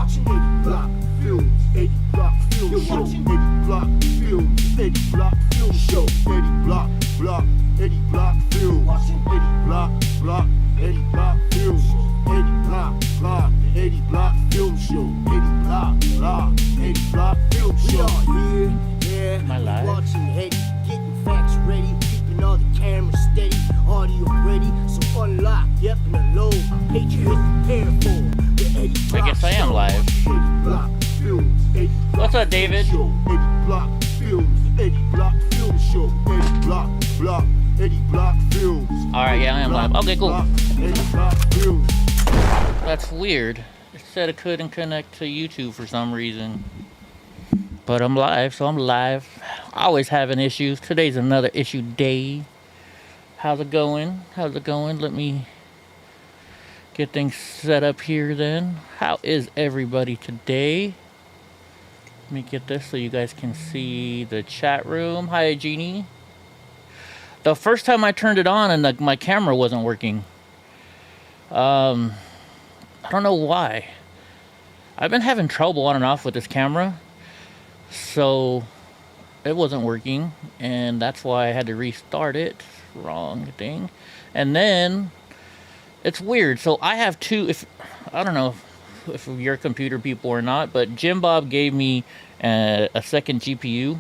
watching Eddie Block Films, Eddie Block Film Show, Eddie Block Films, Eddie Block Film Show, Eddie Block, Eddie Block Films, watching Eddie Block, Eddie Block Films, Eddie Block, Eddie Block Film Show, Eddie Block, Eddie Block Film Show. We are here, yeah, watching Eddie, getting facts ready, keeping all the cameras steady, audio ready, so unlock, yep, and unload, Patriots prepare for. I guess I am live. What's up, David? Alright, yeah, I am live. Okay, cool. That's weird. It said it couldn't connect to YouTube for some reason. But I'm live, so I'm live. Always having issues. Today's another issue day. How's it going? How's it going? Let me get things set up here then. How is everybody today? Let me get this so you guys can see the chat room. Hi, Jeannie. The first time I turned it on and my camera wasn't working. I don't know why. I've been having trouble on and off with this camera. So it wasn't working. And that's why I had to restart it. Wrong thing. And then it's weird. So I have two, I don't know if you're computer people or not, but Jim Bob gave me a second GPU.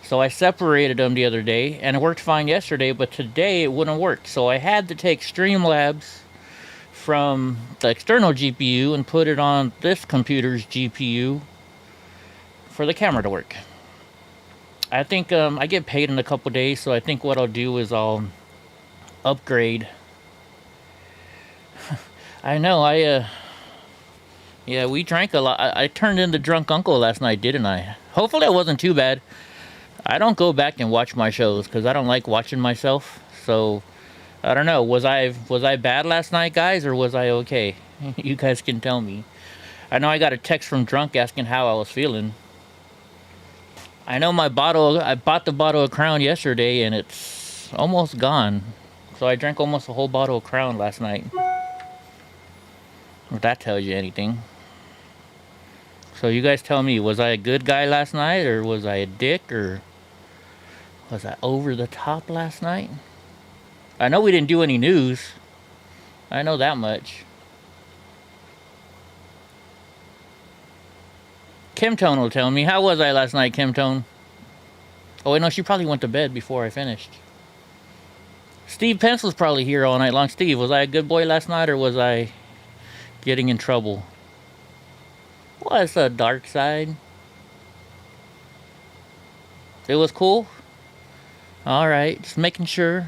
So I separated them the other day and it worked fine yesterday, but today it wouldn't work. So I had to take Streamlabs from the external GPU and put it on this computer's GPU for the camera to work. I think I get paid in a couple days, so I think what I'll do is I'll upgrade. I know, yeah, we drank a lot. I turned into drunk uncle last night, didn't I? Hopefully it wasn't too bad. I don't go back and watch my shows because I don't like watching myself. So, I don't know. Was I bad last night, guys, or was I okay? You guys can tell me. I know I got a text from Drunk asking how I was feeling. I know I bought the bottle of Crown yesterday and it's almost gone. So I drank almost a whole bottle of Crown last night. If that tells you anything. So you guys tell me, was I a good guy last night, or was I a dick, or was I over the top last night? I know we didn't do any news. I know that much. Kim Tone will tell me. How was I last night, Kim Tone? Oh, wait, no, she probably went to bed before I finished. Steve Pence was probably here all night long. Steve, was I a good boy last night, or was I getting in trouble? What's the dark side? It was cool? Alright, just making sure.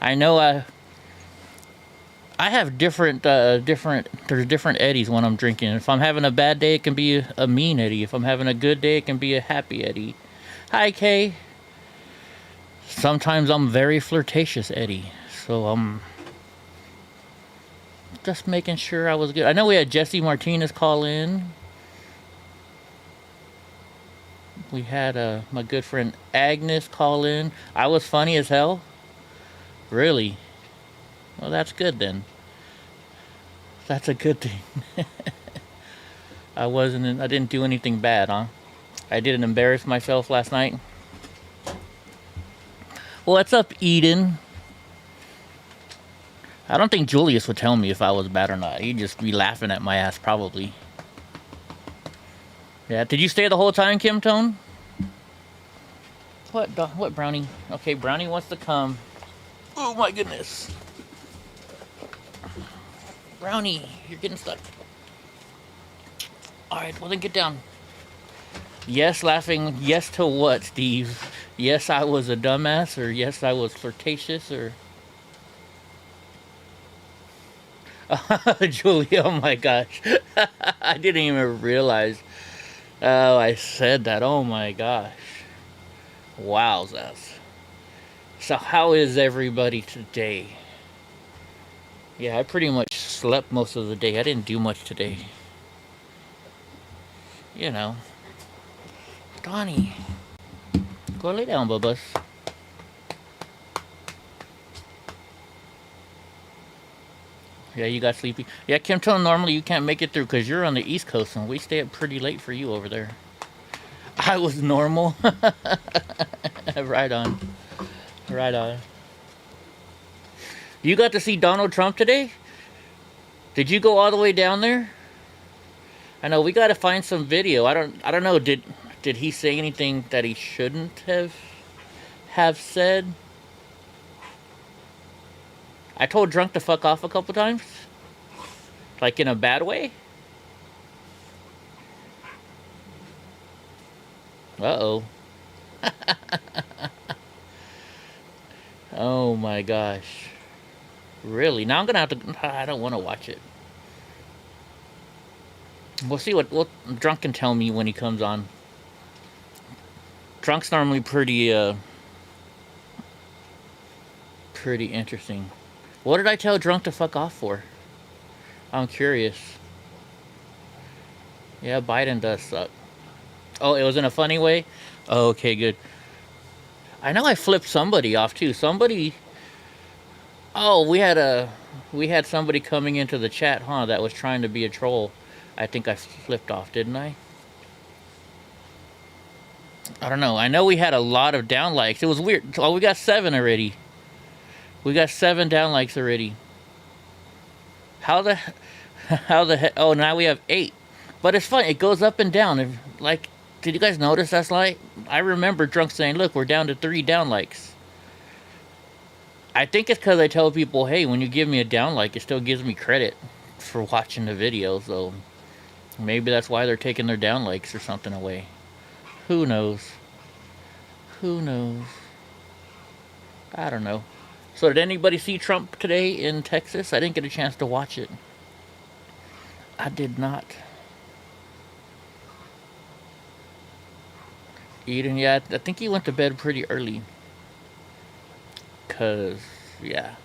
I know I have different there's different Eddies when I'm drinking. If I'm having a bad day, it can be a mean Eddie. If I'm having a good day, it can be a happy Eddie. Hi, Kay. Sometimes I'm very flirtatious Eddie. So I'm just making sure I was good. I know we had Jesse Martinez call in. We had my good friend Agnes call in. I was funny as hell. Really? Well, that's good then. That's a good thing. I didn't do anything bad, huh? I didn't embarrass myself last night. What's up, Eden? I don't think Julius would tell me if I was bad or not. He'd just be laughing at my ass, probably. Yeah, did you stay the whole time, Kim Tone? What, Brownie? Okay, Brownie wants to come. Oh my goodness. Brownie, you're getting stuck. Alright, well then get down. Yes, laughing. Yes to what, Steve? Yes, I was a dumbass, or yes, I was flirtatious, or... Julie, oh my gosh. I didn't even realize. Oh, I said that. Oh my gosh. Wowzers. So how is everybody today? Yeah, I pretty much slept most of the day. I didn't do much today. You know. Donnie. Go lay down, Bubba's. Yeah, you got sleepy. Yeah, Kim Tone, normally you can't make it through because you're on the East Coast and we stay up pretty late for you over there. I was normal. Right on. Right on. You got to see Donald Trump today? Did you go all the way down there? I know we got to find some video. I don't know. Did he say anything that he shouldn't have said? I told Drunk to fuck off a couple times. Like in a bad way? Uh-oh. Oh my gosh. Really? Now I'm gonna have to... I don't want to watch it. We'll see what Drunk can tell me when he comes on. Drunk's normally pretty interesting. What did I tell Drunk to fuck off for? I'm curious. Yeah, Biden does suck. Oh, it was in a funny way? Oh, okay, good. I know I flipped somebody off too. Somebody... Oh, we had somebody coming into the chat, huh, that was trying to be a troll. I think I flipped off, didn't I? I don't know. I know we had a lot of down likes. It was weird. Oh, we got 7 already. We got 7 down likes already. How the heck? Oh, now we have 8. But it's fun. It goes up and down. Like, did you guys notice that's like... I remember Drunk saying, look, we're down to 3 down likes. I think it's because I tell people, hey, when you give me a down like, it still gives me credit for watching the video. So maybe that's why they're taking their down likes or something away. Who knows? Who knows? I don't know. So did anybody see Trump today in Texas? I didn't get a chance to watch it. I did not. Eden, yeah, I think he went to bed pretty early. Cause, yeah,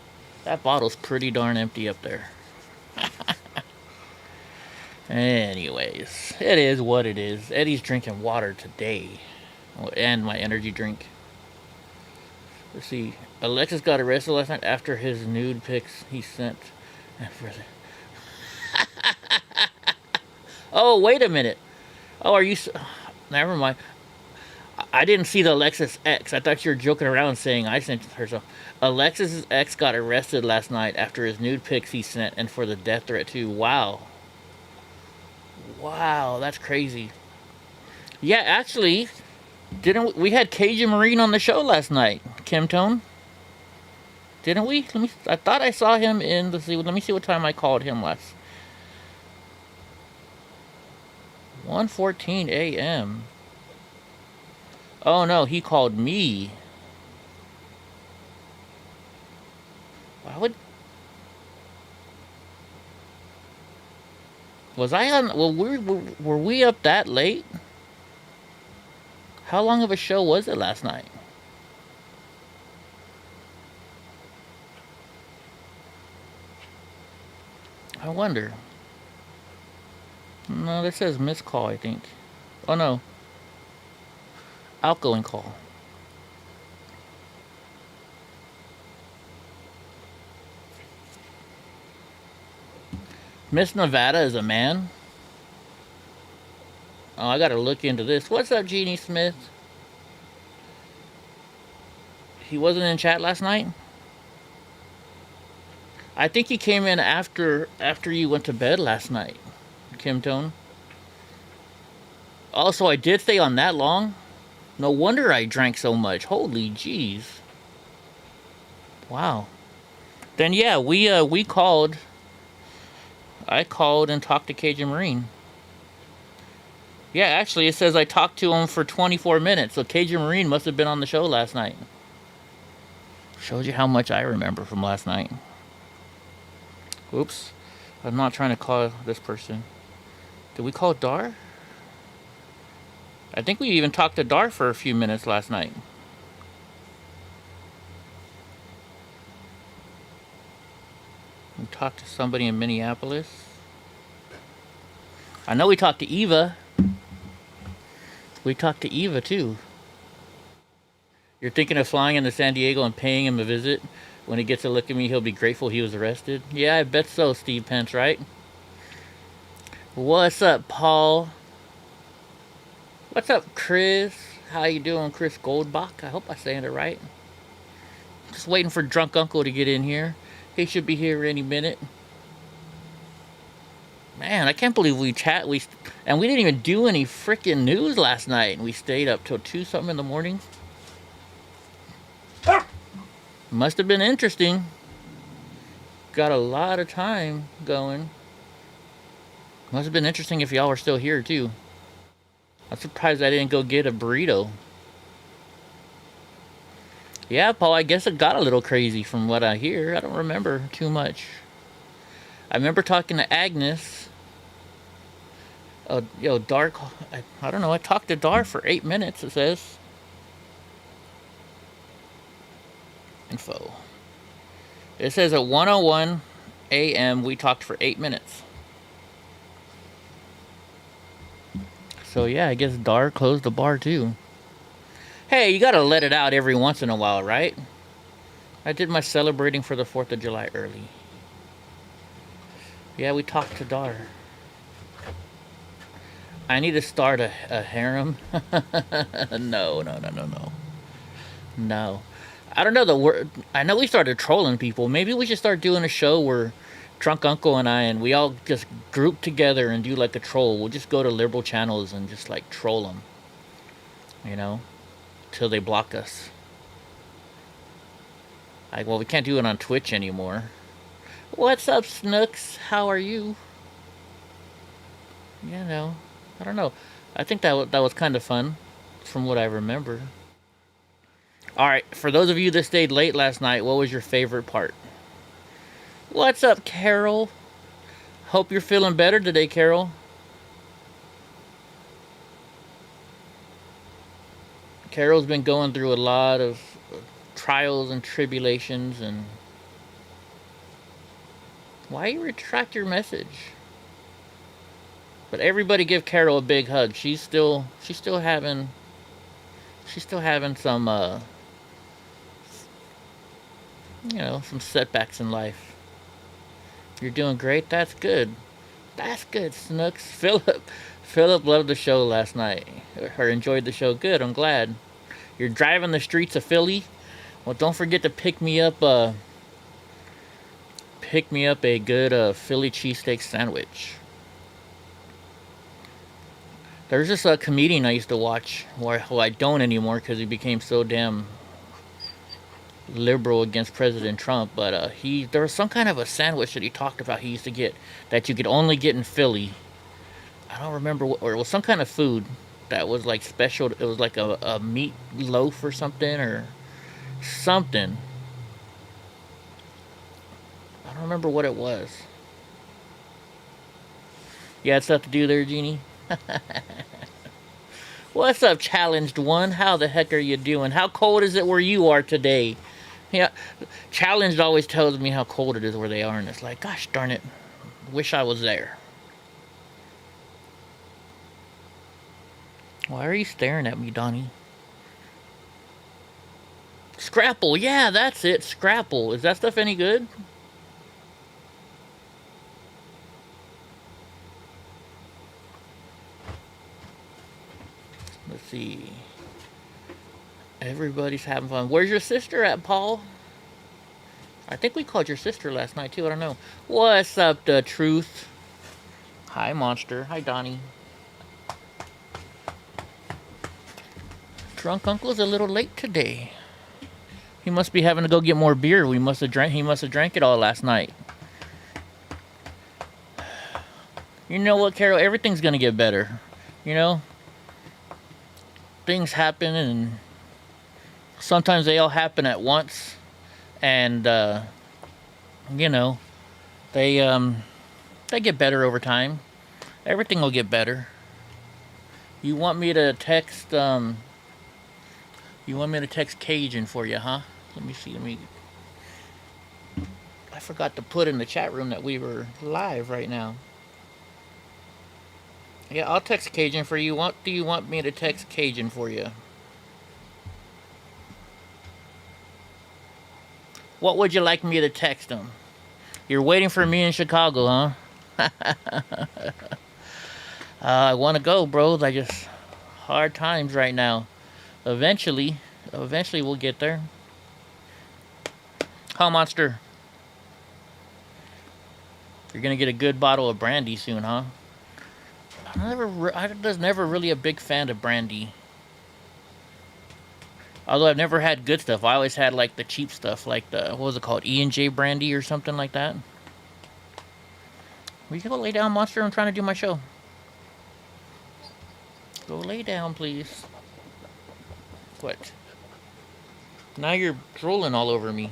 that bottle's pretty darn empty up there. Anyways, it is what it is. Eddie's drinking water today. And my energy drink. Let's see. Alexis got arrested last night after his nude pics he sent. Oh, wait a minute. Oh, are you... Never mind. I didn't see the Alexis ex. I thought you were joking around saying I sent her some. Alexis's ex got arrested last night after his nude pics he sent and for the death threat too. Wow. Wow, that's crazy. Yeah, actually, didn't we had Cajun Marine on the show last night? Kim Tone? Didn't we? I thought I saw him in the... Let me see what time I called him last. 1:14 a.m. Oh no, he called me. Why would... Was I on... Well, were we up that late? How long of a show was it last night? I wonder. No, this says missed call, I think. Oh no. Outgoing call. Miss Nevada is a man? Oh, I gotta look into this. What's up, Jeannie Smith? He wasn't in chat last night? I think he came in after you went to bed last night, Kim Tone. Also, I did stay on that long? No wonder I drank so much. Holy jeez. Wow. Then yeah, we called. I called and talked to Cajun Marine. Yeah, actually, it says I talked to him for 24 minutes. So Cajun Marine must have been on the show last night. Showed you how much I remember from last night. Oops. I'm not trying to call this person. Did we call Dar? I think we even talked to Dar for a few minutes last night. We talked to somebody in Minneapolis. I know we talked to Eva. We talked to Eva too. You're thinking of flying into San Diego and paying him a visit? When he gets a look at me, he'll be grateful he was arrested. Yeah, I bet so, Steve Pence, right? What's up, Paul? What's up, Chris? How you doing, Chris Goldbach? I hope I'm saying it right. Just waiting for Drunk Uncle to get in here. He should be here any minute. Man, I can't believe we and we didn't even do any freaking news last night, and we stayed up till 2 something in the morning. Must have been interesting. Got a lot of time going. Must have been interesting if y'all were still here too. I'm surprised I didn't go get a burrito. Yeah, Paul, I guess it got a little crazy from what I hear. I don't remember too much. I remember talking to Agnes. Dark, I don't know, I talked to Dar for 8 minutes, it says. Info. It says at 1:01 a.m. we talked for 8 minutes. So yeah, I guess Dar closed the bar too. Hey, you gotta let it out every once in a while, right? I did my celebrating for the 4th of July early. Yeah, we talked to Dar. I need to start a harem. No. No. I don't know the word. I know we started trolling people. Maybe we should start doing a show where Drunk Uncle and we all just group together and do like a troll. We'll just go to liberal channels and just like troll them. You know? Till they block us. Like, well, we can't do it on Twitch anymore. What's up, Snooks? How are you? You know, I don't know. I think that was kind of fun, from what I remember. All right, for those of you that stayed late last night, what was your favorite part? What's up, Carol? Hope you're feeling better today, Carol. Carol's been going through a lot of trials and tribulations, and why you retract your message? But everybody give Carol a big hug. She's still having some some setbacks in life. You're doing great. That's good. That's good, Snooks. Philip loved the show last night. Or enjoyed the show. Good. I'm glad. You're driving the streets of Philly. Well, don't forget to pick me up a good Philly cheesesteak sandwich. There's this comedian I used to watch, who I don't anymore because he became so damn liberal against President Trump. But there was some kind of a sandwich that he talked about he used to get that you could only get in Philly. I don't remember or it was some kind of food that was like special. It was like a meat loaf or something or something. I don't remember what it was. Yeah, it's stuff to do there, Jeannie. What's up, Challenged One? How the heck are you doing? How cold is it where you are today? Yeah, Challenged always tells me how cold it is where they are, and it's like, gosh darn it, wish I was there. Why are you staring at me, Donnie? Scrapple, yeah, that's it, Scrapple. Is that stuff any good? Let's see. Everybody's having fun. Where's your sister at, Paul? I think we called your sister last night, too. I don't know. What's up, the truth? Hi, Monster. Hi, Donnie. Drunk Uncle's a little late today. He must be having to go get more beer. He must have drank it all last night. You know what, Carol? Everything's gonna get better. You know? Things happen, and sometimes they all happen at once. And, they get better over time. Everything will get better. You want me to text Cajun for you, huh? Let me see. I forgot to put in the chat room that we were live right now. Yeah, I'll text Cajun for you. What do you want me to text Cajun for you? What would you like me to text him? You're waiting for me in Chicago, huh? I want to go, bros. I just hard times right now. Eventually we'll get there. Huh, Monster? You're gonna get a good bottle of brandy soon, huh? I was never really a big fan of brandy. Although I've never had good stuff. I always had like the cheap stuff, like the, what was it called? E&J brandy or something like that. Will you go lay down, Monster? I'm trying to do my show. Go lay down, please. What? Now you're drooling all over me.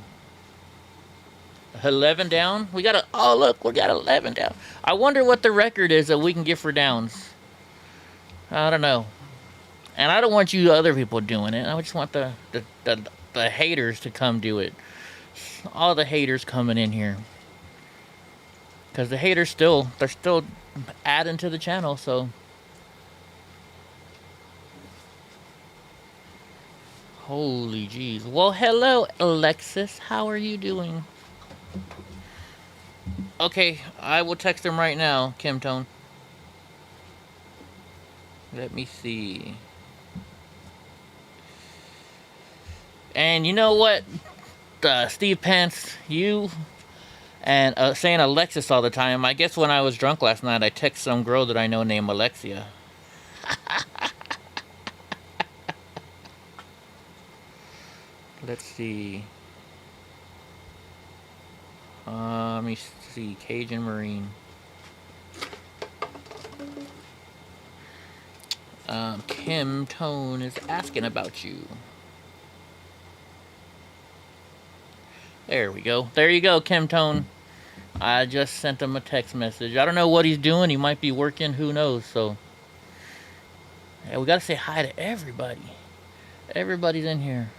11 down? We got a, oh look, we got 11 down. I wonder what the record is that we can get for downs. I don't know. And I don't want you other people doing it. I just want the haters to come do it. All the haters coming in here. Because the haters they're still adding to the channel, so. Holy jeez. Well, hello, Alexis. How are you doing? Okay, I will text him right now, Kim Tone. Let me see. And you know what? Steve Pence, you and saying Alexis all the time. I guess when I was drunk last night, I texted some girl that I know named Alexia. Let's see. Let me see. Cajun Marine. Kim Tone is asking about you. There we go. There you go, Kim Tone. I just sent him a text message. I don't know what he's doing. He might be working. Who knows? So, yeah, we gotta say hi to everybody. Everybody's in here.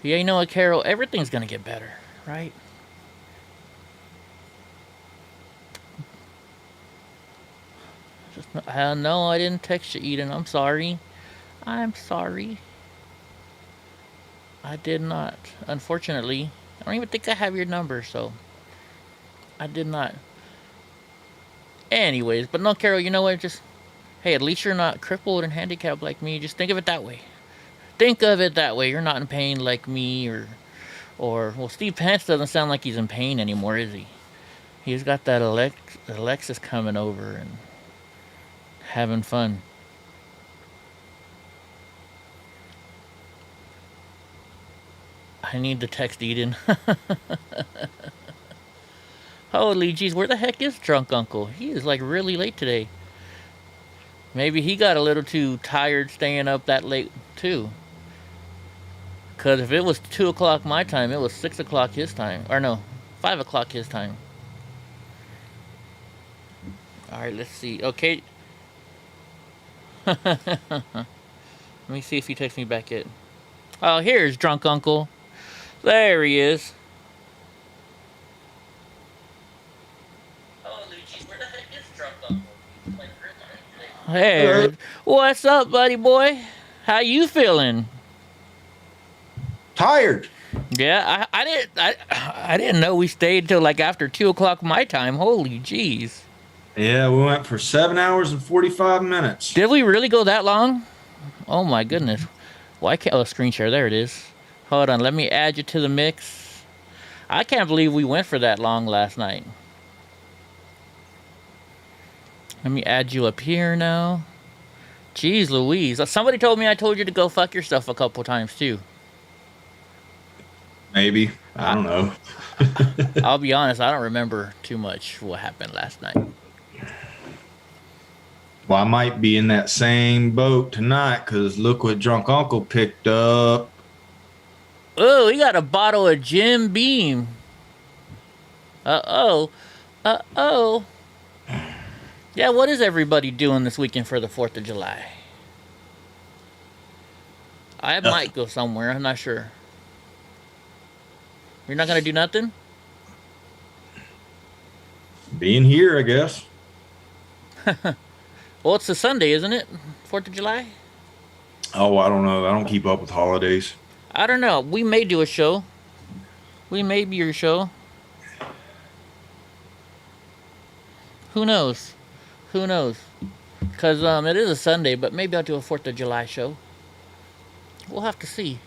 Yeah, you know what, Carol? Everything's gonna get better, right? No, I didn't text you, Eden. I'm sorry. I'm sorry. I did not. Unfortunately, I don't even think I have your number, so I did not. Anyways, but no, Carol, you know what? Just, hey, at least you're not crippled and handicapped like me. Just think of it that way. Think of it that way. You're not in pain like me or well, Steve Pence doesn't sound like he's in pain anymore, is he? He's got that Alexis coming over and having fun. I need to text Eden. Holy jeez, where the heck is Drunk Uncle? He is like really late today. Maybe he got a little too tired staying up that late too. Because if it was 2 o'clock my time, it was 6 o'clock his time. Or no, 5 o'clock his time. Alright, let's see. Okay. Let me see if he texts me back yet. Oh, here's Drunk Uncle. There he is. Holy jeez, where the heck is Drunk Uncle? Hey, what's up, buddy boy? How you feeling? Tired. Yeah, I didn't know we stayed till like after 2 o'clock my time. Holy jeez. Yeah, we went for 7 hours and 45 minutes. Did we really go that long? Oh my goodness. Why can't, oh, screen share, there it is. Hold on, let me add you to the mix. I can't believe we went for that long last night. Let me add you up here now. Jeez Louise. Somebody told me I told you to go fuck yourself a couple times too. Maybe. I don't know. I'll be honest, I don't remember too much what happened last night. Well, I might be in that same boat tonight because look what Drunk Uncle picked up. Oh, he got a bottle of Jim Beam. Uh-oh. Uh-oh. Yeah, what is everybody doing this weekend for the 4th of July? I might go somewhere. I'm not sure. You're not going to do nothing? Being here, I guess. Well, it's a Sunday, isn't it? 4th of July? Oh, I don't know. I don't keep up with holidays. I don't know. We may do a show. We may be your show. Who knows? Who knows? Because it is a Sunday, but maybe I'll do a 4th of July show. We'll have to see.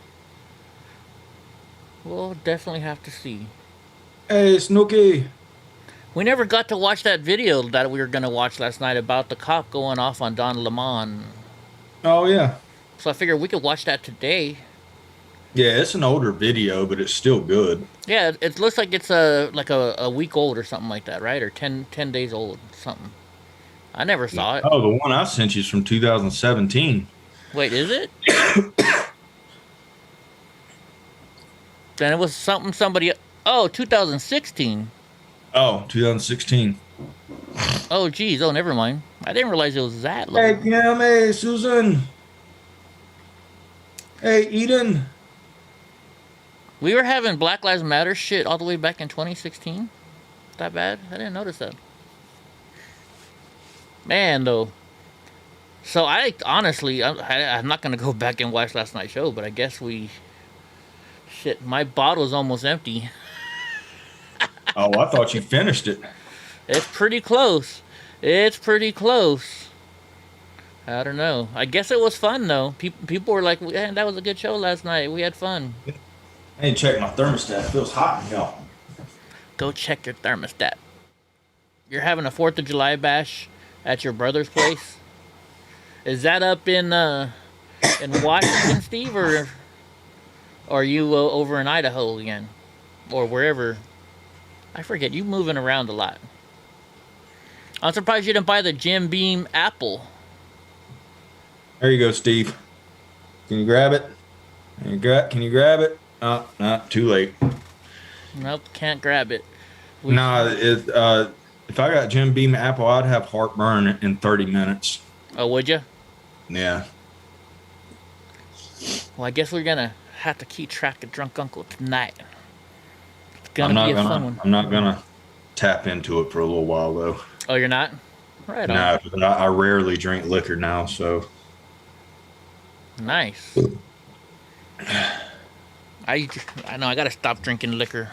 We'll definitely have to see. Hey, Snooky. We never got to watch that video that we were going to watch last night about the cop going off on Don Lemon. Oh, yeah. So I figured we could watch that today. Yeah, it's an older video, but it's still good. Yeah, it looks like it's a week old or something like that, right? Or 10 days old, something. I never saw it. Oh, the one I sent you is from 2017. Wait, is it? Then it was somebody. Oh, 2016. Oh, 2016. Oh, geez. Oh, never mind. I didn't realize it was that low. Hey, Kim. Hey, Susan. Hey, Eden. We were having Black Lives Matter shit all the way back in 2016. That bad? I didn't notice that. Man, though. So I honestly, I'm not gonna go back and watch last night's show, but I guess we. Shit, my bottle's almost empty. Oh, I thought you finished it. It's pretty close. It's pretty close. I don't know. I guess it was fun though. People were like, "Man, that was a good show last night. We had fun." I need to check my thermostat. It feels hot in here. Go check your thermostat. You're having a 4th of July bash at your brother's place. Is that up in Washington, Steve, or are you over in Idaho again, or wherever? I forget. You moving around a lot. I'm surprised you didn't buy the Jim Beam apple. There you go, Steve. Can you grab it? Can you grab it? Oh, not too late. Nope, can't grab it. If I got Jim Beam apple, I'd have heartburn in 30 minutes. Oh, would you? Yeah. Well, I guess we're gonna have to keep track of Drunk Uncle tonight. It's gonna be a fun one. I'm not gonna tap into it for a little while though. Oh, you're not? Right on. No, I rarely drink liquor now, so. Nice. I know I gotta stop drinking liquor.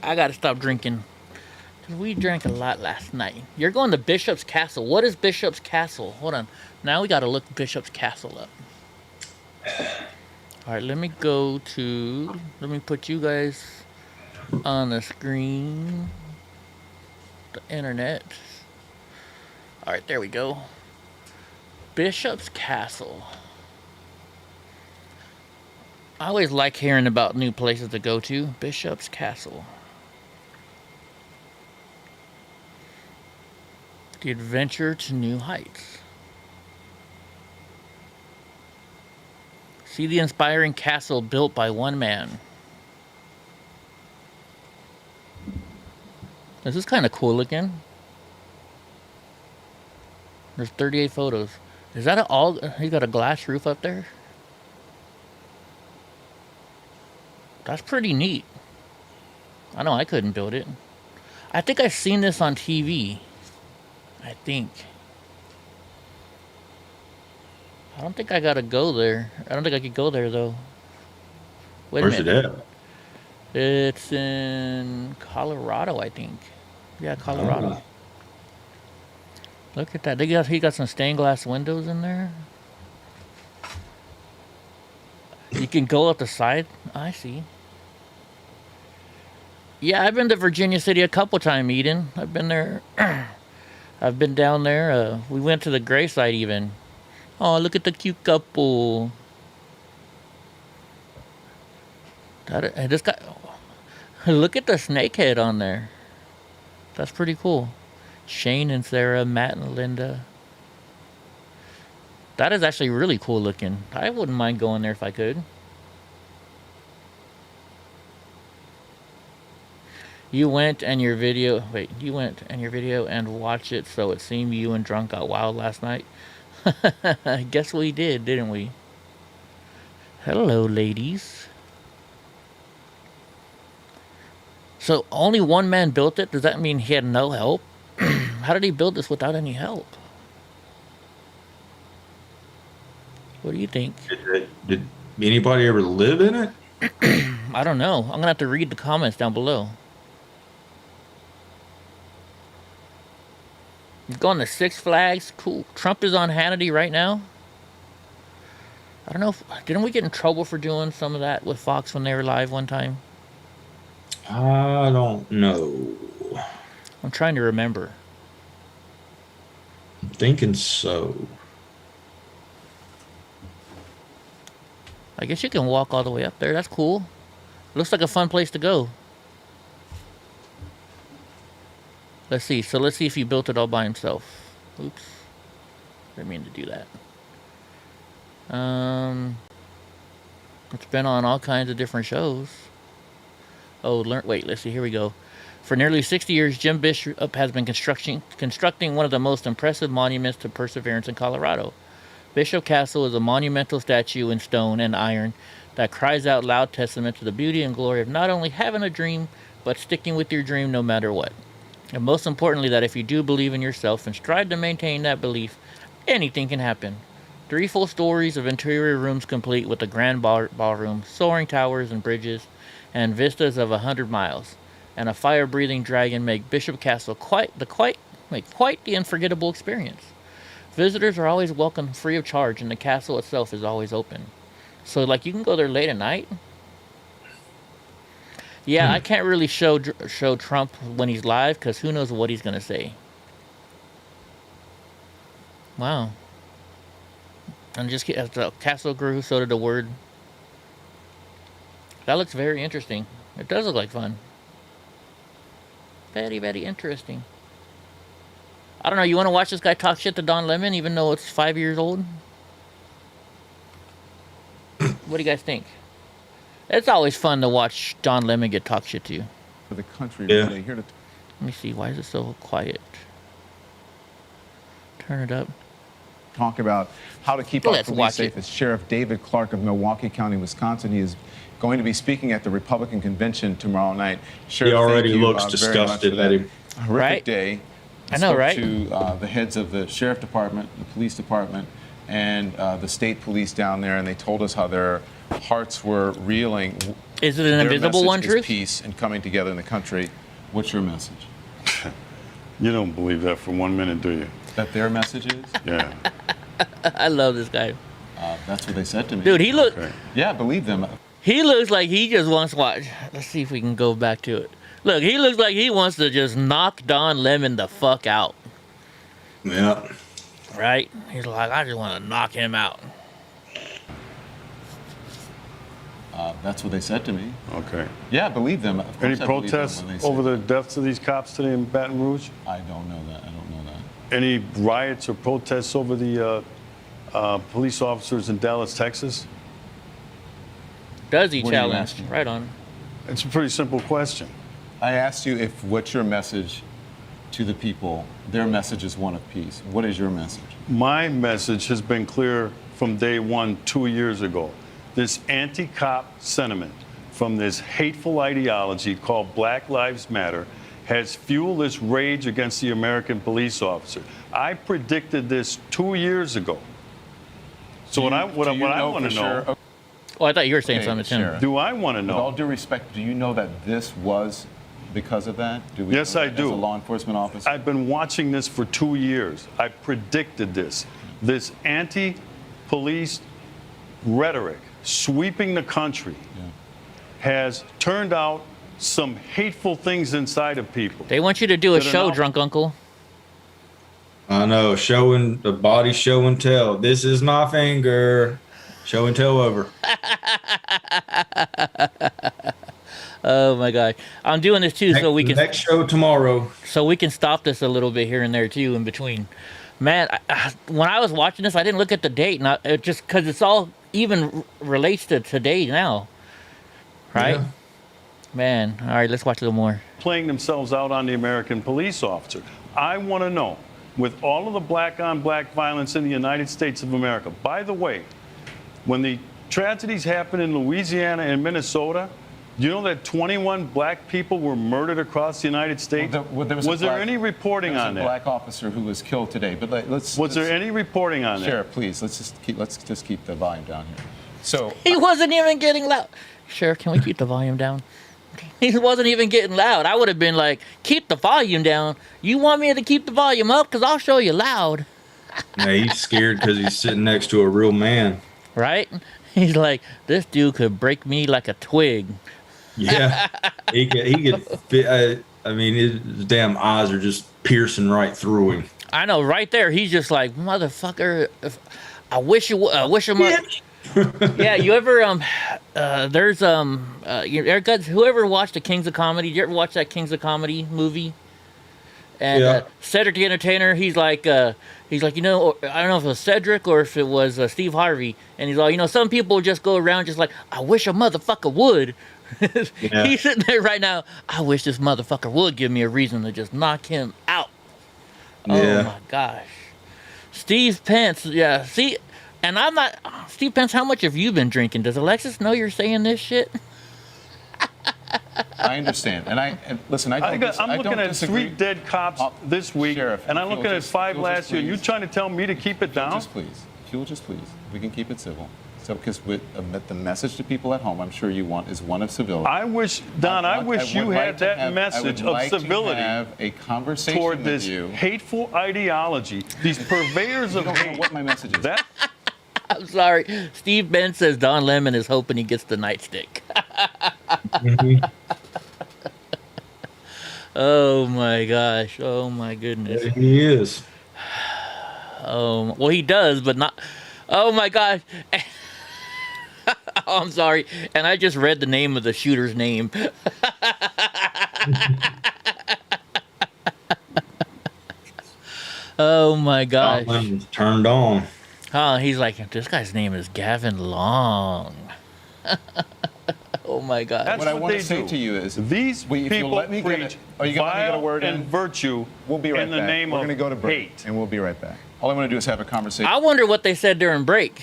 I gotta stop drinking. We drank a lot last night. You're going to Bishop's Castle. What is Bishop's Castle? Hold on. Now we gotta look Bishop's Castle up. Alright, let me put you guys on the screen. The internet. Alright, there we go. Bishop's Castle. I always like hearing about new places to go to. Bishop's Castle. The adventure to new heights. See the inspiring castle built by one man. This is kind of cool looking. There's 38 photos. Is that you got a glass roof up there? That's pretty neat. I know I couldn't build it. I think I've seen this on TV. I think. I don't think I gotta go there. I don't think I could go there though. Wait Where's a minute. it at? It's in Colorado, I think. Yeah, Colorado. Oh. Look at that. He got some stained glass windows in there. You can go up the side. I see. Yeah, I've been to Virginia City a couple times, Eden. I've been there. I've been down there. We went to the gravesite even. Oh, look at the cute couple. This guy. Look at the snake head on there. That's pretty cool. Shane and Sarah, Matt and Linda. That is actually really cool looking. I wouldn't mind going there if I could. You went and your video and watched it, so it seemed you and Drunk got wild last night. I guess we did, didn't we? Hello, ladies. So only one man built it? Does that mean he had no help? How did he build this without any help? What do you think? Did anybody ever live in it? I don't know. I'm gonna have to read the comments down below. He's going to Six Flags. Cool. Trump is on Hannity right now. I don't know. Didn't we get in trouble for doing some of that with Fox when they were live one time? I don't know. I'm trying to remember. I'm thinking so. I guess you can walk all the way up there. That's cool. Looks like a fun place to go. Let's see. So let's see if he built it all by himself. Oops. Didn't mean to do that. It's been on all kinds of different shows. Oh, wait, let's see. Here we go. For nearly 60 years, Jim Bishop has been constructing one of the most impressive monuments to perseverance in Colorado. Bishop Castle is a monumental statue in stone and iron that cries out loud testament to the beauty and glory of not only having a dream, but sticking with your dream no matter what. And most importantly, that if you do believe in yourself and strive to maintain that belief, anything can happen. 3 full stories of interior rooms complete with a grand ballroom, soaring towers and bridges, and vistas of 100 miles. And a fire-breathing dragon make Bishop Castle quite the unforgettable experience. Visitors are always welcome free of charge, and the castle itself is always open. So, like, you can go there late at night. Yeah, I can't really show Trump when he's live, because who knows what he's going to say. Wow. And just as the castle grew, so did the word. That looks very interesting. It does look like fun. Very, very interesting. I don't know, you want to watch this guy talk shit to Don Lemon, even though it's 5 years old? What do you guys think? It's always fun to watch Don Lemon get talk shit to. For the country, Yeah. really here to Let me see, why is it so quiet? Turn it up. talk about how to keep Well, our let's police watch safe it. is Sheriff David Clark of Milwaukee County, Wisconsin. He is going to be speaking at the Republican convention tomorrow night. Sheriff, He already thank you, looks very much disgusted for that at him. horrific Right? day. I know, spoke right? To the heads of the sheriff department, the police department, and the state police down there, and they told us how their hearts were reeling. Is it an Their invisible one, message is Truth? peace and coming together in the country. What's your message? You don't believe that for 1 minute, do you? That their message is? Yeah. I love this guy. That's what they said to me. Dude, he looks believe them. like he just wants to watch. Let's see if we can go back to it. Look, he looks like he wants to just knock Don Lemon the fuck out. Yeah. Right? He's like, I just want to knock him out. That's what they said to me. Okay. Yeah, believe them. Of Any course I believe them protests when they say over the deaths of these cops today in Baton Rouge? I don't know that. I don't know that. Any riots or protests over the police officers in Dallas, Texas? Does he What are you challenge? asking? Right on. It's a pretty simple question. I asked you if what's your message to the people. Their message is one of peace. What is your message? My message has been clear from day one 2 years ago. This anti-cop sentiment from this hateful ideology called Black Lives Matter has fueled this rage against the American police officer. I predicted this 2 years ago. So what I want to know, Oh, I thought you were saying Okay, something to him. Sheriff. do I want to With all know? due respect, do you know that this was because of that? Do we Yes, know I that do. As a law enforcement officer? I've been watching this for 2 years. I predicted this. This anti-police rhetoric sweeping the country has turned out some hateful things inside of people. They want you to do a That are show, not- drunk uncle. I know. Showing the body, show and tell. This is my finger. Show and tell over. Oh my god, I'm doing this too, so we can Next show tomorrow. stop this a little bit here and there too in between. Man, when I was watching this, I didn't look at the date, and just because it's all even relates to today now, right? Yeah. Man, all right, let's watch a little more. Playing themselves out on the American police officer. I want to know, with all of the black on black violence in the United States of America, by the way, when the tragedies happen in Louisiana and Minnesota, You know that 21 black people were murdered across the United States? Was there any reporting on that? There was a black officer who was killed today. But was there any reporting on that? Sheriff, please, let's just keep the volume down here. So he wasn't even getting loud. Sheriff, can we keep the volume down? He wasn't even getting loud. I would have been like, keep the volume down. You want me to keep the volume up? Because I'll show you loud. Yeah, he's scared because he's sitting next to a real man. Right? He's like, this dude could break me like a twig. Yeah, he could fit. I mean, his damn eyes are just piercing right through him. I know, right there. He's just like, motherfucker. I wish you. Yeah, you ever there's whoever watched the Kings of Comedy. Did you ever watch that Kings of Comedy movie? And Cedric the Entertainer, he's like, I don't know if it was Cedric or if it was Steve Harvey, and he's like, some people just go around just like, I wish a motherfucker would. Yeah. He's sitting there right now. I wish this motherfucker would give me a reason to just knock him out. Yeah. Oh my gosh, Steve Pence. Yeah, see, and I'm not Steve Pence. How much have you been drinking? Does Alexis know you're saying this shit? I understand, and listen. I'm looking at 3 dead cops this week, Sheriff, and I'm looking at 5 last year. You trying to tell me to keep it down? If you'll just please, we can keep it civil. So, because the message to people at home, I'm sure you want, is one of civility. I wish, Don, I wish you had that message of civility. Have a conversation toward this hateful ideology, these purveyors of hate. I don't know what my message is. I'm sorry. Steve Ben says Don Lemon is hoping he gets the nightstick. Mm-hmm. Oh my gosh. Oh my goodness. Yeah, he is. Oh, well, he does, but not. Oh my gosh. Oh, I'm sorry. And I just read the name of the shooter's name. Oh my gosh. Turned on. Oh, he's like, this guy's name is Gavin Long. Oh my God. That's what I want to say to you is, these people preach vile and virtue we'll be right in the back. name We're of going to go to break, hate. and we'll be right back. All I want to do is have a conversation. I wonder what they said during break.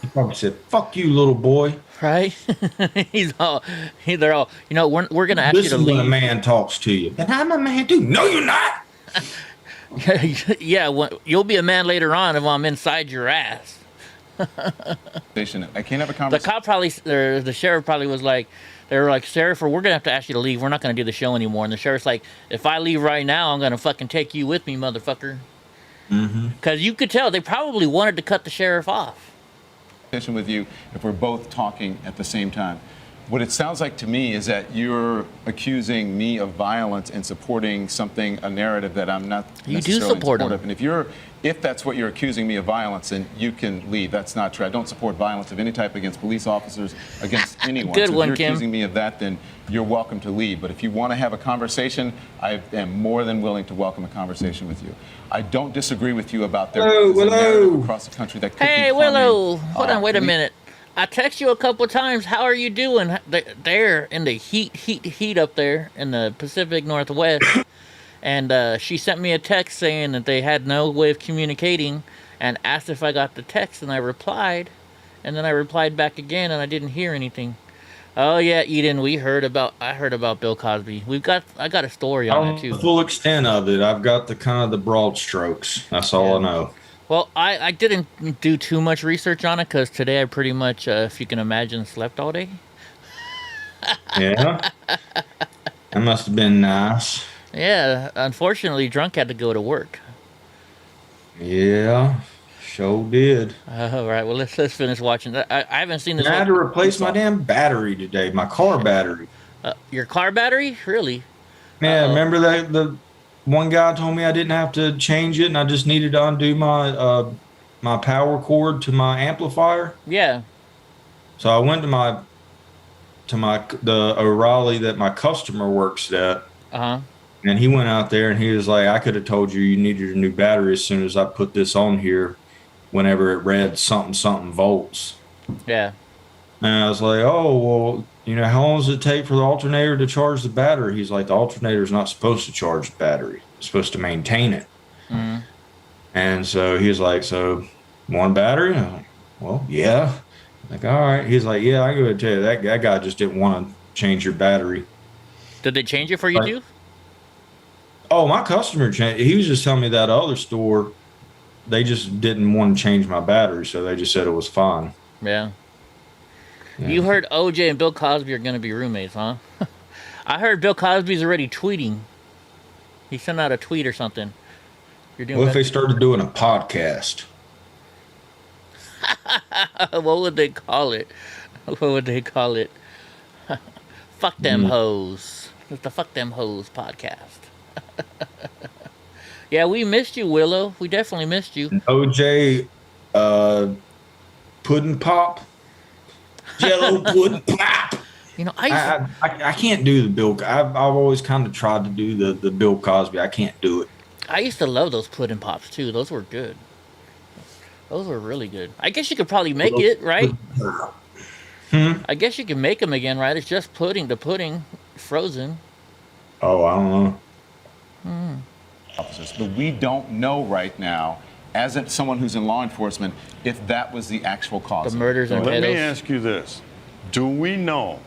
He probably said, "Fuck you, little boy." Right? They're all, we're going to ask you to leave. This is when a man talks to you. And I'm a man too. No, you're not. Yeah, well, you'll be a man later on if I'm inside your ass. I can't have a conversation. The cop probably, or the sheriff probably was like, they were like, Sheriff, we're going to have to ask you to leave. We're not going to do the show anymore. And the sheriff's like, if I leave right now, I'm going to fucking take you with me, motherfucker. Because you could tell they probably wanted to cut the sheriff off. With you, if we're both talking at the same time. What it sounds like to me is that you're accusing me of violence and supporting a narrative that I'm not you necessarily do support in support him. of. And if that's what you're accusing me of violence, then you can leave. That's not true. I don't support violence of any type against police officers, against anyone. Good so one, if you're Kim. accusing me of that, then you're welcome to leave. But if you want to have a conversation, I am more than willing to welcome a conversation with you. I don't disagree with you about their narrative across the country that could Hey, be Willow, hold on, wait a minute. I text you a couple of times. How are you doing there in the heat up there in the Pacific Northwest? And she sent me a text saying that they had no way of communicating and asked if I got the text, and I replied. And then I replied back again, and I didn't hear anything. Oh yeah, Eden, I heard about Bill Cosby. I got a story on it too. The full extent of it, I've got the broad strokes. That's all I know. Well, I didn't do too much research on it because today I pretty much, if you can imagine, slept all day. Yeah. That must have been nice. Yeah, unfortunately, drunk had to go to work. Yeah, sure did. All right, well, let's finish watching that. I haven't seen this. I had to replace my damn battery today, my car battery. Your car battery? Really? Yeah, remember that the one guy told me I didn't have to change it and I just needed to undo my my power cord to my amplifier? Yeah. So I went to the O'Reilly that my customer works at. Uh-huh. And he went out there and he was like, I could have told you needed a new battery as soon as I put this on here whenever it read something volts. Yeah. And I was like, oh, well, how long does it take for the alternator to charge the battery? He's like, the alternator is not supposed to charge the battery. It's supposed to maintain it. Mm-hmm. And so he was like, so one battery? I'm like, well, yeah. Like, all right. He's like, yeah, I go to tell you, that guy just didn't want to change your battery. Did they change it for you Right. too? Oh, my customer changed. He was just telling me that other store, they just didn't want to change my battery, so they just said it was fine. Yeah. Yeah. You heard OJ and Bill Cosby are going to be roommates, huh? I heard Bill Cosby's already tweeting. He sent out a tweet or something. You're doing What if that? they started doing a podcast? What would they call it? What would they call it? Fuck them hoes. It's the Fuck Them Hoes podcast. Yeah, we missed you, Willow. We definitely missed you. OJ, pudding pop, Jello pudding pop. You know, I I can't do the Bill. I've always kind of tried to do the Bill Cosby. I can't do it. used to love those pudding pops too. Those were good. Those were really good. I guess you could probably make it, right? I guess you can make them again, right? It's just pudding. The pudding, frozen. Oh, I don't know. Officers, but we don't know right now, as someone who's in law enforcement, if that was the actual cause. The of it. murders and Let me pedos. ask you this. Do we know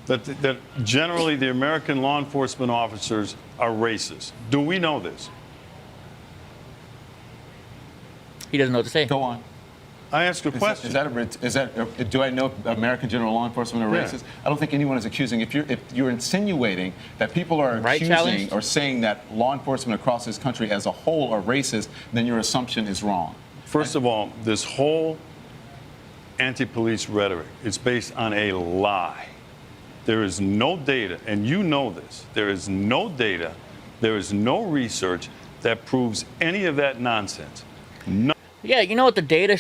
that generally the American law enforcement officers are racist? Do we know this? He doesn't know what to say. Go on. I ask a Is question. that do I know American general law enforcement are Yeah. racist? I don't think anyone is accusing. If you're insinuating that people are Right accusing challenged? or saying that law enforcement across this country as a whole are racist, then your assumption is wrong. First of all, this whole anti-police rhetoric is based on a lie. There is no data, and you know this. There is no data, there is no research that proves any of that nonsense. No. Yeah, you know what the data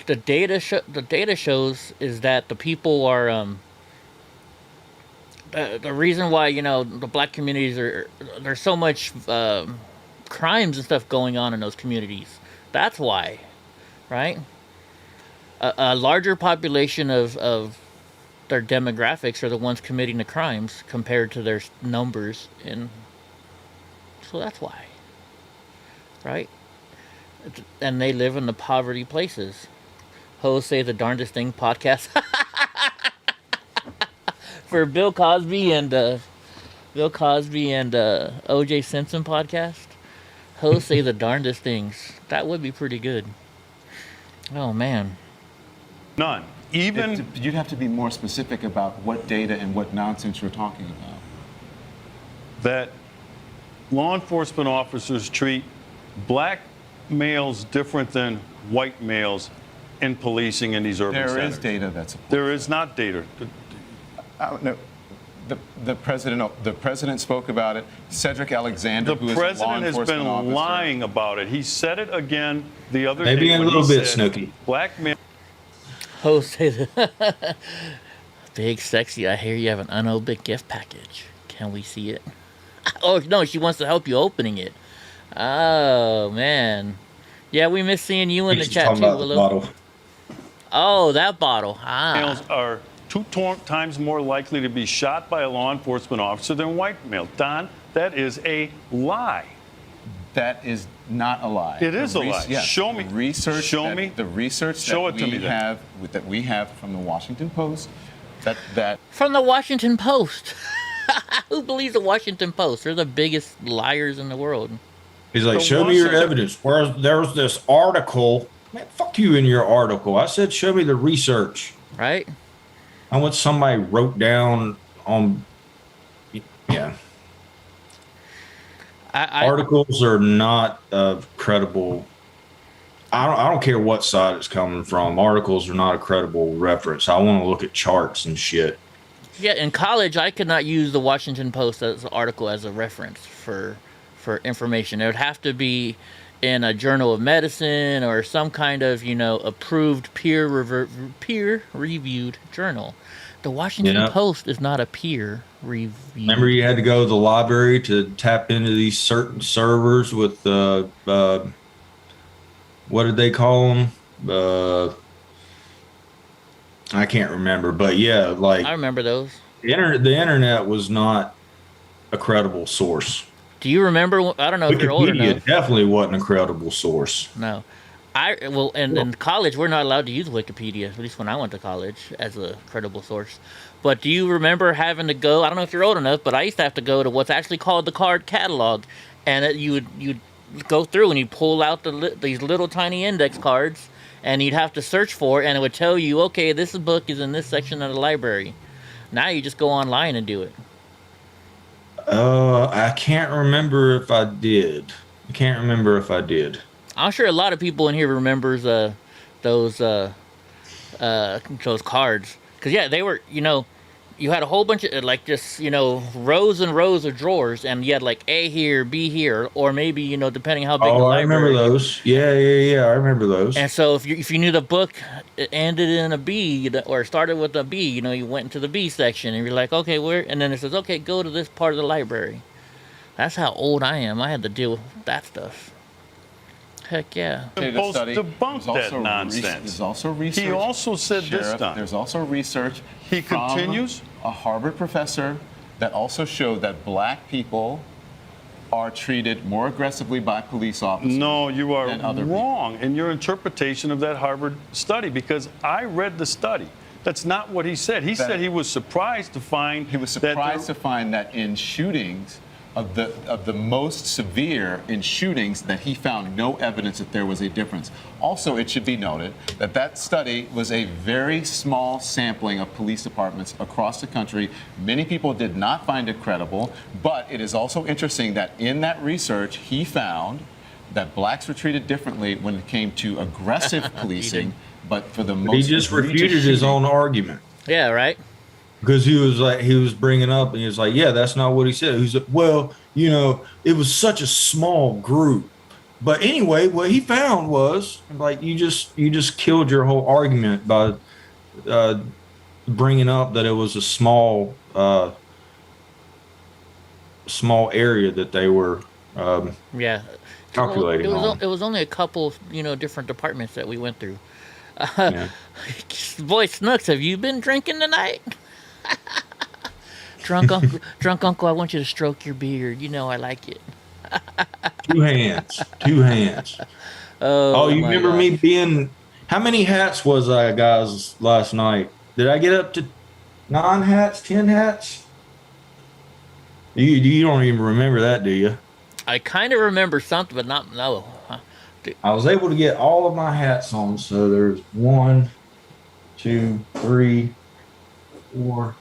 the data shows is that the people are the reason why the black communities there's so much crimes and stuff going on in those communities. That's why, right? A larger population of their demographics are the ones committing the crimes compared to their numbers, and so that's why, right? And they live in the poverty places. Hoes say the darndest thing podcast for Bill Cosby and O.J. Simpson podcast. Hoes say the darndest things. That would be pretty good. Oh man. None. Even You'd have to be more specific about what data and what nonsense you're talking about. that law enforcement officers treat black males different than white males in policing in these urban There centers. is data that supports. There is not data. No, the president spoke about it. Cedric Alexander, The who is a law president has enforcement been officer. lying about it. He said it again the other Maybe day. a when little he bit, said Snooki. Black males Hoes say the big sexy. I hear you have an unopened gift package. Can we see it? Oh no, she wants to help you opening it. Oh man, yeah, we miss seeing you in the He's chat talking too, about the Willow. bottle. Oh, that bottle. Ah, are two times more likely to be shot by a law enforcement officer than white males. Don, that is a lie. That is not a lie. It is a lie. Yes, Show me. the research. Show me. The research Show that it to me then. we have from the Washington Post. That from the Washington Post. Who believes the Washington Post? They're the biggest liars in the world. He's like, The show me your Washington- evidence. Whereas there's this article. Man, fuck you in your article. I said, show me the research. Right? I want somebody wrote down on. Yeah. Articles are not credible. I don't care what side it's coming from. Articles are not a credible reference. I want to look at charts and shit. Yeah, in college, I could not use the Washington Post as an article as a reference for information. It would have to be in a journal of medicine or some kind of approved peer-reviewed journal. The Washington Post is not a peer-reviewed. Remember, you had to go to the library to tap into these certain servers with what did they call them? I can't remember, but yeah, like I remember those. The internet was not a credible source. Do you remember? I don't know if you're old Wikipedia enough. definitely wasn't a credible source. No. In college, we're not allowed to use Wikipedia, at least when I went to college, as a credible source. But do you remember having to go? I don't know if you're old enough, but I used to have to go to what's actually called the card catalog, and you'd go through and you pull out these little tiny index cards, and you'd have to search for it, and it would tell you, okay, this book is in this section of the library. Now you just go online and do it. I can't remember if I did. I'm sure a lot of people in here remembers those cards, because yeah, they were, you had a whole bunch of like just rows and rows of drawers, and you had like A here, B here, or maybe depending how big the I library. remember those. Yeah. I remember those. And so if you knew the book ended in a B or started with a B, you went into the B section, and you're like, okay, where? And then it says, okay, go to this part of the library. That's how old I am. I had to deal with that stuff. Heck yeah. Supposed to debunk that nonsense. There's also research. He also said this time. There's also research. He continues. A Harvard professor that also showed that black people are treated more aggressively by police officers. No, you are than other wrong in your interpretation of that Harvard study, because I read the study. That's not what he said. He said he was surprised to find that in shootings of the most severe in shootings, that he found no evidence that there was a difference. Also, it should be noted that that study was a very small sampling of police departments across the country. Many people did not find it credible, but it is also interesting that in that research, he found that blacks were treated differently when it came to aggressive policing, but for the most... He just refuted his own argument. Yeah, right? Because he was bringing up, and he was like, yeah, that's not what he said. He was like, well, it was such a small group. But anyway, what he found was, like, you just killed your whole argument by bringing up that it was a small area that they were calculating on. It was only a couple, different departments that we went through. Yeah. Boy, Snooks, have you been drinking tonight? Drunk uncle, I want you to stroke your beard. I like it. Two hands. Oh, you remember me being... How many hats was I, guys, last night? Did I get up to 9 hats, 10 hats? You don't even remember that, do you? I kind of remember something, but no. I was able to get all of my hats on, so there's 1, 2, 3, 4,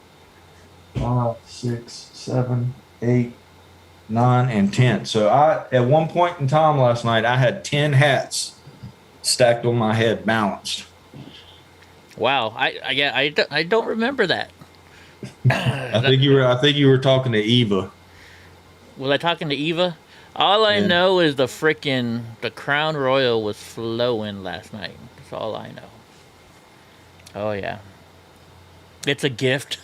5, 6, 7, 8, 9, and 10. So at one point in time last night, I had 10 hats stacked on my head, balanced. Wow, I don't remember that. I think you were talking to Eva. Was I talking to Eva? All I know is the Crown Royal was flowing last night. That's all I know. Oh yeah. It's a gift.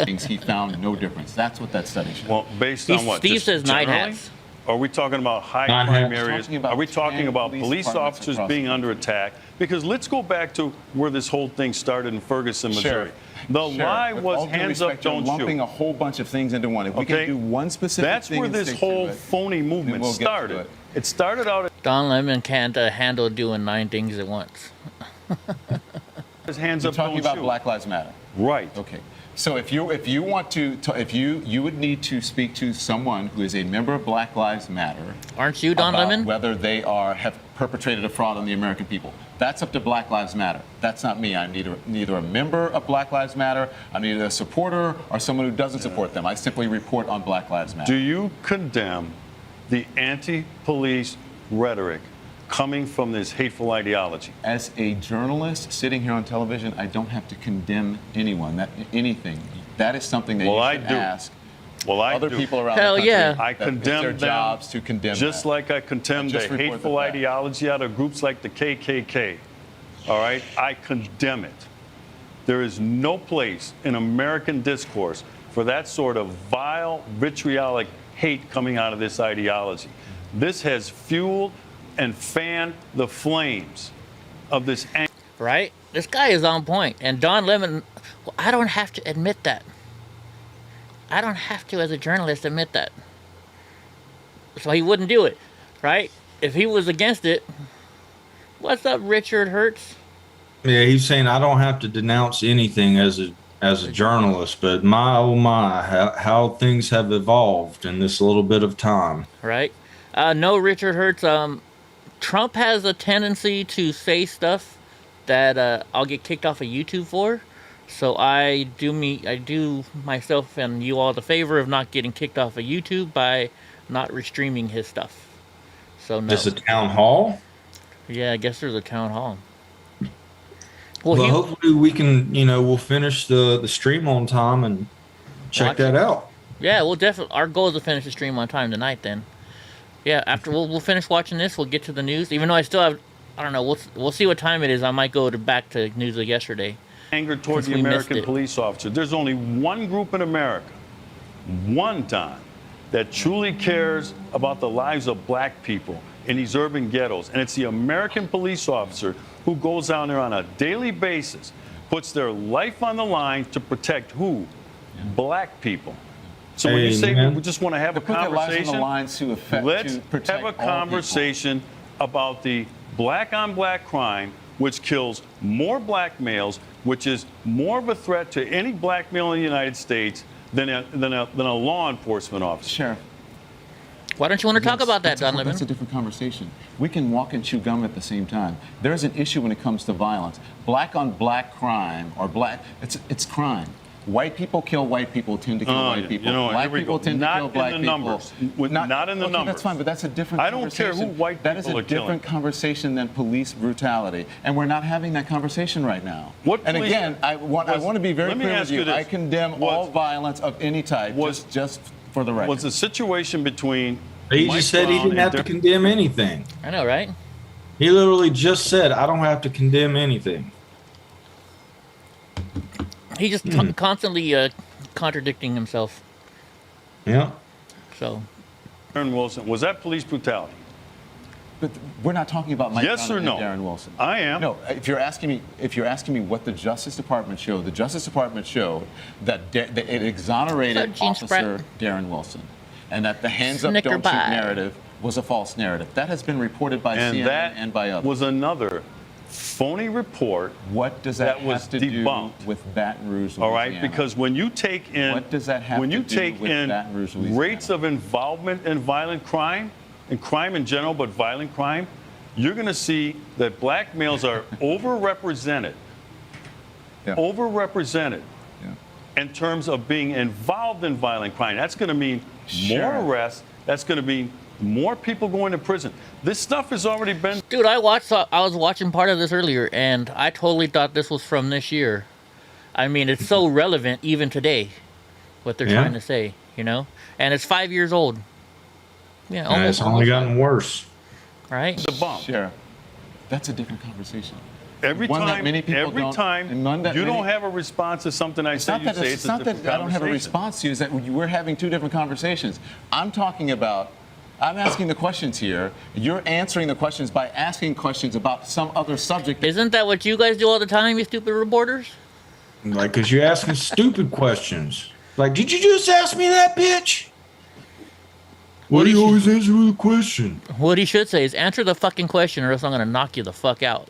He found no difference. That's what that study showed. Well, based on what? Steve says 9 generally? hats. Are we talking about high crime areas? Are we talking about police officers being under attack? Because let's go back to where this whole thing started in Ferguson, Missouri. The lie was hands up, don't shoot. Lumping a whole bunch of things into one. If we can do one specific That's thing where this whole phony movement started. It started out. Don Lemon can't handle doing 9 things at once. His hands You're up, talking don't about shoot. Black Lives Matter. Right. Okay. So if you want to, you would need to speak to someone who is a member of Black Lives Matter. Aren't you, Don about Lemon? Whether they have perpetrated a fraud on the American people. That's up to Black Lives Matter. That's not me. I'm neither a member of Black Lives Matter, I'm neither a supporter or someone who doesn't support them. I simply report on Black Lives Matter. Do you condemn the anti-police rhetoric coming from this hateful ideology? As a journalist sitting here on television, I don't have to condemn anyone, anything. That is something that you should ask other people around the country. Yeah. I condemn their them jobs to condemn just that. like I condemn the hateful ideology out of groups like the KKK. All right? I condemn it. There is no place in American discourse for that sort of vile, vitriolic hate coming out of this ideology. This has fueled and fanned the flames of this anger. Right? This guy is on point. And Don Lemon, I don't have to admit that. I don't have to, as a journalist, admit that. So he wouldn't do it, right? If he was against it, what's up, Richard Hertz? Yeah, he's saying I don't have to denounce anything as as a journalist, but my oh my, how things have evolved in this little bit of time. Right? No, Richard Hertz. Trump has a tendency to say stuff that I'll get kicked off of YouTube for. So I do myself and you all the favor of not getting kicked off of YouTube by not restreaming his stuff. So no. Just a town hall. Yeah, I guess there's a town hall. Well, hopefully we can, we'll finish the stream on time and check that out. Yeah, we'll definitely. Our goal is to finish the stream on time tonight. Then, yeah, after we'll finish watching this, we'll get to the news. Even though I still have, I don't know. We'll see what time it is. I might go back to news of yesterday. Anger toward the American police officer. There's only one group in America, one time, that truly cares about the lives of black people in these urban ghettos, and it's the American police officer who goes down there on a daily basis, puts their life on the line to protect who? Black people. So when you say we just want to have a conversation, let's have a conversation about the black-on-black crime, which kills more black males, which is more of a threat to any black male in the United States than a law enforcement officer. Sheriff. Why don't you want to talk about that, Don Lemon? That's a different conversation. We can walk and chew gum at the same time. There's an issue when it comes to violence. Black-on-black crime, or it's crime. White people kill white people, tend to kill white people. Black people tend to kill black people. Not in the numbers. That's fine, but that's a different conversation. I don't care who white people are killing. That is a different conversation than police brutality. And we're not having that conversation right now. And again, I want to be very clear with you. I condemn all violence of any type, just for the record. Was the situation between He just said he didn't have to condemn anything. I know, right? He literally just said, I don't have to condemn anything. He just constantly contradicting himself. Yeah. So. Darren Wilson, was that police brutality? But we're not talking about Mike yes or no? Darren Wilson. I am. No, if you're asking me what the Justice Department showed, the Justice Department showed that it exonerated Officer Darren Wilson, and that the hands up, don't shoot narrative was a false narrative. That has been reported by CNN and by others. Was another phony report. What does that have to do with Baton Rouge, Louisiana? All right, because when you take in what does that have to do with Baton Rouge, Louisiana? Rates of involvement in violent crime, and crime in general, but violent crime, you're going to see that black males are overrepresented. Overrepresented in terms of being involved in violent crime. That's going to mean more arrests. That's going to mean more people going to prison. This stuff has already been. Dude, I was watching part of this earlier, and I totally thought this was from this year. I mean, it's so relevant even today, what they're trying to say, and it's 5 years old. Yeah, and it's only gotten worse. Right? The bump. Sure. That's a different conversation. Every time you don't have a response to something I say, it's not that I don't have a response to you. It's that we're having two different conversations. I'm asking the questions here. You're answering the questions by asking questions about some other subject. Isn't that what you guys do all the time, you stupid reporters? Like, because you're asking stupid questions. Like, did you just ask me that, bitch? Why do you always answer the question? What he should say is answer the fucking question, or else I'm going to knock you the fuck out.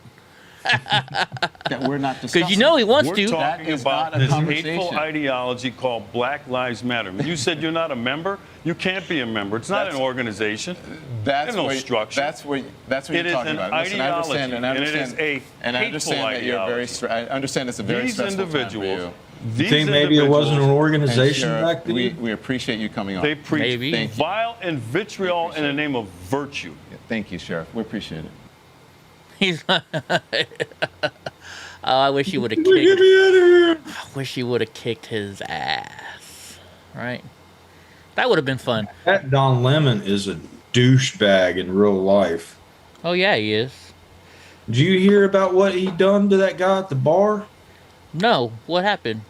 That we're not discussing. Because he wants to. We're talking about this hateful ideology called Black Lives Matter. You said you're not a member. You can't be a member. It's not an organization. There's no structure. That's what you're talking about. Listen, I understand, and it is a hateful ideology. I understand it's a very stressful time for you. You think maybe it wasn't an organization back then? We appreciate you coming on. They preach vile and vitriol in the name of virtue. Thank you, Sheriff. We appreciate it. He's. I wish he would have kicked. I wish he would have kicked his ass. Right? That would have been fun. That Don Lemon is a douchebag in real life. Oh yeah, he is. Did you hear about what he done to that guy at the bar? No. What happened?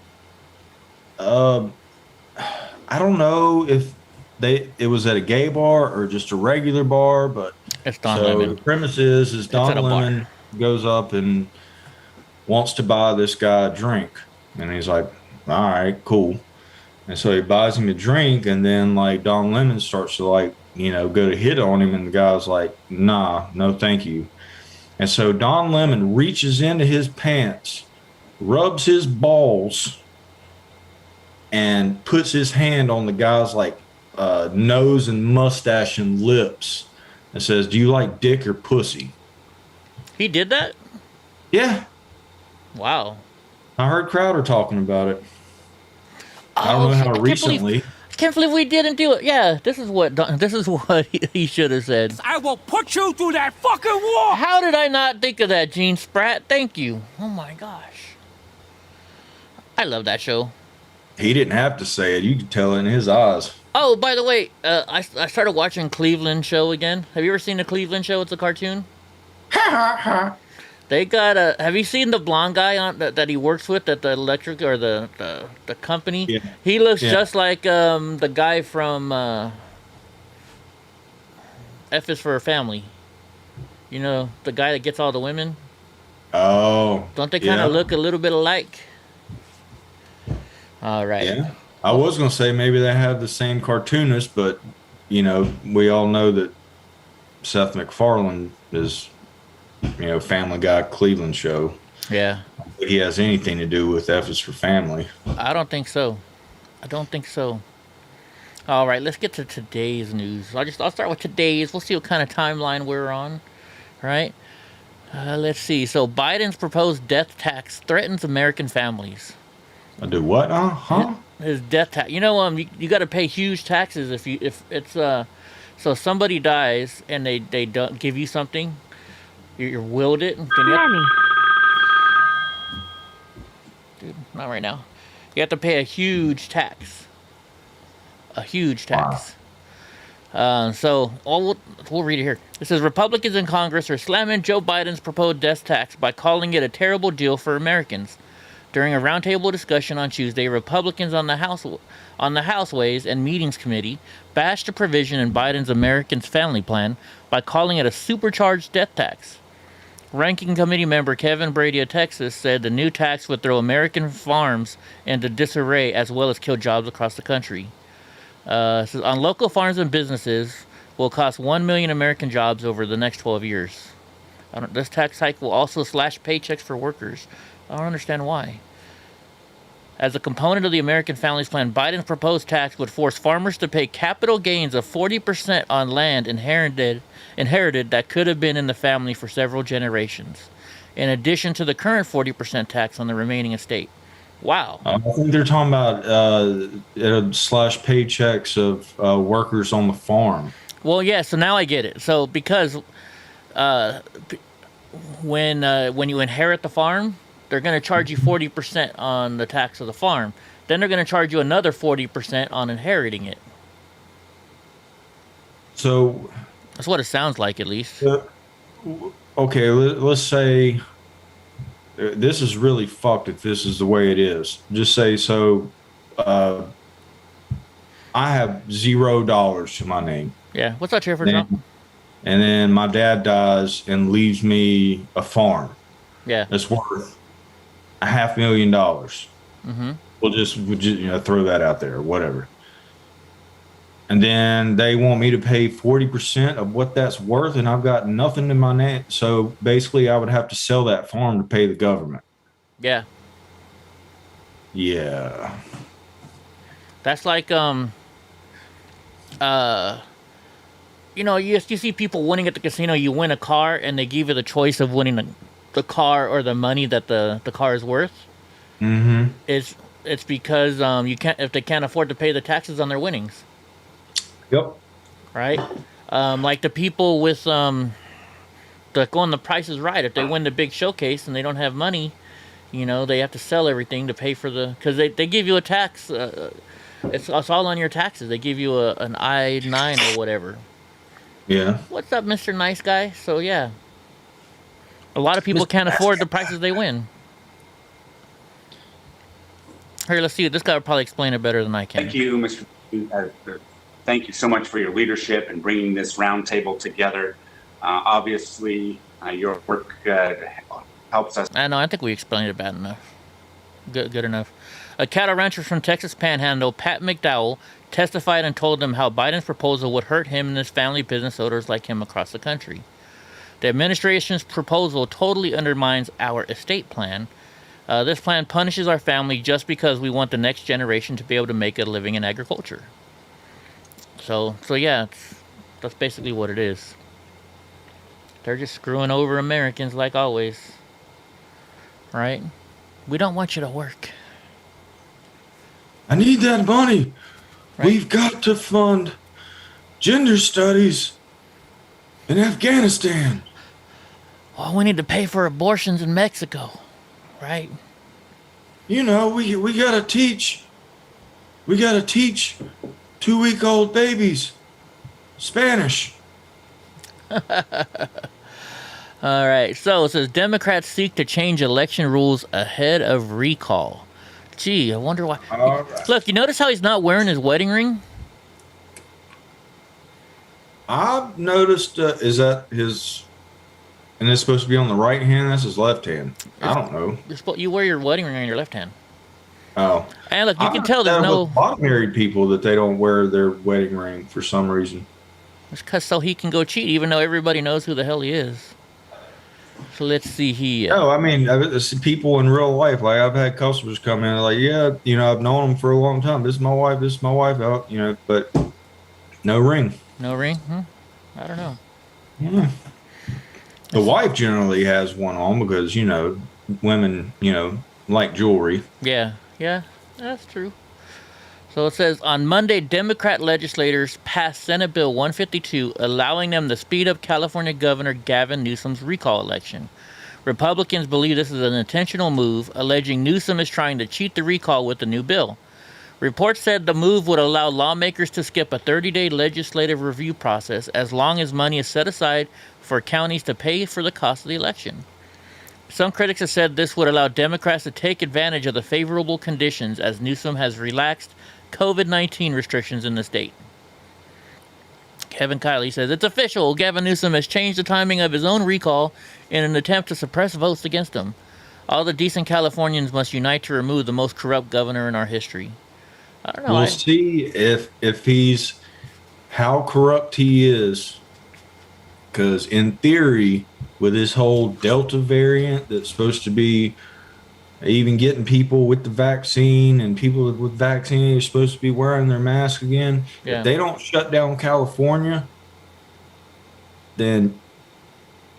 I don't know if it was at a gay bar or just a regular bar, but it's Don Lemon. The premise is Don Lemon goes up and wants to buy this guy a drink, and he's like, all right, cool. And so he buys him a drink, and then like Don Lemon starts to go to hit on him, and the guy's like, nah, no thank you. And so Don Lemon reaches into his pants, rubs his balls, and puts his hand on the guy's like nose and mustache and lips and says, "Do you like dick or pussy?" He did that? Yeah, Wow. I heard Crowder talking about it. I don't Oh, know shit, how recently. I can't believe we didn't do it. Yeah, this is what he should have said. I will put you through that fucking wall! How did I not think of that, Gene Spratt? Thank you. Oh my gosh. I love that show. He didn't have to say it. You could tell it in his eyes. Oh, by the way, I started watching Cleveland Show again. Have you ever seen the Cleveland Show? It's a cartoon. They got a. Have you seen the blonde guy on that he works with at the electric or the company? Yeah. He looks Yeah. just like the guy from F is for a Family. You know, the guy that gets all the women. Oh. Don't they kind yeah. of look a little bit alike? All right. Yeah. I was going to say maybe they have the same cartoonist, but, you know, we all know that Seth MacFarlane is, you know, Family Guy Cleveland Show. Yeah. He has anything to do with F is for Family. I don't think so. I don't think so. All right, let's get to today's news. I'll start with today's. We'll see what kind of timeline we're on. Right? Let's see. So Biden's proposed death tax threatens American families. I do what? Huh? His death tax. You know, you got to pay huge taxes if it's so somebody dies and they don't give you something, you're willed it. Then dude, not right now. You have to pay a huge tax. A huge tax. So we'll read it here. It says Republicans in Congress are slamming Joe Biden's proposed death tax by calling it a terrible deal for Americans. During a roundtable discussion on Tuesday, Republicans on the House Ways and Meetings Committee bashed a provision in Biden's Americans Family Plan by calling it a supercharged death tax. Ranking Committee member Kevin Brady of Texas said the new tax would throw American farms into disarray as well as kill jobs across the country. Says on local farms and businesses will cost 1 million American jobs over the next 12 years. This tax hike will also slash paychecks for workers. I don't understand why. As a component of the American Families Plan, Biden's proposed tax would force farmers to pay capital gains of 40% on land inherited that could have been in the family for several generations, in addition to the current 40% tax on the remaining estate. Wow. I think they're talking about it'll slash paychecks of workers on the farm. Well, yeah, so now I get it. So because when you inherit the farm, they're going to charge you 40% on the tax of the farm. Then they're going to charge you another 40% on inheriting it. So That's what it sounds like, at least. okay, let's say this is really fucked if this is the way it is. Just say so. I have $0 to my name. Yeah. What's that, Trevor? And then my dad dies and leaves me a farm Yeah. that's worth $500,000. Mm-hmm. We'll just throw that out there or whatever. And then they want me to pay 40% of what that's worth, and I've got nothing in my name. So basically, I would have to sell that farm to pay the government. Yeah. Yeah. That's like you see people winning at the casino. You win a car, and they give you the choice of winning the car or the money that the car is worth. Mm-hmm. It's because if they can't afford to pay the taxes on their winnings. Yep. Right? Like the people with the Price is Right. If they win the big showcase and they don't have money, they have to sell everything to pay for because they give you a tax. It's all on your taxes. They give you an I-9 or whatever. Yeah. What's up, Mr. Nice Guy? So yeah, a lot of people can't afford the prices they win. Here, let's see. This guy will probably explain it better than I can. Thank you, Mr. Thank you so much for your leadership and bringing this roundtable together. Obviously, your work helps us. I know. I think we explained it bad enough. Good enough. A cattle rancher from Texas Panhandle, Pat McDowell, testified and told them how Biden's proposal would hurt him and his family business owners like him across the country. The administration's proposal totally undermines our estate plan. This plan punishes our family just because we want the next generation to be able to make a living in agriculture. So yeah, that's basically what it is. They're just screwing over Americans like always. Right? We don't want you to work. I need that money. Right. We've got to fund gender studies in Afghanistan. Well, we need to pay for abortions in Mexico. Right? You know, we gotta teach 2-week-old babies Spanish. All right. So it says Democrats seek to change election rules ahead of recall. Gee, I wonder why. All right. Look, you notice how he's not wearing his wedding ring? I've noticed, is that his, and it's supposed to be on the right hand? That's his left hand. I don't know. You wear your wedding ring on your left hand. Oh. And look, you I've can tell there's heard that no... with a lot of married people that they don't wear their wedding ring for some reason. It's because so he can go cheat, even though everybody knows who the hell he is. So let's see here. No, I mean, I see people in real life. Like, I've had customers come in like, yeah, you know, I've known them for a long time. This is my wife. Out, you know, but no ring. No ring? I don't know. Yeah. The wife generally has one on because, you know, women, you know, like jewelry. Yeah, that's true. So it says, on Monday, Democrat legislators passed Senate Bill 152, allowing them to speed up California Governor Gavin Newsom's recall election. Republicans believe this is an intentional move, alleging Newsom is trying to cheat the recall with the new bill. Reports said the move would allow lawmakers to skip a 30-day legislative review process as long as money is set aside for counties to pay for the cost of the election. Some critics have said this would allow Democrats to take advantage of the favorable conditions as Newsom has relaxed COVID-19 restrictions in the state. Kevin Kiley says, it's official. Gavin Newsom has changed the timing of his own recall in an attempt to suppress votes against him. All the decent Californians must unite to remove the most corrupt governor in our history. I don't know. We'll see if he's how corrupt he is. Because in theory, with this whole Delta variant that's supposed to be even getting people with the vaccine and people with vaccine are supposed to be wearing their mask again. Yeah. If they don't shut down California, then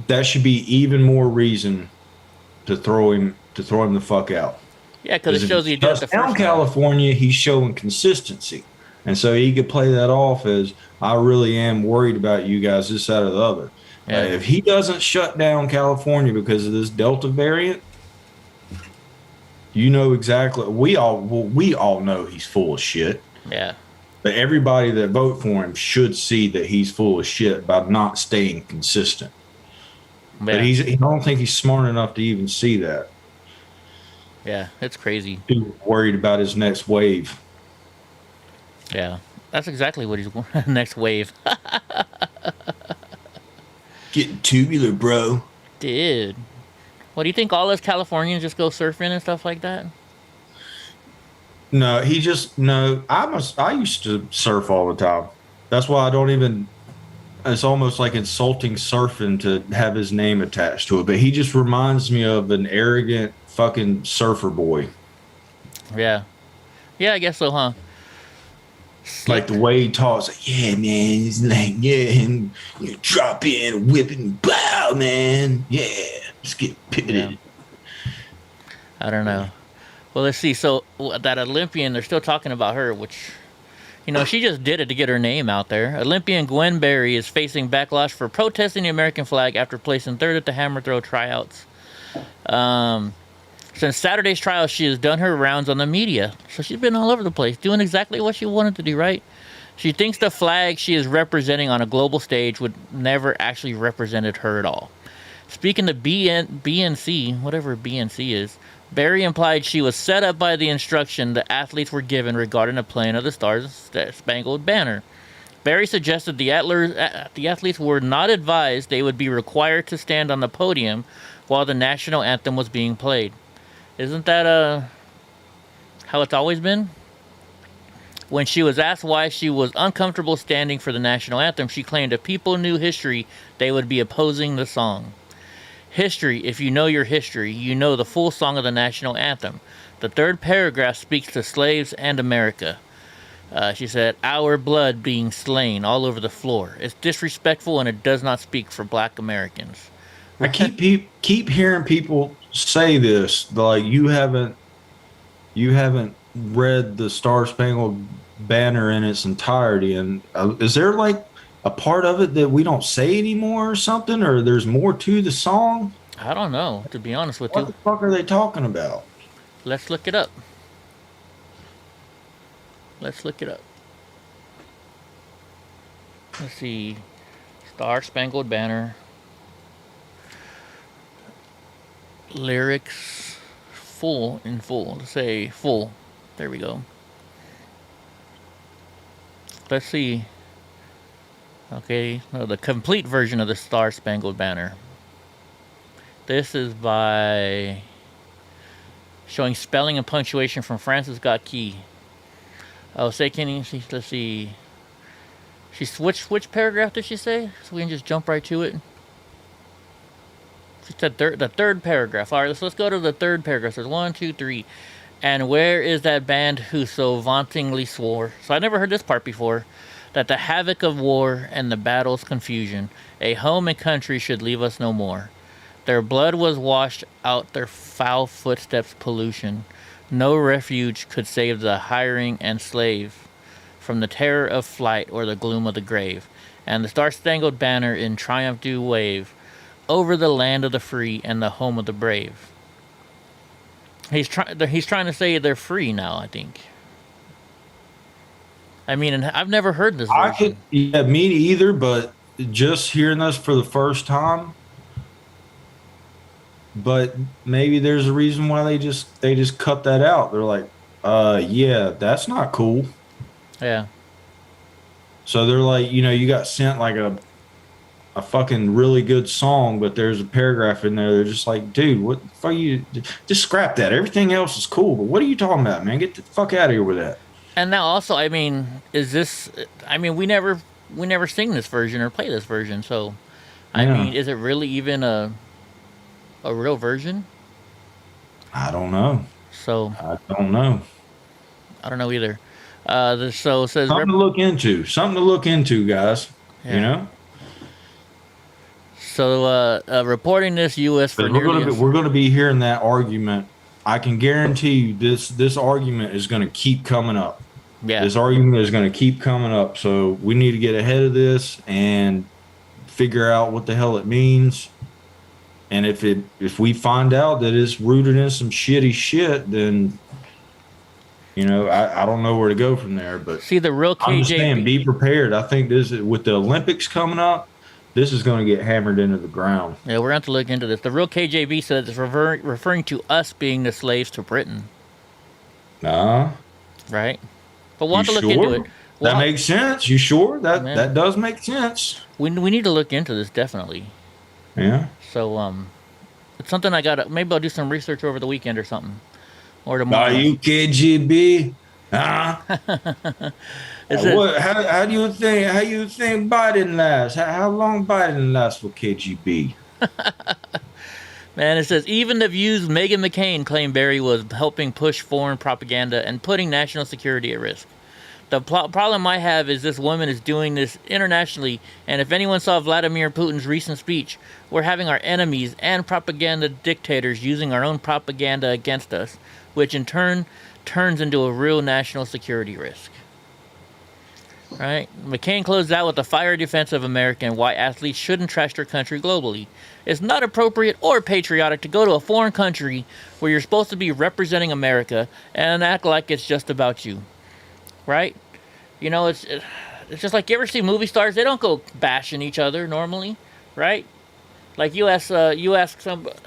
that should be even more reason to throw him the fuck out. Yeah, because it shows you did it the first time. California, he's showing consistency. And so he could play that off as, I really am worried about you guys, this, that, or the other. Yeah. If he doesn't shut down California because of this Delta variant, you know exactly. We all know he's full of shit. Yeah. But everybody that vote for him should see that he's full of shit by not staying consistent. Yeah. But I don't think he's smart enough to even see that. Yeah, it's crazy. He's worried about his next wave. Yeah, that's exactly what he's next wave. Getting tubular, bro. Dude. What do you think all us Californians just go surfing and stuff like that? No, I used to surf all the time. That's why I don't even, it's almost like insulting surfing to have his name attached to it. But he just reminds me of an arrogant fucking surfer boy. Yeah. Yeah, I guess so, huh? Like the way he talks, like, yeah, man, he's like, yeah, and you drop in, whip and bow, man. Yeah, just get pitted. Yeah. I don't know. Well, let's see. So that Olympian, they're still talking about her, which, you know, she just did it to get her name out there. Olympian Gwen Berry is facing backlash for protesting the American flag after placing third at the hammer throw tryouts. Since Saturday's trial, she has done her rounds on the media. So she's been all over the place, doing exactly what she wanted to do, right? She thinks the flag she is representing on a global stage would never actually represented her at all. Speaking to BNC, whatever BNC is, Berry implied she was set up by the instruction the athletes were given regarding the playing of the Stars-Spangled Banner. Berry suggested the athletes were not advised they would be required to stand on the podium while the national anthem was being played. Isn't that how it's always been? When she was asked why she was uncomfortable standing for the national anthem, she claimed if people knew history, they would be opposing the song. History, if you know your history, you know the full song of the national anthem. The third paragraph speaks to slaves and America. She said, our blood being slain all over the floor. It's disrespectful and it does not speak for black Americans. I keep hearing people say this, like you haven't read the Star Spangled Banner in its entirety, and is there like a part of it that we don't say anymore or something, or there's more to the song? I don't know, to be honest with you. What the fuck are they talking about? Let's look it up. Let's look it up. Let's see. Star Spangled Banner. Lyrics in full. Let's say full. There we go. Let's see. Okay, no, the complete version of the Star Spangled Banner. This is by showing spelling and punctuation from Francis Scott Key. Oh, let's see. Which paragraph did she say? So we can just jump right to it. She said the third paragraph. All right, let's go to the third paragraph. There's 1, 2, 3. And where is that band who so vauntingly swore? So I never heard this part before. That the havoc of war and the battle's confusion, a home and country should leave us no more. Their blood was washed out, their foul footsteps pollution. No refuge could save the hiring and slave from the terror of flight or the gloom of the grave. And the star-spangled banner in triumph do wave over the land of the free and the home of the brave. He's trying to say they're free now, I think. I mean, and I've never heard this version. Yeah, me either, but just hearing this for the first time. But maybe there's a reason why they just cut that out. They're like, yeah, that's not cool. Yeah. So they're like, you got sent like a fucking really good song, but there's a paragraph in there. They're just like, dude, what the fuck you just scrap that. Everything else is cool, but what are you talking about, man? Get the fuck out of here with that. And now also, I mean, we never sing this version or play this version. So, I mean, is it really even a real version? I don't know. So I don't know. I don't know either. So it says something to look into, guys. Yeah. So reporting this U.S. for we're going to be hearing that argument. I can guarantee you this argument is going to keep coming up. Yeah. This argument is going to keep coming up. So we need to get ahead of this and figure out what the hell it means. And if we find out that it's rooted in some shitty shit, then I don't know where to go from there. But see, the real KJB. I'm just saying, be prepared. I think this is, with the Olympics coming up, this is going to get hammered into the ground. Yeah, we're going to have to look into this. The real KJB says it's referring to us being the slaves to Britain. Right? But we'll have to look into it. That makes sense. You sure? That does make sense. We need to look into this, definitely. Yeah. So, it's something maybe I'll do some research over the weekend or something. Or tomorrow. Are you KGB? Huh? How do you think Biden lasts? How long Biden lasts for KGB? Man, it says, even the View's Meghan McCain claimed Barry was helping push foreign propaganda and putting national security at risk. The problem I have is this woman is doing this internationally, and if anyone saw Vladimir Putin's recent speech, we're having our enemies and propaganda dictators using our own propaganda against us, which in turn turns into a real national security risk. Right? McCain closed out with a fiery defense of America and why athletes shouldn't trash their country globally. It's not appropriate or patriotic to go to a foreign country where you're supposed to be representing America and act like it's just about you. Right? It's just like, you ever see movie stars? They don't go bashing each other normally, right? Like you ask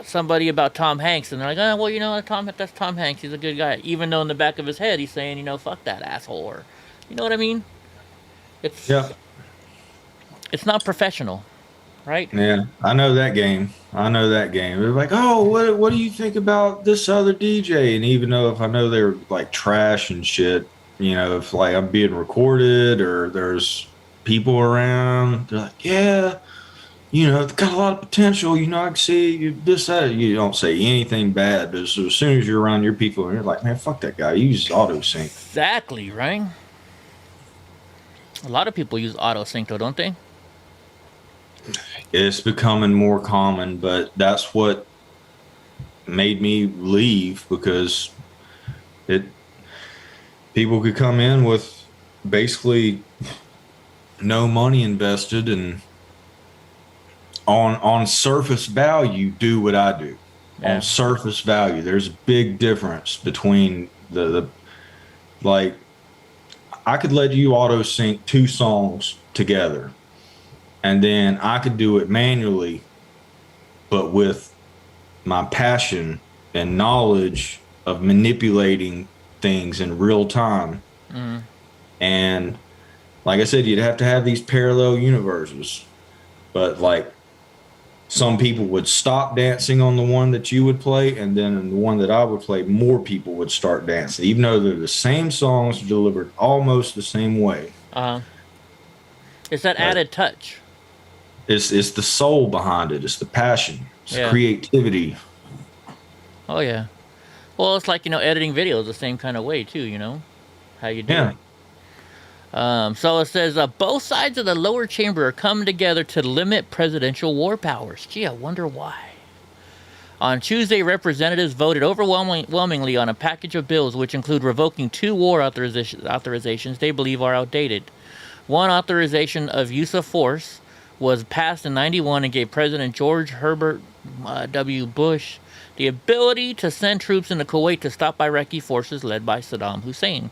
somebody about Tom Hanks, and they're like, oh, well, that's Tom Hanks. He's a good guy, even though in the back of his head he's saying, fuck that asshole, or, you know what I mean? It's not professional, right? Yeah, I know that game. They're like, oh, what do you think about this other DJ? And even though if I know they're like trash and shit, if like I'm being recorded or there's people around, they're like, yeah, it's got a lot of potential. I can see this, that. You don't say anything bad, but as soon as you're around your people, and you're like, man, fuck that guy. He uses auto sync. Exactly, right? A lot of people use auto sync, though, don't they? It's becoming more common, but that's what made me leave, because people could come in with basically no money invested, and on surface value do what I do. Yeah. On surface value, there's a big difference between the like, I could let you auto sync 2 songs together, and then I could do it manually, but with my passion and knowledge of manipulating things in real time. And like I said, you'd have to have these parallel universes, but like, some people would stop dancing on the one that you would play, and then in the one that I would play, more people would start dancing, even though they're the same songs delivered almost the same way. It's that added touch. It's the soul behind it. It's the passion. It's the creativity. Oh, yeah. Well, it's like, editing videos the same kind of way, too, how you do it. So it says, both sides of the lower chamber are coming together to limit presidential war powers. Gee, I wonder why. On Tuesday, representatives voted overwhelmingly on a package of bills which include revoking 2 war authorizations they believe are outdated. One authorization of use of force was passed in 91 and gave President George Herbert W. Bush the ability to send troops into Kuwait to stop Iraqi forces led by Saddam Hussein.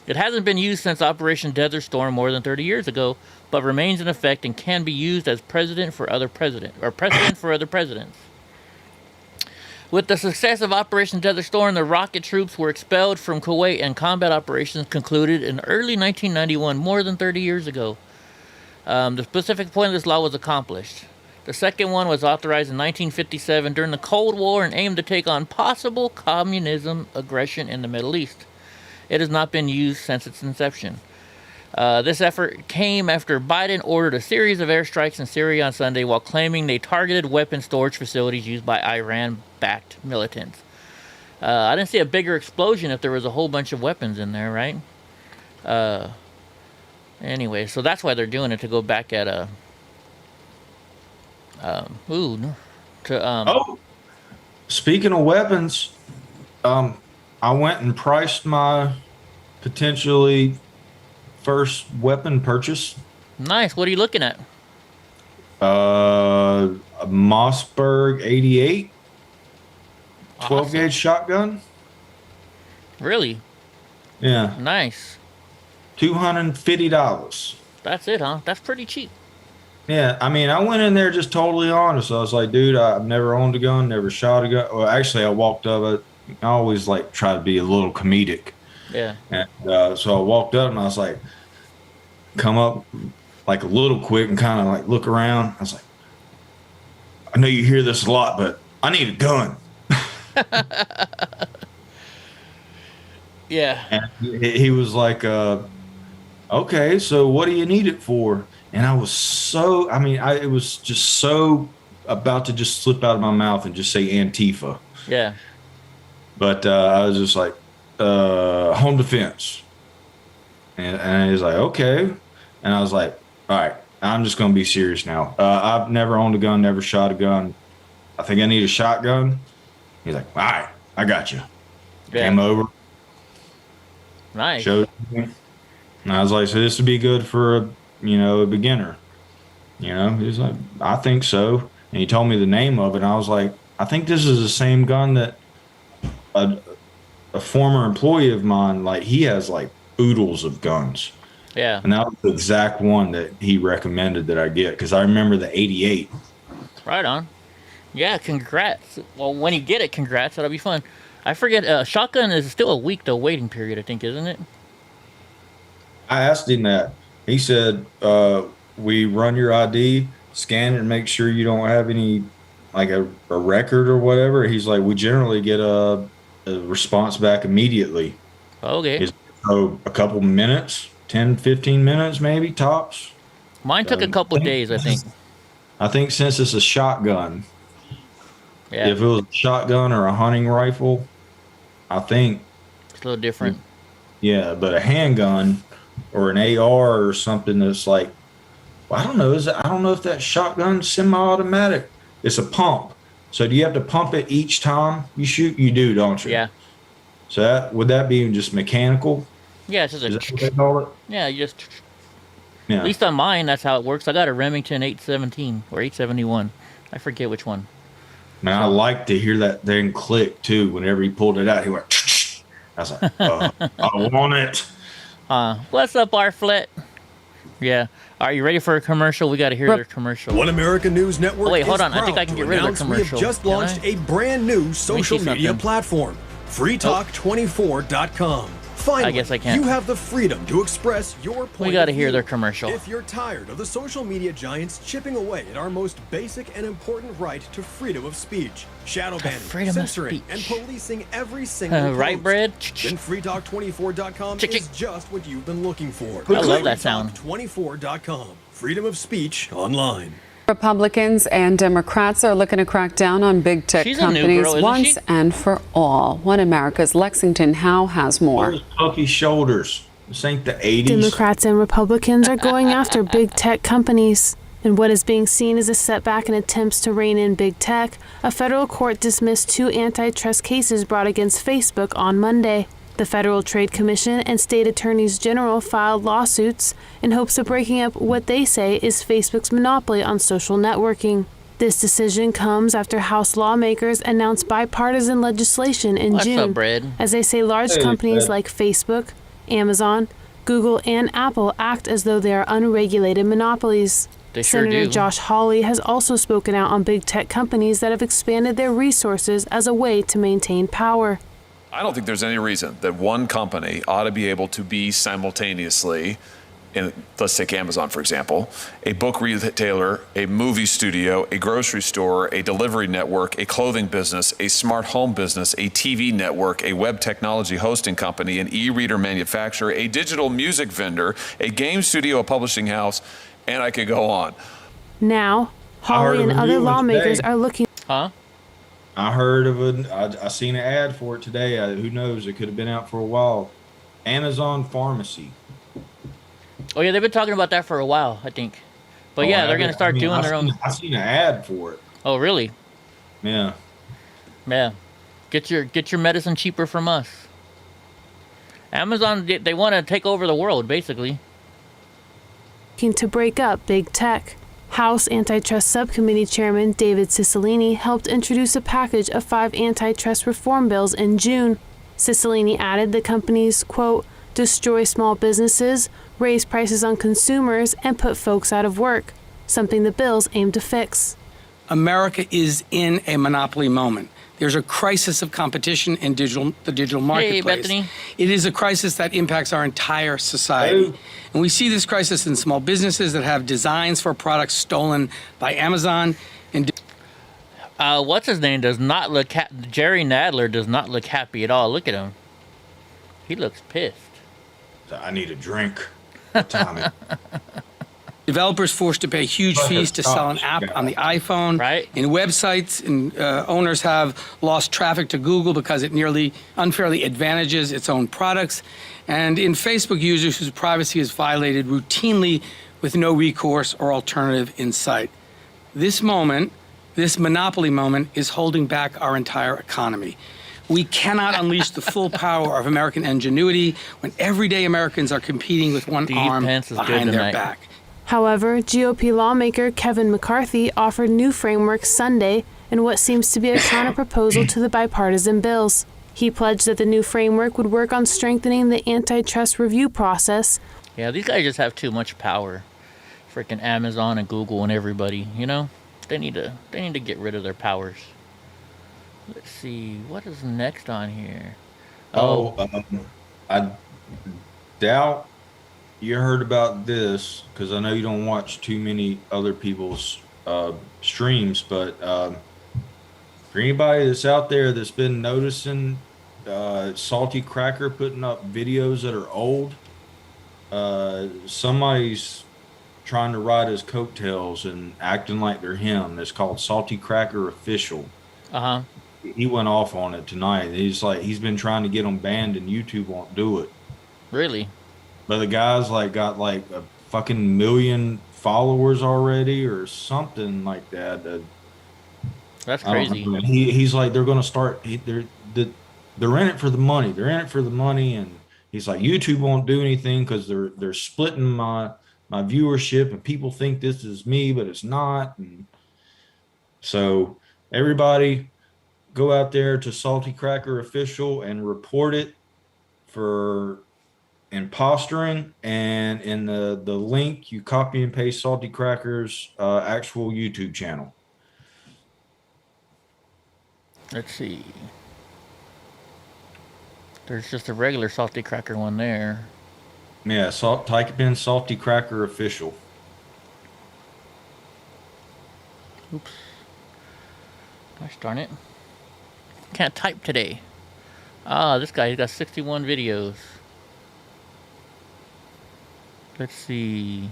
It hasn't been used since Operation Desert Storm more than 30 years ago, but remains in effect and can be used as precedent for other presidents. With the success of Operation Desert Storm, the rocket troops were expelled from Kuwait and combat operations concluded in early 1991, more than 30 years ago. The specific point of this law was accomplished. The second one was authorized in 1957 during the Cold War and aimed to take on possible communism aggression in the Middle East. It has not been used since its inception. This effort came after Biden ordered a series of airstrikes in Syria on Sunday while claiming they targeted weapon storage facilities used by Iran-backed militants. I didn't see a bigger explosion if there was a whole bunch of weapons in there, right? Anyway, so that's why they're doing it, to go back at speaking of weapons, I went and priced my potentially first weapon purchase. Nice. What are you looking at? A Mossberg 88 12 gauge shotgun. Really? Yeah. Nice. $250. That's it, huh? That's pretty cheap. Yeah, I mean, I went in there just totally honest. I was like, dude, I've never owned a gun, never shot a gun. Well, actually, I walked up. I always like try to be a little comedic. Yeah. And so I walked up and I was like, come up like a little quick and kind of like look around. I was like, I know you hear this a lot, but I need a gun. Yeah. And he was like, okay, so what do you need it for? And I was so, it was just so about to just slip out of my mouth and just say Antifa. Yeah. But I was just like, home defense. And he was like, okay. And I was like, all right, I'm just going to be serious now. I've never owned a gun, never shot a gun. I think I need a shotgun. He's like, all right, I got you. Yeah. Came over. Nice. Showed me. And I was like, so this would be good for a beginner. He's like, I think so. And he told me the name of it. And I was like, I think this is the same gun that a former employee of mine, like, he has like oodles of guns. Yeah. And that was the exact one that he recommended that I get, because I remember the 88. Right on. Yeah, congrats. Well, when you get it, congrats. That'll be fun. I forget, shotgun is still a week, though, waiting period, I think, isn't it? I asked him that. He said, we run your ID, scan it, and make sure you don't have any, like a record or whatever. He's like, we generally get a response back immediately. Okay. So a couple minutes, 10, 15 minutes maybe, tops. Mine took a couple days, I think. I think since it's a shotgun, Yeah, if it was a shotgun or a hunting rifle, I think, it's a little different. yeah, but a handgun or an AR or something that's like, well, I don't know. I don't know if that shotgun's semi-automatic. It's a pump. So do you have to pump it each time you shoot? You do, don't you? Yeah, So would that be just mechanical? yeah, it's just Is that what a they call it? yeah. You just Yeah. at least on mine, that's how it works. I got a Remington 817 or 871. I forget which one. Man, I like to hear that thing click too. Whenever he pulled it out, he went. I was like, I want it. What's up, Arflet? Yeah. Are you ready for a commercial? We got to hear their commercial. One American News Network. Oh, wait, hold is on. I think proud I can to get rid of the announce commercial. We have just Can launched I? a brand new social see media something. platform, freetalk24.com. Finally, I guess I can't. you have the freedom to express your point. We got to of hear view. their commercial. If you're tired of the social media giants chipping away at our most basic and important right to freedom of speech, shadow banning, Freedom of censoring, and speech. policing every single Right, post, Brad? then freetalk24.com Chick, chick. is just what you've been looking for. I love that sound. Freetalk24.com. Freedom of speech online. Republicans and Democrats are looking to crack down on big tech She's a new companies girl, isn't once she? and for all. One America's Lexington Howe has more. Those puffy shoulders. This ain't the 80s. Democrats and Republicans are going after big tech companies. In what is being seen as a setback in attempts to rein in big tech, a federal court dismissed 2 antitrust cases brought against Facebook on Monday. The Federal Trade Commission and state attorneys general filed lawsuits in hopes of breaking up what they say is Facebook's monopoly on social networking. This decision comes after House lawmakers announced bipartisan legislation in What's June, up, Brad? as they say large Hey, companies Brad. like Facebook, Amazon, Google, and Apple act as though they are unregulated monopolies. They sure Senator do. Josh Hawley has also spoken out on big tech companies that have expanded their resources as a way to maintain power. I don't think there's any reason that one company ought to be able to be simultaneously, in, let's take Amazon, for example, a book retailer, a movie studio, a grocery store, a delivery network, a clothing business, a smart home business, a TV network, a web technology hosting company, an e-reader manufacturer, a digital music vendor, a game studio, a publishing house, and I could go on. Now, heard Hawley of and a other new one lawmakers today. are looking Huh? I heard of I seen an ad for it today. Who knows? It could have been out for a while. Amazon Pharmacy. Oh, yeah, they've been talking about that for a while, I think. But yeah, they're going to start doing their own. I seen an ad for it. Oh, really? Yeah. Yeah. Get your medicine cheaper from us. Amazon, they want to take over the world, basically. to break up big tech. House Antitrust Subcommittee Chairman David Cicilline helped introduce a package of 5 antitrust reform bills in June. Cicilline added the companies, quote, destroy small businesses, raise prices on consumers, and put folks out of work, something the bills aim to fix. America is in a monopoly moment. There's a crisis of competition in the digital marketplace. Bethany. It is a crisis that impacts our entire society. Hey. And we see this crisis in small businesses that have designs for products stolen by Amazon. And What's his name does not look Jerry Nadler does not look happy at all. Look at him. He looks pissed. I need a drink. Tommy. developers forced to pay huge fees to sell an app on the iPhone. Right. In websites, and owners have lost traffic to Google because it nearly unfairly advantages its own products. And in Facebook, users whose privacy is violated routinely with no recourse or alternative in sight. This moment, this monopoly moment, is holding back our entire economy. We cannot unleash the full power of American ingenuity when everyday Americans are competing with one arm Pence is good behind their tonight. back. However, GOP lawmaker Kevin McCarthy offered new frameworks Sunday in what seems to be a counter-proposal to the bipartisan bills. He pledged that the new framework would work on strengthening the antitrust review process. Yeah, these guys just have too much power. Freaking Amazon and Google and everybody, you know? They need to get rid of their powers. Let's see, what is next on here? I doubt you heard about this because I know you don't watch too many other people's streams, but for anybody that's out there that's been noticing Salty Cracker putting up videos that are old, somebody's trying to ride his coattails and acting like they're him. It's called Salty Cracker Official. Uh-huh. He went off on it tonight. He's like, he's been trying to get them banned and YouTube won't do it. Really? But the guy's like got like a fucking million followers already or something like that. That's I don't crazy. know. He's like, they're going to start, they're in it for the money. They're in it for the money. And he's like, YouTube won't do anything because they're splitting my viewership and people think this is me, but it's not. And so everybody go out there to Salty Cracker Official and report it for impostering, and in the link you copy and paste Salty Cracker's actual YouTube channel. Let's see. There's just a regular Salty Cracker one there. Yeah, type in Salty Cracker Official. Oops. Gosh darn it. Can't type today. Ah, this guy's got 61 videos. Let's see.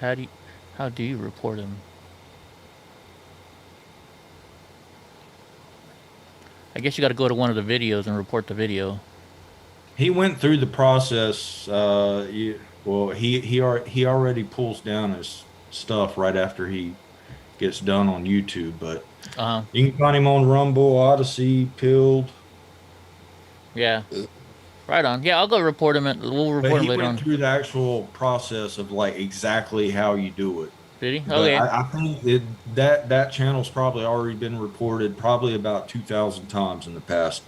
How do you report him? I guess you got to go to one of the videos and report the video. He went through the process. He already pulls down his stuff right after he gets done on YouTube, but you can find him on Rumble, Odyssey, Pilled. Yeah. Right on. Yeah, I'll go report him. We'll report him later on. He went through the actual process of like exactly how you do it. Did he? But Okay. I think that channel's probably already been reported probably about 2,000 times in the past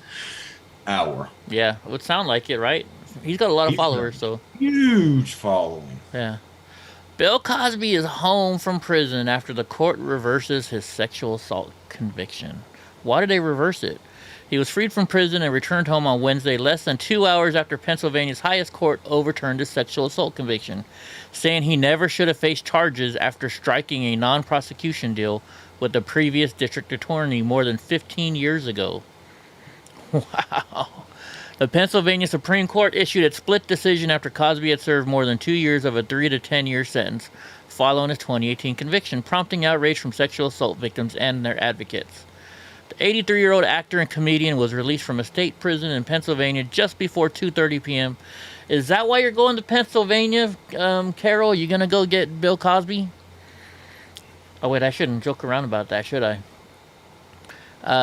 hour. Yeah, it would sound like it, right? He's got a lot of followers, so. Huge following. Yeah. Bill Cosby is home from prison after the court reverses his sexual assault conviction. Why did they reverse it? He was freed from prison and returned home on Wednesday, less than 2 hours after Pennsylvania's highest court overturned his sexual assault conviction, saying he never should have faced charges after striking a non-prosecution deal with the previous district attorney more than 15 years ago. Wow. The Pennsylvania Supreme Court issued its split decision after Cosby had served more than 2 years of a 3 to 10 year sentence following his 2018 conviction, prompting outrage from sexual assault victims and their advocates. The 83-year-old actor and comedian was released from a state prison in Pennsylvania just before 2:30 p.m. Is that why you're going to Pennsylvania, Carol? You going to go get Bill Cosby? Oh, wait, I shouldn't joke around about that, should I?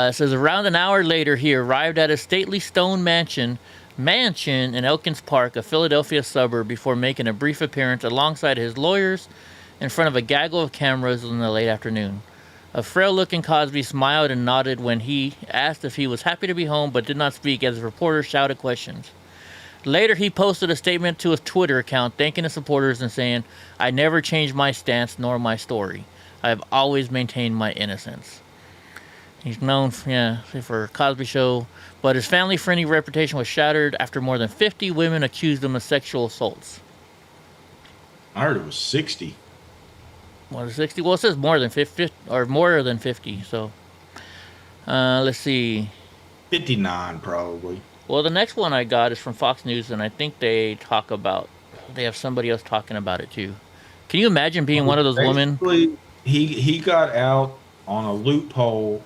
It says around an hour later, he arrived at a stately stone mansion in Elkins Park, a Philadelphia suburb, before making a brief appearance alongside his lawyers in front of a gaggle of cameras in the late afternoon. A frail-looking Cosby smiled and nodded when he asked if he was happy to be home, but did not speak as reporters shouted questions. Later, he posted a statement to his Twitter account thanking his supporters and saying, "I never changed my stance nor my story. I have always maintained my innocence." He's known for Cosby Show, but his family-friendly reputation was shattered after more than 50 women accused him of sexual assaults. I heard it was 60. What is 60? Well, it says more than 50, or more than 50. So, let's see. 59 probably. Well, the next one I got is from Fox News, and I think they have somebody else talking about it too. Can you imagine being one of those women? He got out on a loophole,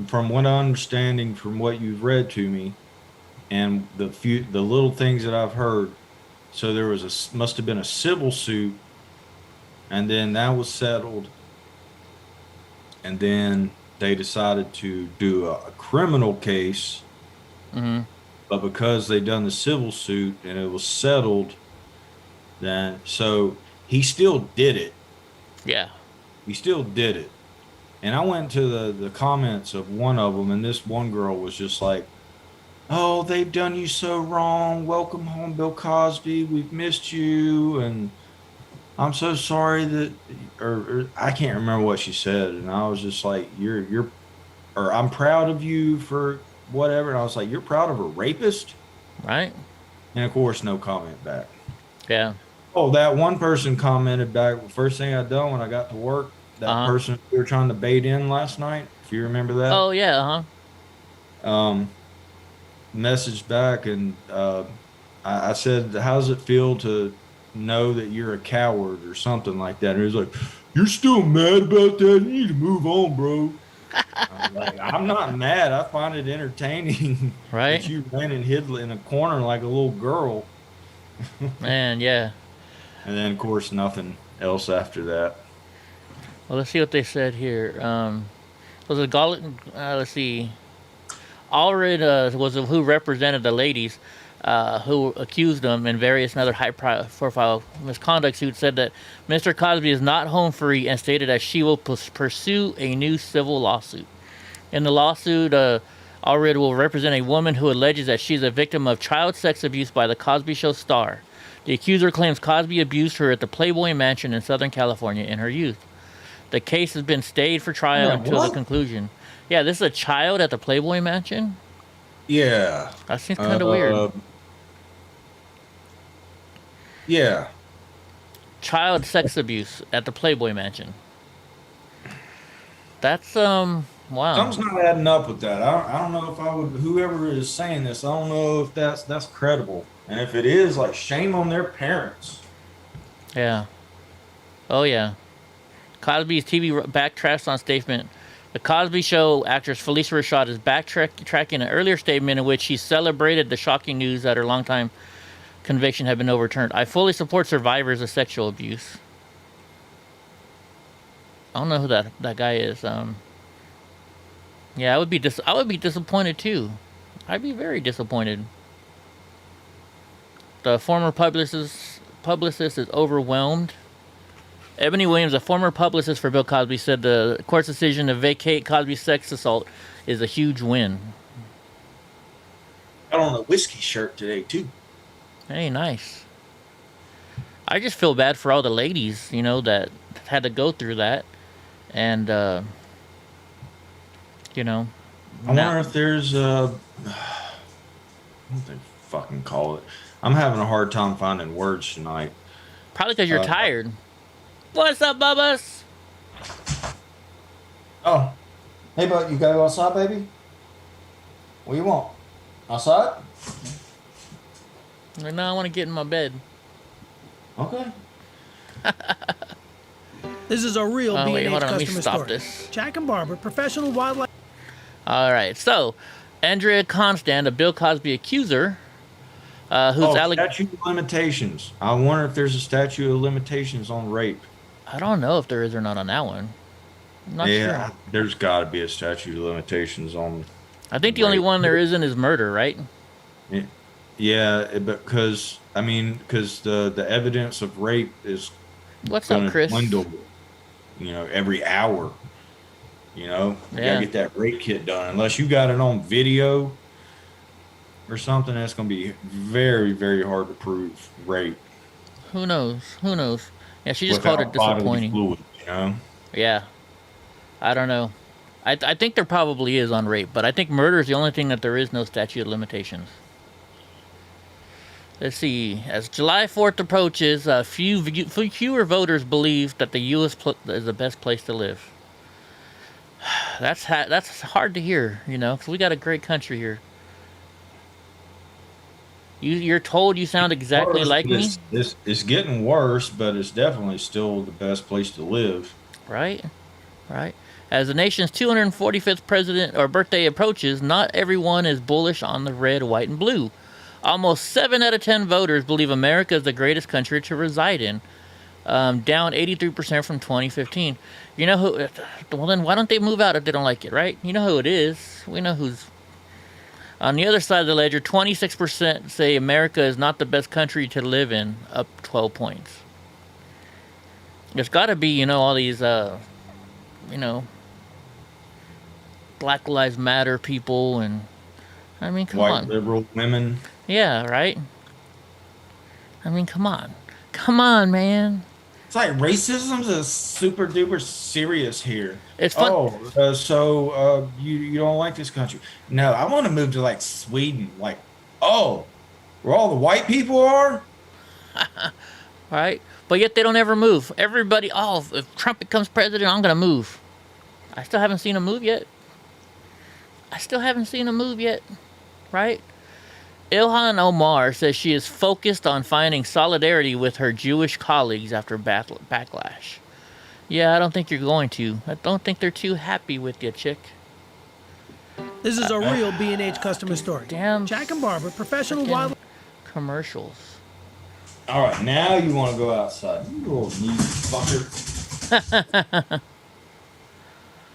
from what I'm understanding from what you've read to me, and the little things that I've heard. So there must have been a civil suit, and then that was settled, and then they decided to do a criminal case. Mm-hmm. But because they done the civil suit and it was settled, then so he still did it. Yeah. He still did it. And I went to the comments of one of them, and this one girl was just like, "Oh, they've done you so wrong. Welcome home, Bill Cosby. We've missed you, and I'm so sorry that," or I can't remember what she said. And I was just like, or "I'm proud of you for whatever." And I was like, "You're proud of a rapist?" Right. And of course, no comment back. Yeah. Oh, that one person commented back. The first thing I done when I got to work, that person we were trying to bait in last night, if you remember that. Oh, yeah, Messaged back, and I said, "How does it feel to know that you're a coward or something like that. And he's like, "You're still mad about that? You need to move on, bro." I'm like, I'm not mad. I find it entertaining Right? that you ran and hid in a corner like a little girl. Man, yeah. And then, of course, nothing else after that. Well, let's see what they said here. Was it let's see. Allred was who represented the ladies who accused them in various other high-profile misconduct suits, said that Mr. Cosby is not home free and stated that she will pursue a new civil lawsuit. In the lawsuit, Allred will represent a woman who alleges that she is a victim of child sex abuse by the Cosby Show star. The accuser claims Cosby abused her at the Playboy Mansion in Southern California in her youth. The case has been stayed for trial until the conclusion. Yeah, this is a child at the Playboy Mansion? Yeah. That seems kind of weird. Yeah. Child sex abuse at the Playboy Mansion. That's, wow. Something's not adding up with that. I don't know if I would, whoever is saying this, I don't know if that's credible. And if it is, like, shame on their parents. Yeah. Oh, yeah. Cosby's TV backtracks on statement. The Cosby Show actress Felicia Rashad is backtracking an earlier statement in which she celebrated the shocking news that her longtime conviction had been overturned. I fully support survivors of sexual abuse. I don't know who that guy is. Yeah, I would be disappointed too. I'd be very disappointed. The former publicist is overwhelmed. Ebony Williams, a former publicist for Bill Cosby, said the court's decision to vacate Cosby's sex assault is a huge win. Got on a whiskey shirt today, too. Hey, nice. I just feel bad for all the ladies, you know, that had to go through that. And, you know. I wonder if there's what they fucking call it. I'm having a hard time finding words tonight. Probably because you're tired. What's up, Bubba's? Oh. Hey, bud, you gotta go outside, baby? What do you want? Outside? No, I want to get in my bed. Okay. This is a real wait, B&H hold on, let me customer stop story. this. Jack and Barber, professional wildlife. All right, so Andrea Constant, a Bill Cosby accuser, who's statute of limitations. I wonder if there's a statute of limitations on rape. I don't know if there is or not on that one. I'm not sure. There's got to be a statute of limitations on. I think the only one there isn't is murder, right? Yeah, because the evidence of rape is up, Chris? Dwindle, every hour. You gotta get that rape kit done. Unless you got it on video or something, that's gonna be very, very hard to prove rape. Who knows? Yeah, she just called it disappointing. Fluid, Yeah, I don't know. I think there probably is on rape, but I think murder is the only thing that there is no statute of limitations. Let's see. As July 4th approaches, fewer voters believe that the U.S. is the best place to live. That's hard to hear, because we got a great country here. You're told you sound exactly like me? It's getting worse, but it's definitely still the best place to live. Right. As the nation's 245th president or birthday approaches, not everyone is bullish on the red, white, and blue. Almost 7 out of 10 voters believe America is the greatest country to reside in, down 83% from 2015. You know who? Well, then why don't they move out if they don't like it, right? You know who it is. We know who's. On the other side of the ledger, 26% say America is not the best country to live in, up 12 points. There's got to be, all these, Black Lives Matter people and, come on. White liberal women. Yeah, right? Come on. Come on, man. It's like racism's a super duper serious here. It's fun. So you don't like this country? No, I want to move to like Sweden. Like, where all the white people are? Right? But yet they don't ever move. Everybody, if Trump becomes president, I'm going to move. I still haven't seen him move yet. Right? Ilhan Omar says she is focused on finding solidarity with her Jewish colleagues after backlash. Yeah, I don't think you're going to. I don't think they're too happy with you, chick. This is a real B&H customer story. Damn. Jack and Barbara, professional Fucking wildlife. commercials. All right, now you want to go outside. You little neat fucker.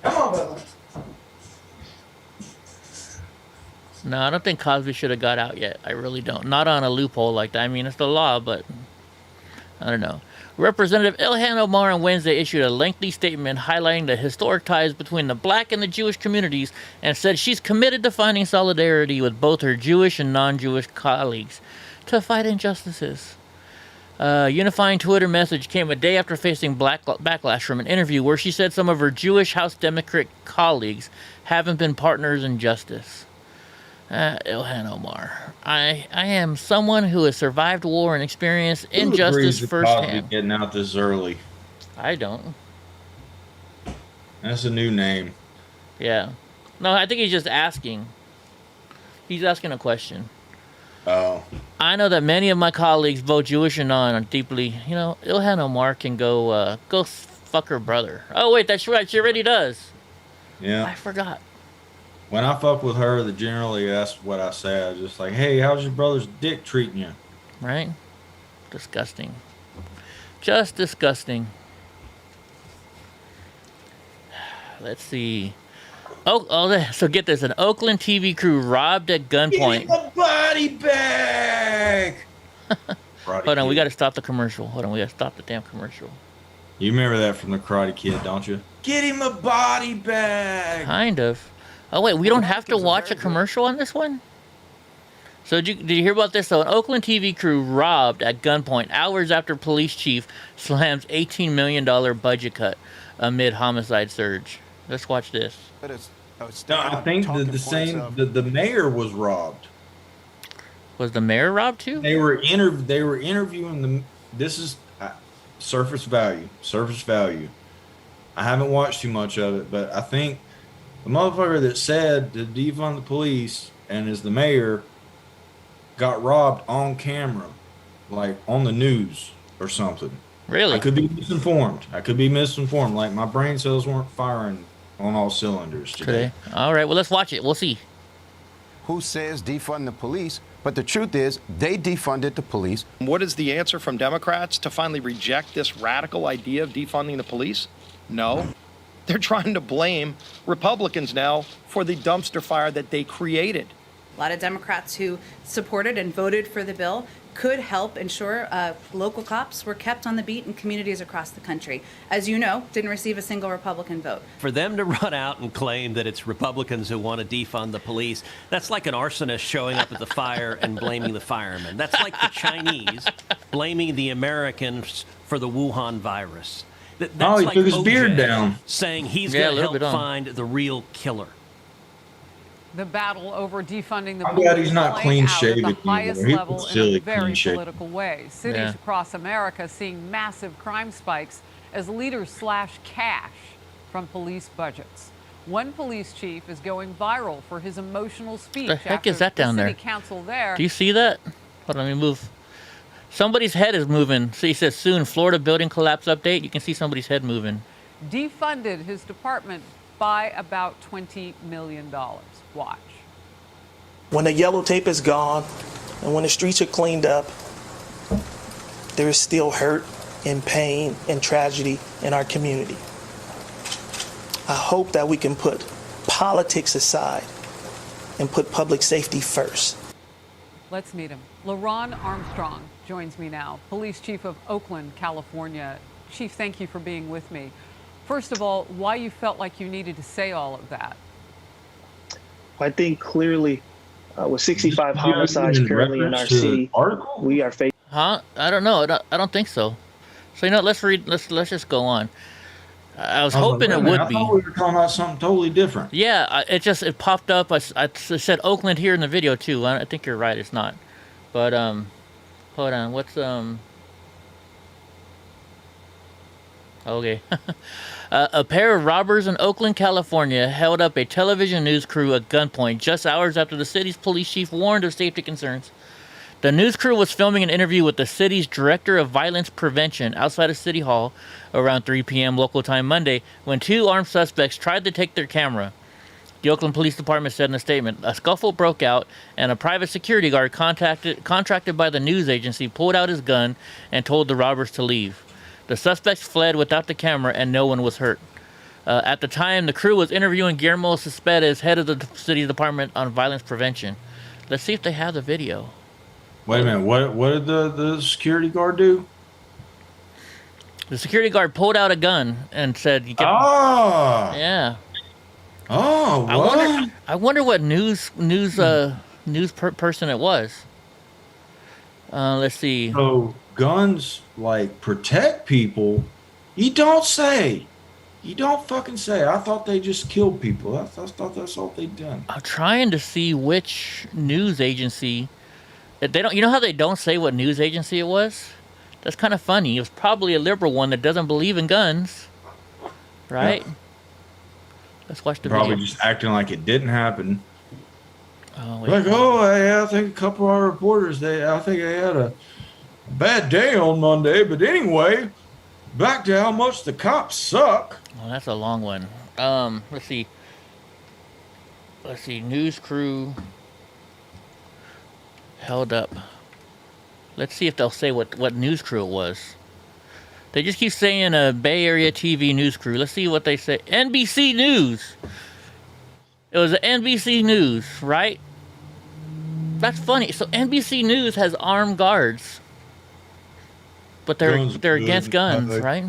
Come on, Bella. No, I don't think Cosby should have got out yet. I really don't. Not on a loophole like that. I mean, it's the law, but I don't know. Representative Ilhan Omar on Wednesday issued a lengthy statement highlighting the historic ties between the black and the Jewish communities and said she's committed to finding solidarity with both her Jewish and non-Jewish colleagues to fight injustices. Unifying Twitter message came a day after facing backlash from an interview where she said some of her Jewish House Democrat colleagues haven't been partners in justice. Ilhan Omar. I am someone who has survived war and experienced injustice firsthand. Getting out this early. I don't. That's a new name. Yeah. No, I think he's just asking. He's asking a question. Oh. I know that many of my colleagues, both Jewish and non, are deeply, Ilhan Omar can go fuck her brother. Oh, wait, that's right. She already does. Yeah. I forgot. When I fuck with her, generally that's what I say. I just like, hey, how's your brother's dick treating you? Right? Disgusting. Just disgusting. Let's see. So get this. An Oakland TV crew robbed at gunpoint. Get my body back! Hold on, we got to stop the commercial. Hold on, we got to stop the damn commercial. You remember that from the Karate Kid, don't you? Get him a body bag! Kind of. Oh, wait, we don't have to watch a commercial on this one? So did you hear about this, though? An Oakland TV crew robbed at gunpoint hours after police chief slams $18 million budget cut amid homicide surge. Let's watch this. No, I think the mayor was robbed. Was the mayor robbed, too? They were interviewing them. This is surface value. I haven't watched too much of it, but I think the motherfucker that said to defund the police and is the mayor got robbed on camera, like on the news or something. Really? I could be misinformed. Like my brain cells weren't firing on all cylinders today. All right, well, let's watch it. We'll see. Who says defund the police? But the truth is, they defunded the police. What is the answer from Democrats to finally reject this radical idea of defunding the police? No. They're trying to blame Republicans now for the dumpster fire that they created. A lot of Democrats who supported and voted for the bill could help ensure local cops were kept on the beat in communities across the country. As you know, didn't receive a single Republican vote. For them to run out and claim that it's Republicans who want to defund the police, that's like an arsonist showing up at the fire and blaming the firemen. That's like the Chinese blaming the Americans for the Wuhan virus. That's he like took his OJ beard down. saying he's going to help find the real killer. The battle over defunding the I'm glad he's police not playing clean-shaven out at the highest anymore. He level was in silly a very clean-shaven. political way. Cities across America seeing massive crime spikes as leaders slash cash from police budgets. One police chief is going viral for his emotional speech. The heck after is that down the there? city council there. Do you see that? Hold on, let me move. Somebody's head is moving. So he says soon, Florida building collapse update. You can see somebody's head moving. Defunded his department by about $20 million. Watch. When the yellow tape is gone and when the streets are cleaned up, there is still hurt and pain and tragedy in our community. I hope that we can put politics aside and put public safety first. Let's meet him. LaRon Armstrong joins me now, police chief of Oakland, California. Chief, thank you for being with me. First of all, why you felt like you needed to say all of that? I think clearly with 65 homicides currently in our city, we are facing. Huh? I don't know. I don't think so. So let's read. Let's just go on. I was hoping it would be. I thought we were talking about something totally different. Yeah, it popped up. I said Oakland here in the video too. I think you're right. It's not. But hold on. What's Okay. A pair of robbers in Oakland, California held up a television news crew at gunpoint just hours after the city's police chief warned of safety concerns. The news crew was filming an interview with the city's director of violence prevention outside of City Hall around 3 p.m. local time Monday when two armed suspects tried to take their camera. The Oakland Police Department said in a statement, a scuffle broke out and a private security guard contracted by the news agency pulled out his gun and told the robbers to leave. The suspects fled without the camera and no one was hurt. At the time, the crew was interviewing Guillermo Cespedes, head of the city's Department on Violence Prevention. Let's see if they have the video. Wait a minute. What did the security guard do? The security guard pulled out a gun and said, yeah. Oh, what? I wonder what news person it was. Let's see. So guns like protect people. You don't say. You don't fucking say. I thought they just killed people. I thought that's all they done. I'm trying to see which news agency. They don't. You know how they don't say what news agency it was? That's kind of funny. It was probably a liberal one that doesn't believe in guns, right? Yeah. Let's watch the video. Probably just acting like it didn't happen. Oh, like, I think a couple of our reporters, I think they had a bad day on Monday. But anyway, back to how much the cops suck. Well, that's a long one. Let's see. News crew held up. Let's see if they'll say what news crew it was. They just keep saying a Bay Area TV news crew. Let's see what they say. NBC News. It was NBC News, right? That's funny. So NBC News has armed guards, but they're against guns, right?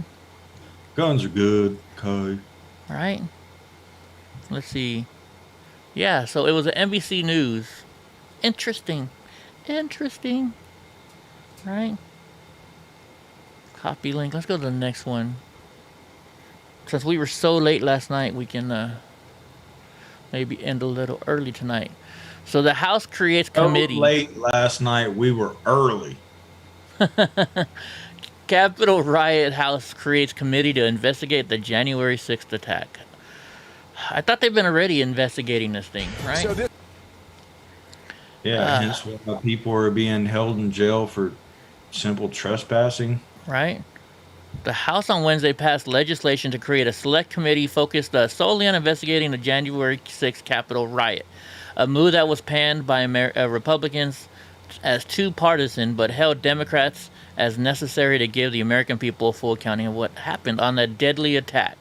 Guns are good, okay. All right. Let's see. Yeah, so it was an NBC News. Interesting. Right? Copy link. Let's go to the next one. Since we were so late last night, we can maybe end a little early tonight. So the House creates committee. Late last night, we were early. Capitol riot House creates committee to investigate the January 6th attack. I thought they've been already investigating this thing, right? Hence why people are being held in jail for simple trespassing. Right? The House on Wednesday passed legislation to create a select committee focused solely on investigating the January 6th Capitol riot, a move that was panned by Republicans as too partisan, but held Democrats as necessary to give the American people a full accounting of what happened on that deadly attack.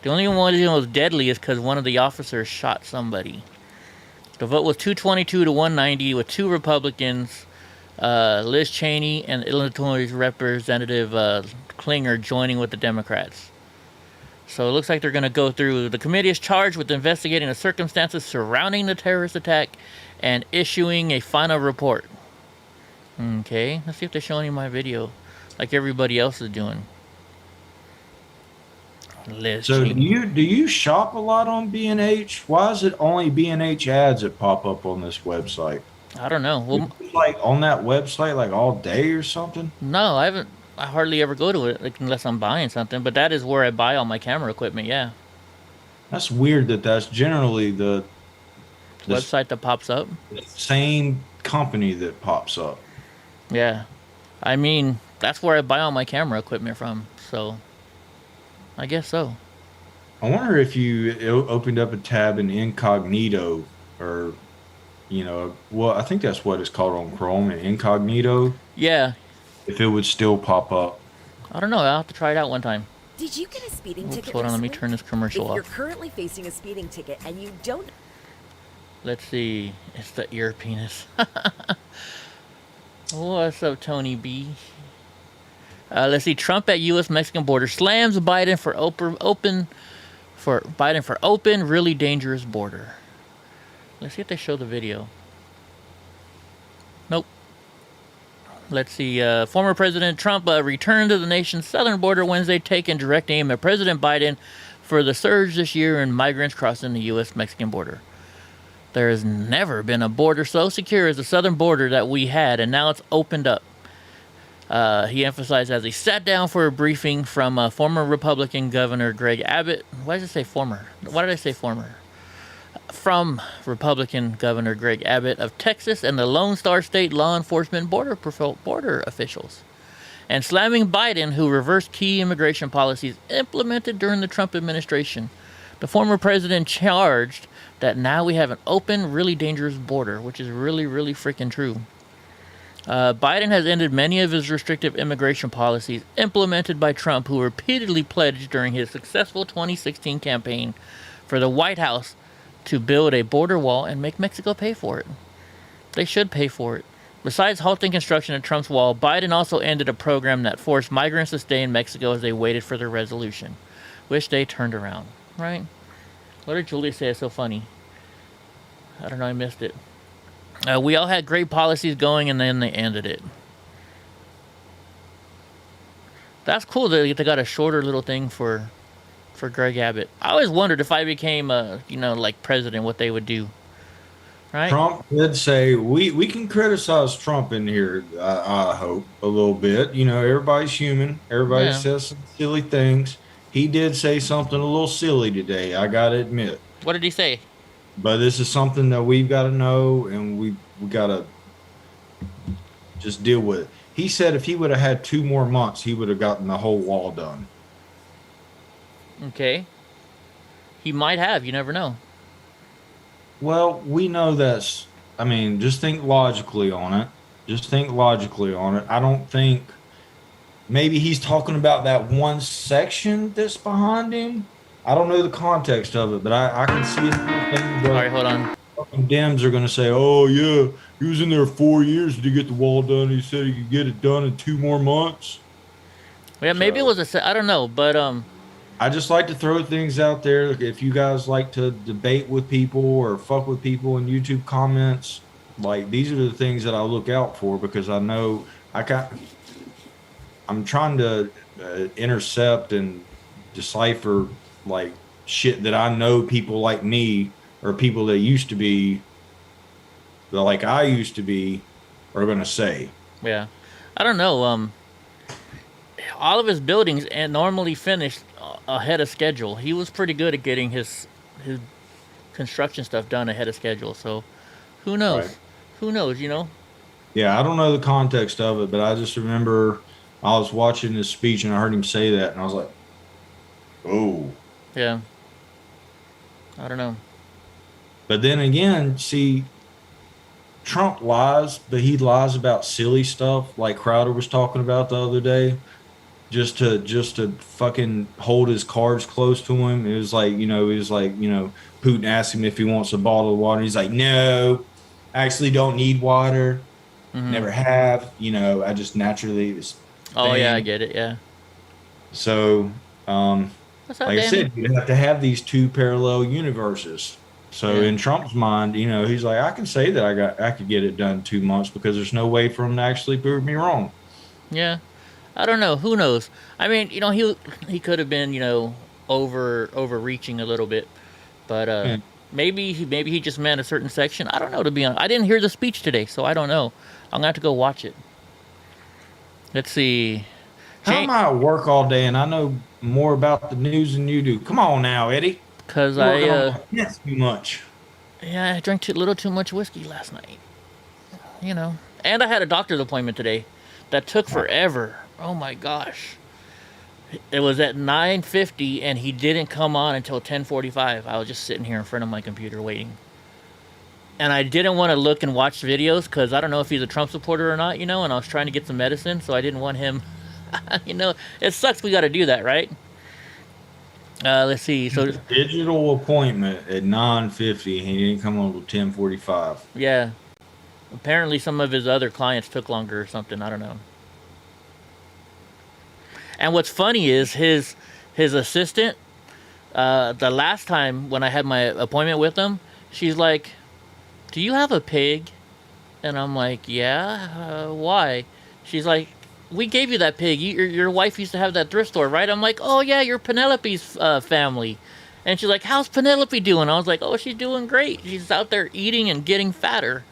The only one that was deadly is because one of the officers shot somebody. The vote was 222 to 190 with two Republicans, Liz Cheney and Illinois Representative Klinger joining with the Democrats. So it looks like they're going to go through. The committee is charged with investigating the circumstances surrounding the terrorist attack and issuing a final report. Okay, let's see if they're showing you my video like everybody else is doing. Liz Cheney. Do you shop a lot on B&H? Why is it only B&H ads that pop up on this website? I don't know. Well, like on that website like all day or something? No, I haven't. I hardly ever go to it unless I'm buying something, but that is where I buy all my camera equipment, yeah. That's weird that's generally the website that pops up. The same company that pops up. Yeah. I mean, that's where I buy all my camera equipment from, so I guess so. I wonder if you opened up a tab in incognito or, I think that's what it's called on Chrome, incognito. Yeah. If it would still pop up. I don't know. I'll have to try it out one time. Did you get a speeding ticket? Hold on, let me turn this commercial off. If you're currently facing a speeding ticket and you don't... Let's see. It's the ear penis. What's up, Tony B? Let's see. Trump at U.S.-Mexican border slams Biden for open, really dangerous border. Let's see if they show the video. Nope. Let's see. Former President Trump returned to the nation's southern border Wednesday, taking direct aim at President Biden for the surge this year in migrants crossing the U.S.-Mexican border. There has never been a border so secure as the southern border that we had, and now it's opened up. He emphasized as he sat down for a briefing from former Republican Governor Greg Abbott. Why does it say former? Why did I say former? From Republican Governor Greg Abbott of Texas and the Lone Star State law enforcement border officials, and slamming Biden, who reversed key immigration policies implemented during the Trump administration. The former president charged that now we have an open, really dangerous border, which is really, really freaking true. Biden has ended many of his restrictive immigration policies implemented by Trump, who repeatedly pledged during his successful 2016 campaign for the White House to build a border wall and make Mexico pay for it. They should pay for it. Besides halting construction of Trump's wall, Biden also ended a program that forced migrants to stay in Mexico as they waited for their resolution, which they turned around. Right? What did Julia say is so funny? I don't know, I missed it. We all had great policies going, and then they ended it. That's cool that they got a shorter little thing for Greg Abbott. I always wondered if I became, like president, what they would do. Right? Trump did say we can criticize Trump in here. I hope a little bit. Everybody's human. Everybody says some silly things. He did say something a little silly today, I gotta admit. What did he say? But this is something that we've got to know, and we got to just deal with it. He said if he would have had 2 more months, he would have gotten the whole wall done. Okay. He might have. You never know. Well, we know that's... I mean, just think logically on it. I don't think... Maybe he's talking about that one section that's behind him. I don't know the context of it, but I can see it. All right, hold on. Fucking Dems are going to say, oh, yeah, he was in there 4 years to get the wall done. He said he could get it done in 2 more months. Yeah, maybe it was I don't know, but... I just like to throw things out there. If you guys like to debate with people or fuck with people in YouTube comments, like, these are the things that I look out for, because I know I'm trying to intercept and decipher like shit that I know people like me or people that used to be like I used to be are going to say. Yeah. I don't know. All of his buildings normally finished ahead of schedule. He was pretty good at getting his construction stuff done ahead of schedule. So who knows? Right. Who knows, Yeah, I don't know the context of it, but I just remember I was watching his speech and I heard him say that, and I was like, oh. Yeah. I don't know. But then again, see, Trump lies, but he lies about silly stuff like Crowder was talking about the other day, just to fucking hold his cards close to him. It was like, Putin asked him if he wants a bottle of water. He's like, no, I actually don't need water. Mm-hmm. Never have. I just naturally... Oh, yeah, I get it, yeah. So, What's up, like Danny? I said, you have to have these 2 parallel universes. So in Trump's mind, he's like, I can say that I could get it done in 2 months because there's no way for him to actually prove me wrong. Yeah. I don't know. Who knows? I mean, he could have been, overreaching a little bit. But maybe he just meant a certain section. I don't know, to be honest. I didn't hear the speech today, so I don't know. I'm going to have to go watch it. Let's see. How am I at work all day and I know more about the news than you do? Come on now, Eddie. Because Yes, too much. Yeah, I drank a little too much whiskey last night. And I had a doctor's appointment today that took forever. Oh my gosh. It was at 9:50 and he didn't come on until 10:45. I was just sitting here in front of my computer waiting. And I didn't want to look and watch videos because I don't know if he's a Trump supporter or not, and I was trying to get some medicine, so I didn't want him, it sucks we got to do that, right? Let's see. So digital appointment at 9:50. He didn't come on until 10:45. Yeah. Apparently some of his other clients took longer or something. I don't know. And what's funny is his assistant, the last time when I had my appointment with him, she's like, do you have a pig? And I'm like, yeah, why? She's like, we gave you that pig. Your wife used to have that thrift store, right? I'm like, oh yeah, you're Penelope's family. And she's like, how's Penelope doing? I was like, oh, she's doing great. She's out there eating and getting fatter.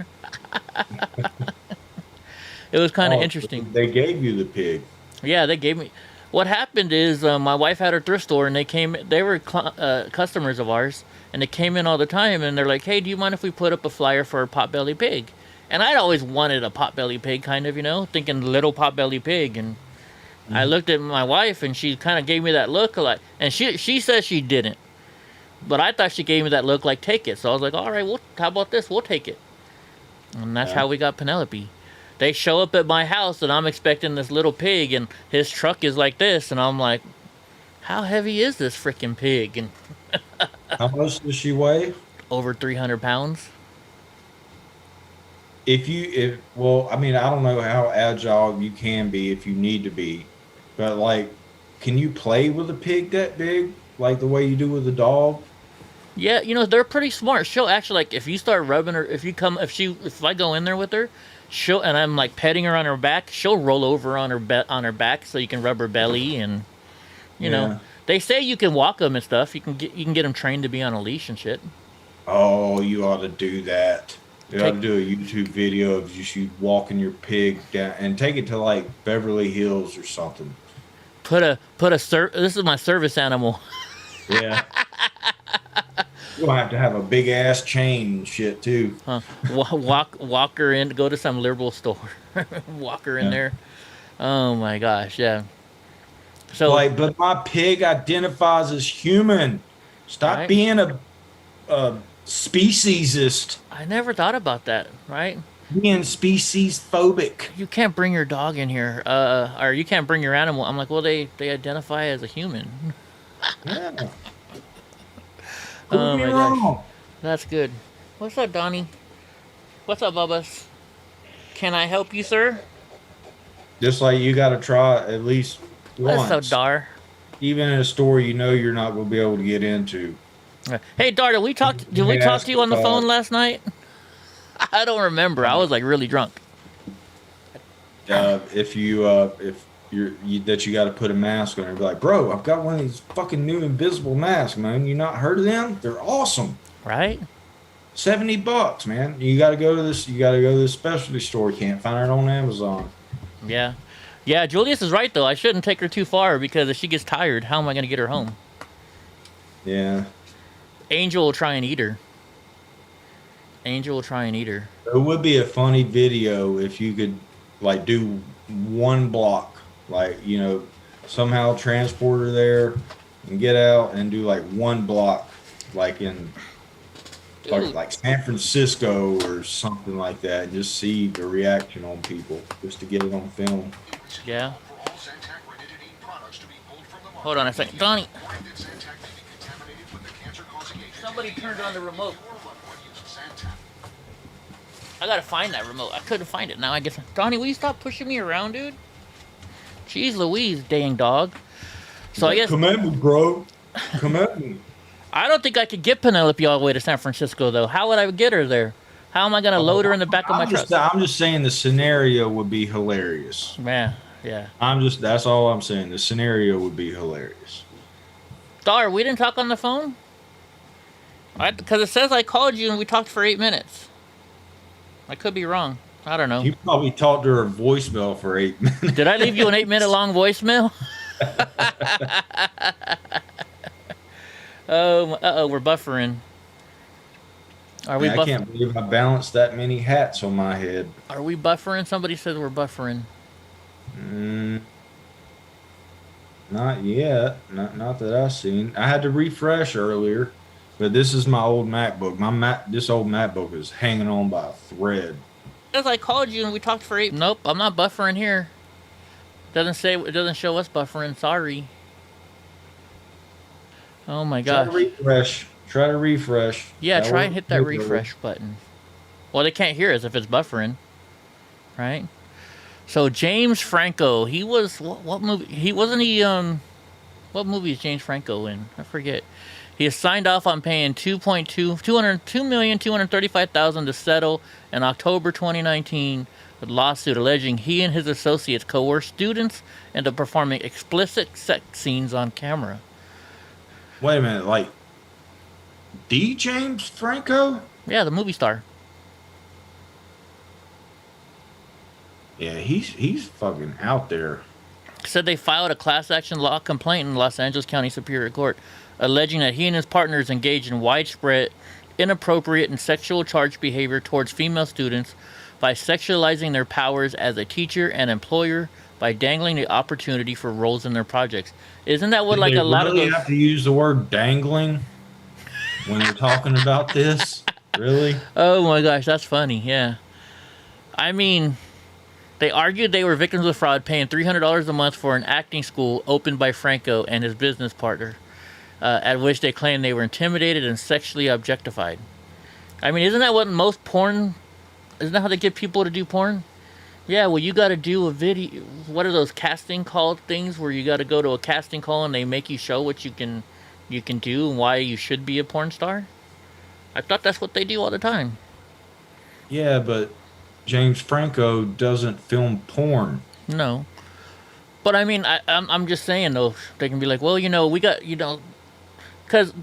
It was kind of Oh, interesting. they gave you the pig. Yeah, they gave me. What happened is my wife had her thrift store, and they were customers of ours, and they came in all the time, and they're like, "Hey, do you mind if we put up a flyer for a potbelly pig?" And I'd always wanted a potbelly pig, kind of, thinking little potbelly pig, and I looked at my wife, and she kind of gave me that look, like, and she says she didn't, but I thought she gave me that look, like, take it. So I was like, all right, well, how about this? We'll take it, and that's how we got Penelope. They show up at my house, and I'm expecting this little pig, and his truck is like this, and I'm like, how heavy is this freaking pig? And how much does she weigh? Over 300 pounds. Well, I mean, I don't know how agile you can be if you need to be, but like, can you play with a pig that big, like the way you do with a dog? Yeah, they're pretty smart. She'll actually, like, if you start rubbing her, if I go in there with her, and I'm like petting her on her back, she'll roll over on her back so you can rub her belly, and you know, they say you can walk them and stuff. You can get them trained to be on a leash and shit. Oh, you ought to do that. You ought to do a YouTube video of just you walking your pig down and take it to like Beverly Hills or something. This is my service animal. Yeah. You'll have to have a big ass chain and shit too. Huh. Walk her in. Go to some liberal store. Walk her in there. Oh my gosh, yeah. So but my pig identifies as human. Stop being a speciesist. I never thought about that. Right? Being species phobic. You can't bring your dog in here, or you can't bring your animal. I'm like, well, they identify as a human. Yeah. Oh my gosh, that's good. What's up, Donnie? What's up, Bubba's? Can I help you, sir? Just like you got to try at least once. What's up, Dar? Even in a store you're not going to be able to get into. Hey, Dar, did we talk to you on the phone last night? I don't remember. I was like really drunk. If you got to put a mask on, and be like, bro, I've got one of these fucking new invisible masks, man. You not heard of them? They're awesome. Right? $70, man. You got to go to this specialty store. You can't find it on Amazon. Yeah. Yeah, Julius is right, though. I shouldn't take her too far, because if she gets tired, how am I going to get her home? Yeah. Angel will try and eat her. It would be a funny video if you could, like, do one block. Like, somehow transport her there and get out and do, like, one block, like in like San Francisco or something like that, and just see the reaction on people, just to get it on film. Yeah. Hold on a second. Donnie. Somebody turned on the remote. I gotta find that remote. I couldn't find it now. I guess. Donnie, will you stop pushing me around, dude? Jeez Louise, dang dog. So I guess. Come at me, bro. Come at me. I don't think I could get Penelope all the way to San Francisco, though. How would I get her there? How am I going to load her in the back of my truck? I'm just saying the scenario would be hilarious. Yeah, yeah. That's all I'm saying. The scenario would be hilarious. Dar, we didn't talk on the phone? Because it says I called you and we talked for 8 minutes. I could be wrong. I don't know. You probably talked to her voicemail for 8 minutes. Did I leave you an 8-minute long voicemail? Oh, we're buffering. Are we? I can't believe I balanced that many hats on my head. Are we buffering? Somebody says we're buffering. Not yet. Not that I've seen. I had to refresh earlier, but this is my old MacBook. This old MacBook is hanging on by a thread. As I called you and we talked for 8. Nope, I'm not buffering here. It doesn't show us buffering. Sorry. Oh my gosh. Try to refresh. Yeah, try and hit that refresh button. Well, they can't hear us if it's buffering, right? So James Franco, he was what movie? What movie is James Franco in? I forget. He has signed off on paying $2,235,000 to settle in October 2019 with a lawsuit alleging he and his associates coerced students into performing explicit sex scenes on camera. Wait a minute, like D. James Franco? Yeah, the movie star. Yeah, he's fucking out there. Said they filed a class action law complaint in Los Angeles County Superior Court, alleging that he and his partners engaged in widespread, inappropriate, and sexual charged behavior towards female students by sexualizing their powers as a teacher and employer by dangling the opportunity for roles in their projects. Isn't that what Do like they a lot of really those? have to use the word dangling when they're talking about this? Really? Oh my gosh, that's funny. Yeah. I mean, they argued they were victims of fraud, paying $300 a month for an acting school opened by Franco and his business partner, at which they claimed they were intimidated and sexually objectified. I mean, isn't that what most porn? Isn't that how they get people to do porn? Yeah, well, you got to do a video. What are those casting call things where you got to go to a casting call and they make you show what you can do and why you should be a porn star? I thought that's what they do all the time. Yeah, but James Franco doesn't film porn. No. But I mean, I'm just saying, though, they can be like, well, we got, because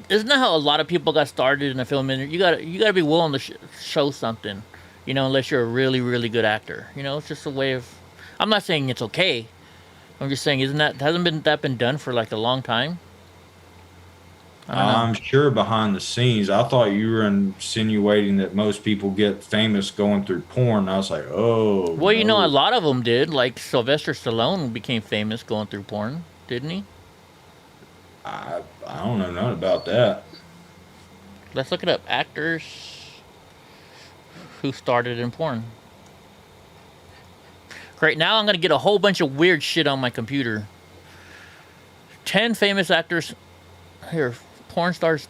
isn't that how a lot of people got started in the film industry? You gotta be willing to show something, unless you're a really, really good actor. It's just a way of, I'm not saying it's okay. I'm just saying, hasn't that been done for like a long time? I'm sure behind the scenes. I thought you were insinuating that most people get famous going through porn. I was like, oh. Well, no. a lot of them did. Like Sylvester Stallone became famous going through porn, didn't he? I don't know nothing about that. Let's look it up. Actors who started in porn. Great. Now I'm going to get a whole bunch of weird shit on my computer. 10 famous actors. Here, porn stars.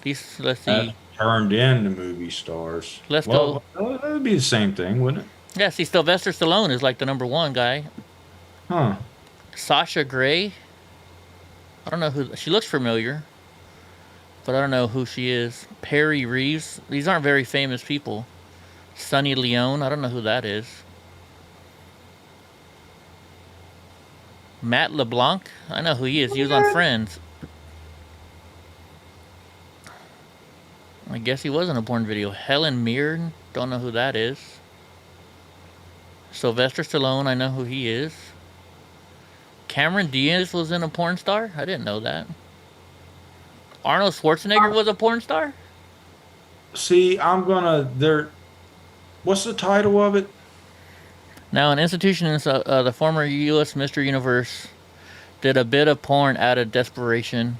Let's see. Turned into movie stars. Let's go. That would be the same thing, wouldn't it? Yeah, see, Sylvester Stallone is like the #1 guy. Huh. Sasha Grey. I don't know who. She looks familiar, but I don't know who she is. Perry Reeves. These aren't very famous people. Sonny Leone. I don't know who that is. Matt LeBlanc. I know who he is. He was on Friends. I guess he was in a porn video. Helen Mirren. Don't know who that is. Sylvester Stallone. I know who he is. Cameron Diaz was in a porn star? I didn't know that. Arnold Schwarzenegger was a porn star? See, what's the title of it? Now, an institution in the former U.S. Mr. Universe did a bit of porn out of desperation.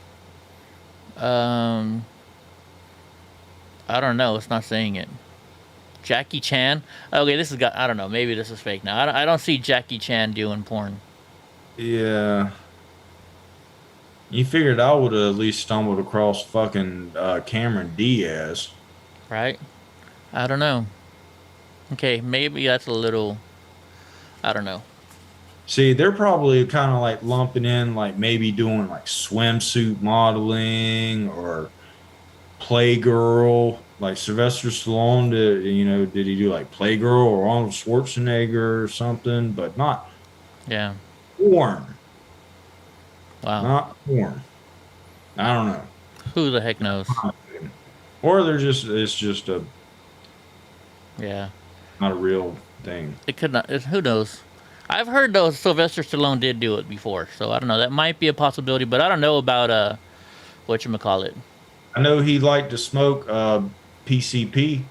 I don't know. It's not saying it. Jackie Chan. Okay, this has got. I don't know. Maybe this is fake now. I don't see Jackie Chan doing porn. Yeah. You figured I would have at least stumbled across fucking Cameron Diaz. Right? I don't know. Okay, maybe that's a little. I don't know. See, they're probably kind of like lumping in, like maybe doing like swimsuit modeling or Playgirl. Like Sylvester Stallone did he do like Playgirl or Arnold Schwarzenegger or something? But not porn. Wow. Not porn. I don't know. Who the heck knows? Or it's just a not a real thing. It could not. Who knows? I've heard though Sylvester Stallone did do it before, so I don't know. That might be a possibility, but I don't know about whatchamacallit. I know he liked to smoke PCP.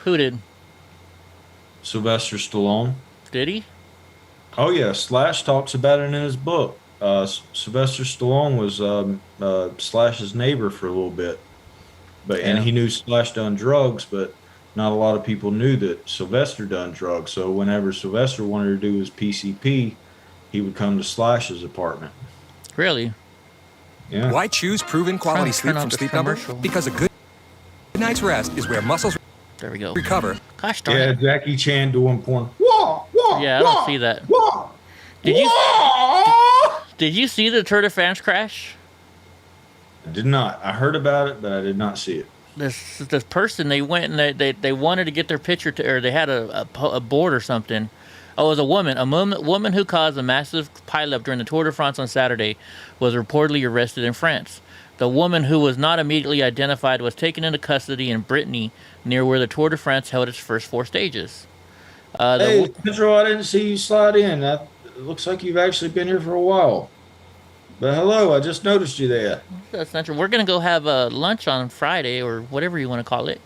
Who did? Sylvester Stallone. Did he? Oh yeah, Slash talks about it in his book. Sylvester Stallone was Slash's neighbor for a little bit, and he knew Slash done drugs, but not a lot of people knew that Sylvester done drugs. So whenever Sylvester wanted to do his PCP, he would come to Slash's apartment. Really? Yeah. Why choose proven quality sleep from Sleep Number? Because a good night's rest is where muscles recover. Gosh darn it. Yeah, Jackie Chan doing porn. Whoa, whoa, yeah, I don't see that. Whoa, Did you see the Tour de France crash? I did not. I heard about it, but I did not see it. This person, they went and they wanted to get their picture or they had a board or something. Oh, it was a woman who caused a massive pileup during the Tour de France on Saturday was reportedly arrested in France. The woman, who was not immediately identified, was taken into custody in Brittany, near where the Tour de France held its first 4 stages. Hey, Central, I didn't see you slide in. It looks like you've actually been here for a while. But hello, I just noticed you there. That's Central. We're gonna go have lunch on Friday or whatever you want to call it.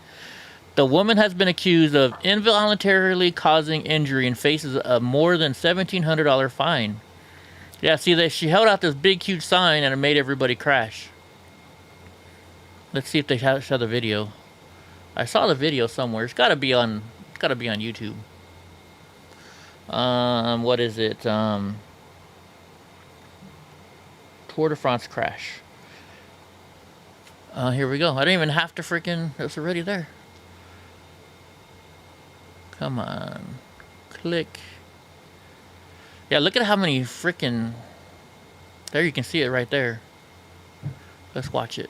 The woman has been accused of involuntarily causing injury and faces a more than $1,700 fine. Yeah, see, she held out this big, huge sign and it made everybody crash. Let's see if they show the video. I saw the video somewhere. It's gotta be on YouTube. What is it? Tour de France crash. Here we go. I didn't even have to freaking. It's already there. Come on. Click. Yeah, look at how many freaking. There, you can see it right there. Let's watch it.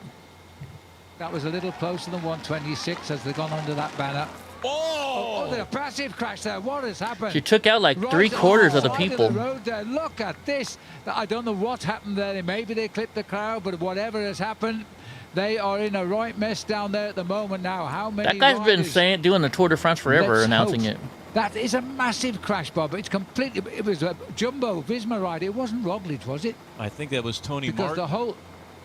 That was a little closer than 126 as they've gone under that banner. Oh, the massive crash there. What has happened? She took out like Right 3/4 of the side people. the road there. Look at this. I don't know what happened there. Maybe they clipped the crowd, but whatever has happened, they are in a right mess down there at the moment now. How many That guy's been riders? doing the Tour de France forever, Let's announcing hope. it. That is a massive crash, Bob. It's completely. It was a jumbo Visma ride. It wasn't Roglic, was it? I think that was Tony Because Martin the whole.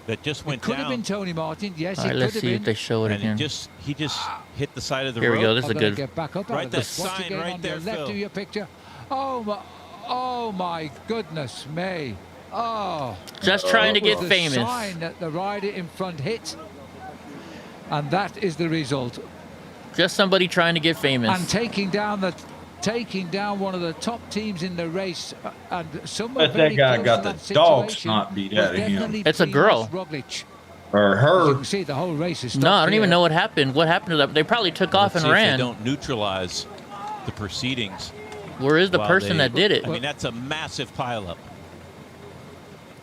that just went It could down. have been Tony Martin. Yes, All it right, could let's have see been. if they show it And again. he just hit the side of the Here road. we go. This is a I'm gonna good. get back up out Right of there, this. Watch sign again right on there, the left Phil. of your picture. Oh my goodness me. Oh. Just trying to It was get the famous. sign that the rider in front hit. And that is the result. Just somebody trying to get famous. And taking down one of the top teams in the race, and someone Bet that very guy close got to the that dog situation snot beat was out of him. definitely It's a girl. Primož Roglic. Or As you her. can see, the whole race is stopped No, I don't even here. know what happened. What happened to them? They probably took off Let's and see if ran. they don't neutralize the proceedings. Where is the while person they- that did it? I mean, that's a massive pileup.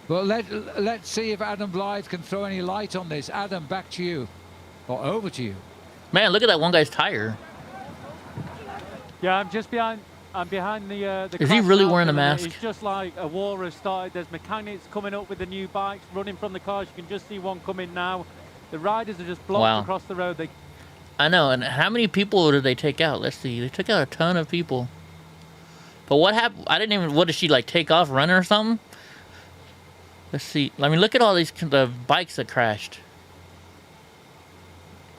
Well, let's see if Adam Blythe can throw any light on this. Adam, back to you, or over to you. Man, look at that one guy's tire. Yeah, I'm just behind. I'm behind the. Is he crash really now, wearing a Phil, and mask? It's just like a war has started. There's mechanics coming up with the new bikes, running from the cars. You can just see one coming now. The riders are just blocked Wow. across the road. They I know. And how many people did they take out? Let's see. They took out a ton of people. But what happened? I didn't even. What did she like take off running or something? Let's see. I mean, look at all the bikes that crashed.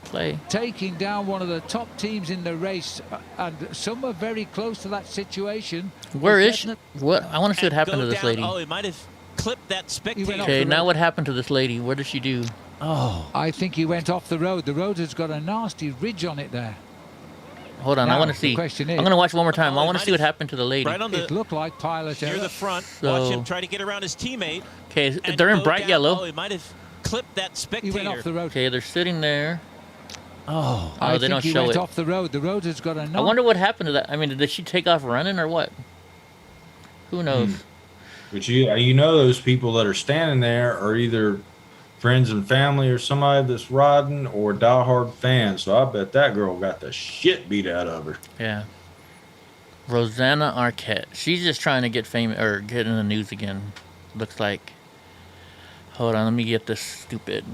Play. Taking down one of the top teams in the race, and some are very close to that situation. Where Was is she? definite- What? I want to see what happened Go to this down- lady. Oh, he might have clipped that spectator. Okay, now what happened to this lady? What did she do? Oh. I think he went off the road. The road has got a nasty ridge on it there. Hold on, I Now, want to the see. question I'm is- going to watch one more time. I Oh, want to he see might what happened to the lady. Right on the It looked like pilot near error. the front. So- Watch him try to get around his teammate. Okay, and they're in go bright down. yellow. Oh, he might have clipped that He spectator. went off the road. Okay, they're sitting there. Oh. Oh, they think don't he show went it. off the road. The road has got a. I wonder what happened to that. I mean, did she take off running or what? Who knows? But you know those people that are standing there are either friends and family or somebody that's riding or diehard fans. So I bet that girl got the shit beat out of her. Yeah. Rosanna Arquette. She's just trying to get famous or get in the news again. Looks like. Hold on, let me get this stupid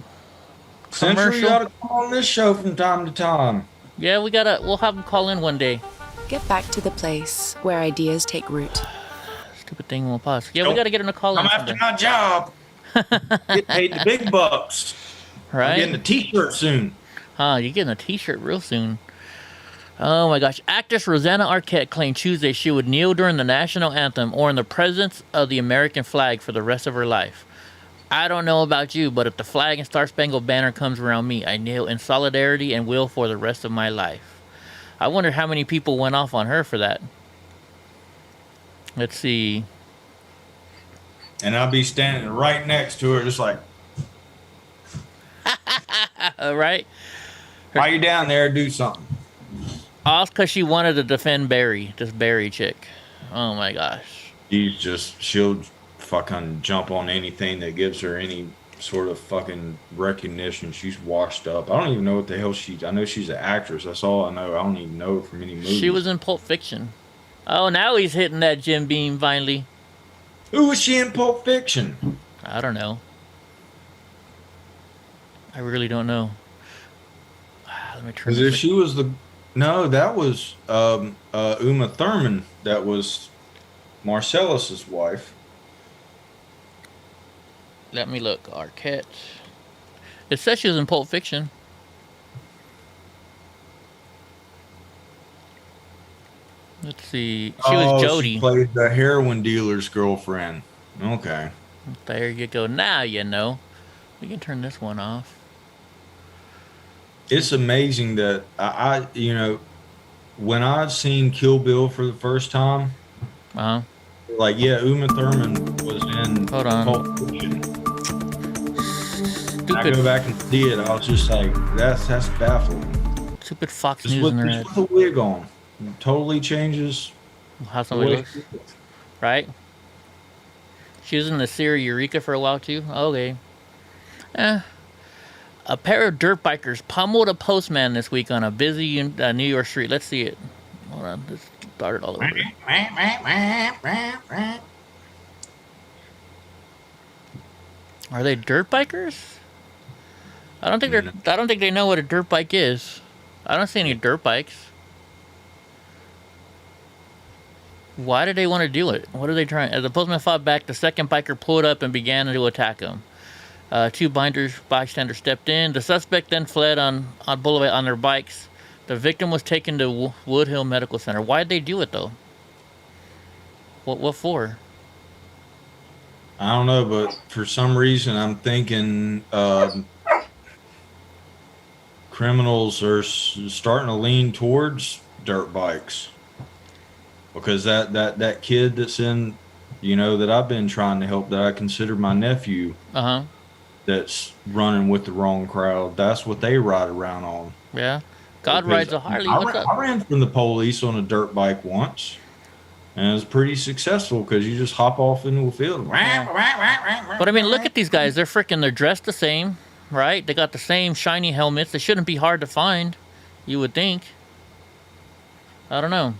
Central, you commercial. ought to come on this show from time to time. Yeah, we'll have them call in one day. Get back to the place where ideas take root. Stupid thing won't pause. Yeah, we got to get in a call in I'm after someday. my job. Get paid the big bucks. Right? I'm getting a t-shirt soon. Huh, you're getting a t-shirt real soon. Oh my gosh. Actress Rosanna Arquette claimed Tuesday she would kneel during the national anthem or in the presence of the American flag for the rest of her life. I don't know about you, but if the flag and Star-Spangled Banner comes around me, I kneel in solidarity and will for the rest of my life. I wonder how many people went off on her for that. Let's see. And I'll be standing right next to her just like, Right? while you're down there, do something. All because she wanted to defend Barry, this Barry chick. Oh my gosh. She'll fucking jump on anything that gives her any sort of fucking recognition. She's washed up. I don't even know what the hell I know she's an actress. That's all I know. I don't even know her from any movies. She was in Pulp Fiction. Oh, now he's hitting that Jim Beam finally. Who was she in Pulp Fiction? I don't know. I really don't know. Let me turn Because if this. she was the No, that was Uma Thurman. That was Marcellus's wife. Let me look. Arquette. It says she was in Pulp Fiction. Let's see. She was Jody. She played the heroin dealer's girlfriend. Okay. There you go. Now you know. We can turn this one off. It's amazing that I you know, when I've seen Kill Bill for the first time, like, yeah, Uma Thurman was in Pulp Fiction. I go back and see it. I was just like, that's baffling. Stupid Fox Just News with, in the just red. with a wig on, it totally changes how somebody looks. Right? She was in the series Eureka for a while too. Okay. A pair of dirt bikers pummeled a postman this week on a busy New York street. Let's see it. Hold on. Let's start it all over. Are they dirt bikers? I don't think they know what a dirt bike is. I don't see any dirt bikes. Why did they want to do it? What are they trying? As the postman fought back, the second biker pulled up and began to attack him. Two bystanders stepped in. The suspect then fled on Boulevard on their bikes. The victim was taken to Wood Hill Medical Center. Why did they do it though? What for? I don't know, but for some reason I'm thinking criminals are starting to lean towards dirt bikes, because that kid that's in, you know, that I've been trying to help, that I consider my nephew, that's running with the wrong crowd. That's what they ride around on. Yeah, God rides a Harley. I ran from the police on a dirt bike once, and it was pretty successful because you just hop off into a field. But I mean, look at these guys. They're dressed the same, right? They got the same shiny helmets. They shouldn't be hard to find, you would think. I don't know.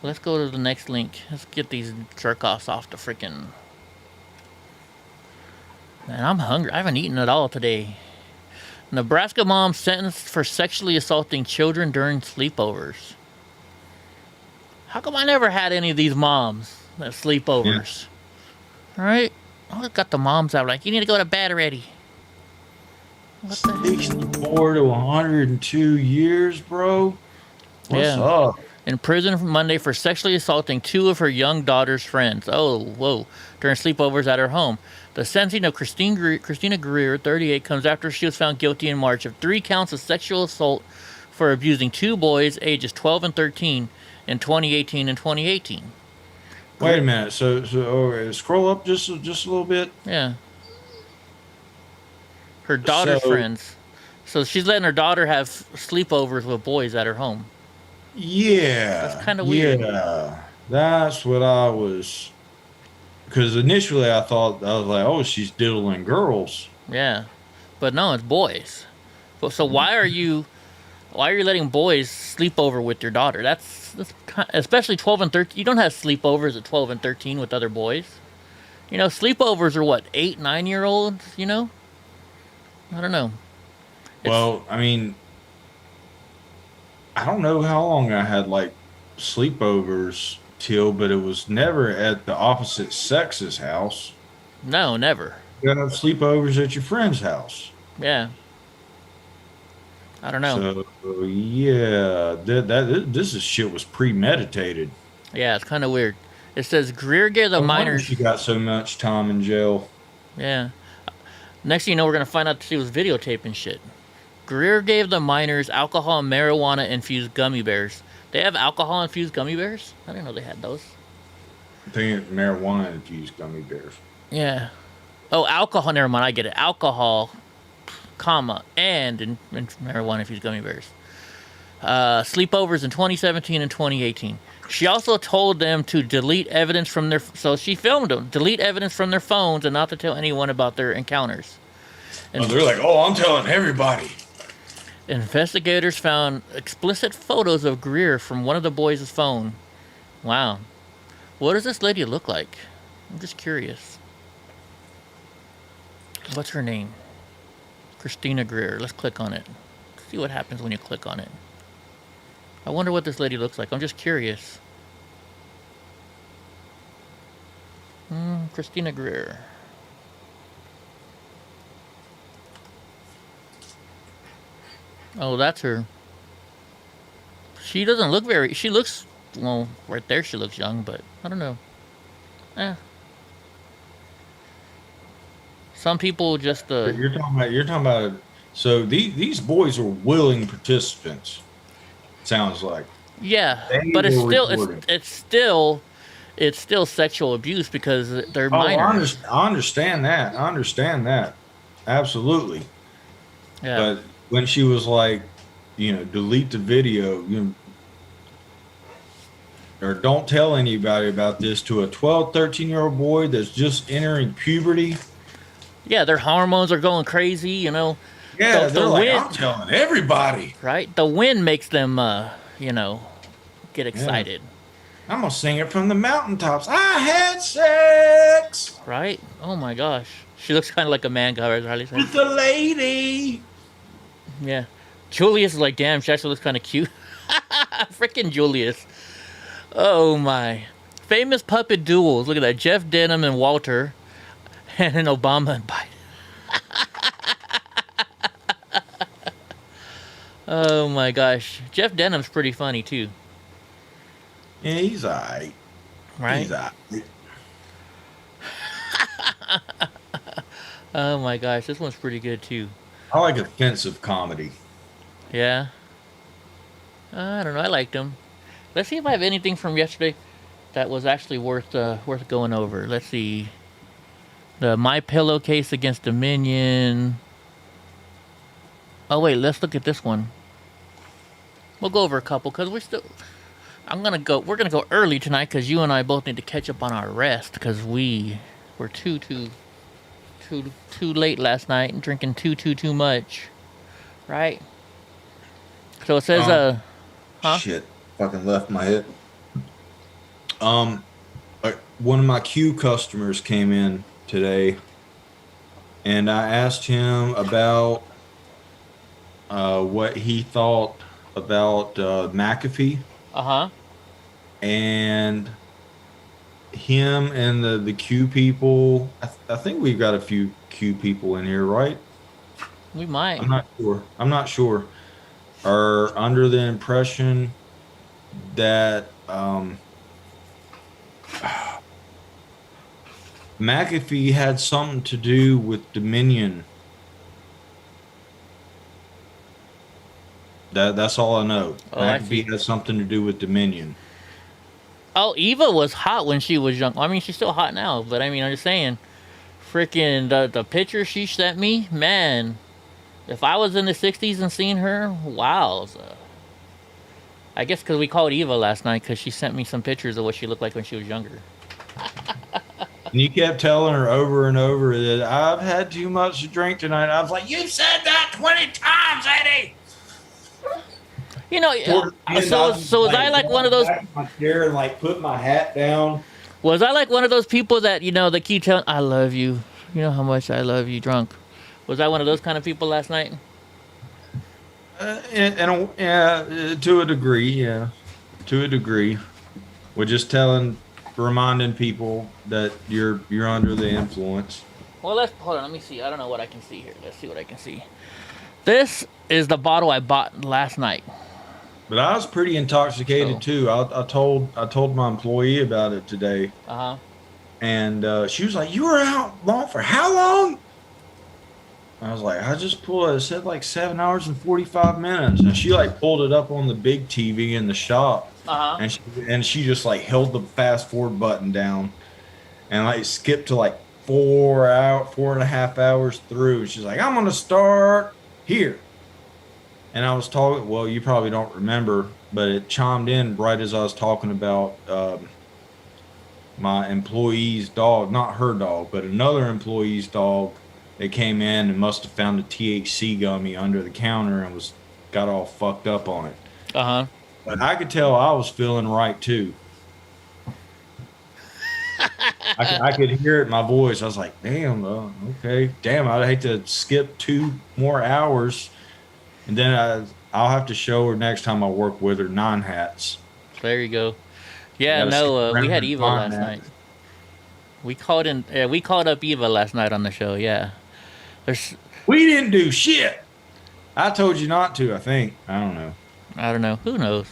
Let's go to the next link. Let's get these jerk-offs off the freaking... Man, I'm hungry. I haven't eaten at all today. Nebraska mom sentenced for sexually assaulting children during sleepovers. How come I never had any of these moms at sleepovers? Yeah. All right? I got the moms out like, you need to go to bed already. What the heck? 64 to 102 years, bro. What's up? In prison Monday for sexually assaulting two of her young daughter's friends. Oh, whoa. During sleepovers at her home. The sentencing of Christina Greer, 38, comes after she was found guilty in March of 3 counts of sexual assault for abusing 2 boys ages 12 and 13 in 2018 and 2018. Wait a minute. So okay, scroll up just a little bit. Yeah. Her daughter's friends. So she's letting her daughter have sleepovers with boys at her home. Yeah. That's kind of weird. Yeah. That's what I was... Because initially I was like, oh, she's diddling girls. Yeah. But no, it's boys. So why are you letting boys sleep over with your daughter? That's especially 12 and 13. You don't have sleepovers at 12 and 13 with other boys. You know, sleepovers are what, 8, 9-year-olds, you know? I don't know. Well, I mean, I don't know how long I had like sleepovers till, but it was never at the opposite sex's house. No, never. You gotta have sleepovers at your friend's house. Yeah. I don't know. So yeah, this shit was premeditated. Yeah, it's kind of weird. It says Greer gave the minors. She got so much time in jail. Yeah. Next thing you know, we're gonna find out she was videotaping shit. Greer gave the minors alcohol and marijuana infused gummy bears. They have alcohol infused gummy bears? I didn't know they had those. I think it's marijuana infused gummy bears. Yeah. Oh, alcohol. Never mind. I get it. Alcohol, comma, and marijuana infused gummy bears. Sleepovers in 2017 and 2018. She also told them to delete evidence from their... So she filmed them. Delete evidence from their phones and not to tell anyone about their encounters. And they're like, oh, I'm telling everybody. Investigators found explicit photos of Greer from one of the boys' phone. Wow. What does this lady look like? I'm just curious. What's her name? Christina Greer. Let's click on it. See what happens when you click on it. I wonder what this lady looks like. I'm just curious. Christina Greer. Oh, that's her. She doesn't look very... She looks... Well, right there she looks young, but I don't know. Some people just... You're talking about... So these boys are willing participants. Sounds like. Yeah, but it's still sexual abuse because they're minors. I understand that. Absolutely. Yeah. But when she was like, delete the video, or don't tell anybody about this to a 12, 13-year-old boy that's just entering puberty. Yeah, their hormones are going crazy, Yeah, they're like, I'm telling everybody. Right? The wind makes them, get excited. Yeah. I'm going to sing it from the mountaintops. I had sex. Right? Oh, my gosh. She looks kind of like a man guy, as Harley said. With a lady. Yeah. Julius is like, damn, she actually looks kind of cute. Freaking Julius. Oh, my. Famous puppet duels. Look at that. Jeff Denham and Walter. And then Obama and Biden. Oh, my gosh. Jeff Denham's pretty funny, too. Yeah, he's all right. Right? He's all right. Oh, my gosh. This one's pretty good, too. I like offensive comedy. Yeah? I don't know. I liked them. Let's see if I have anything from yesterday that was actually worth going over. Let's see. The My Pillowcase against Dominion. Oh, wait. Let's look at this one. We'll go over a couple because we're gonna go early tonight because you and I both need to catch up on our rest because we were too late last night and drinking too much, right? So it says shit, fucking left my head. One of my Q customers came in today, and I asked him about what he thought about McAfee. And him and the Q people, I think we've got a few Q people in here, right? We might. I'm not sure. Are under the impression that McAfee had something to do with Dominion. That's all I know. McAfee has something to do with Dominion. Oh, Eva was hot when she was young. I mean, she's still hot now, but I mean, I'm just saying, freaking the picture she sent me, man. If I was in the 60s and seen her, wow. I guess because we called Eva last night because she sent me some pictures of what she looked like when she was younger. And you kept telling her over and over that I've had too much to drink tonight. I was like, you said that 20 times, Eddie. So was I like one of those? My chair and like put my hat down. Was I like one of those people that that keep telling I love you? You know how much I love you, drunk. Was I one of those kind of people last night? To a degree, yeah. To a degree. We're just reminding people that you're under the influence. Well, hold on. Let me see. I don't know what I can see here. Let's see what I can see. This is the bottle I bought last night. But I was pretty intoxicated too. I told my employee about it today. And she was like, "You were out long for how long?" I was like, "I just pulled it. It said like 7 hours and 45 minutes." And she like pulled it up on the big TV in the shop. And she just like held the fast forward button down, and like skipped to like 4.5 hours through. She's like, "I'm gonna start here." And I was talking, well, you probably don't remember, but it chimed in right as I was talking about my employee's dog, not her dog, but another employee's dog that came in and must have found a THC gummy under the counter and got all fucked up on it. But I could tell I was feeling right too. I could hear it in my voice. I was like, damn, okay. Damn, I'd hate to skip 2 more hours. And then I'll have to show her next time I work with her 9 hats. There you go. Yeah, no, we had Eva last night. We called up Eva last night on the show, yeah. We didn't do shit. I told you not to, I think. I don't know. Who knows?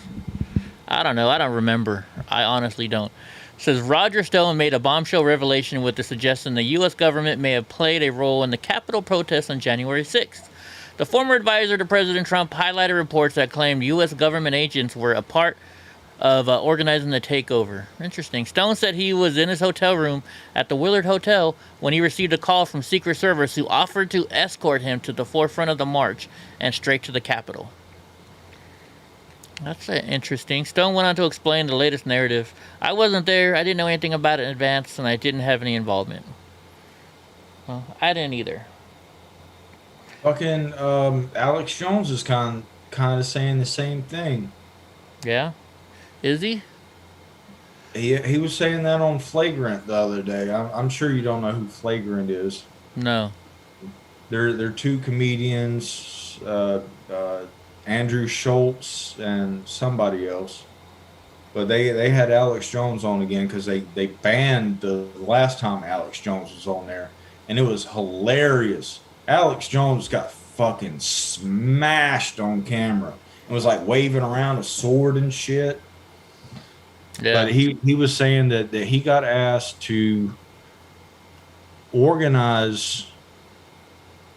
I don't know. I don't remember. I honestly don't. It says Roger Stone made a bombshell revelation with the suggestion the U.S. government may have played a role in the Capitol protests on January 6th. The former advisor to President Trump highlighted reports that claimed U.S. government agents were a part of organizing the takeover. Interesting. Stone said he was in his hotel room at the Willard Hotel when he received a call from Secret Service who offered to escort him to the forefront of the march and straight to the Capitol. That's interesting. Stone went on to explain the latest narrative. I wasn't there. I didn't know anything about it in advance, and I didn't have any involvement. Well, I didn't either. Fucking Alex Jones is kind of saying the same thing. Yeah? Is he? He was saying that on Flagrant the other day. I'm sure you don't know who Flagrant is. No. They're 2 comedians, Andrew Schultz and somebody else. But they had Alex Jones on again because they banned the last time Alex Jones was on there. And it was hilarious. Alex Jones got fucking smashed on camera. It was like waving around a sword and shit. Yeah. But he was saying that he got asked to organize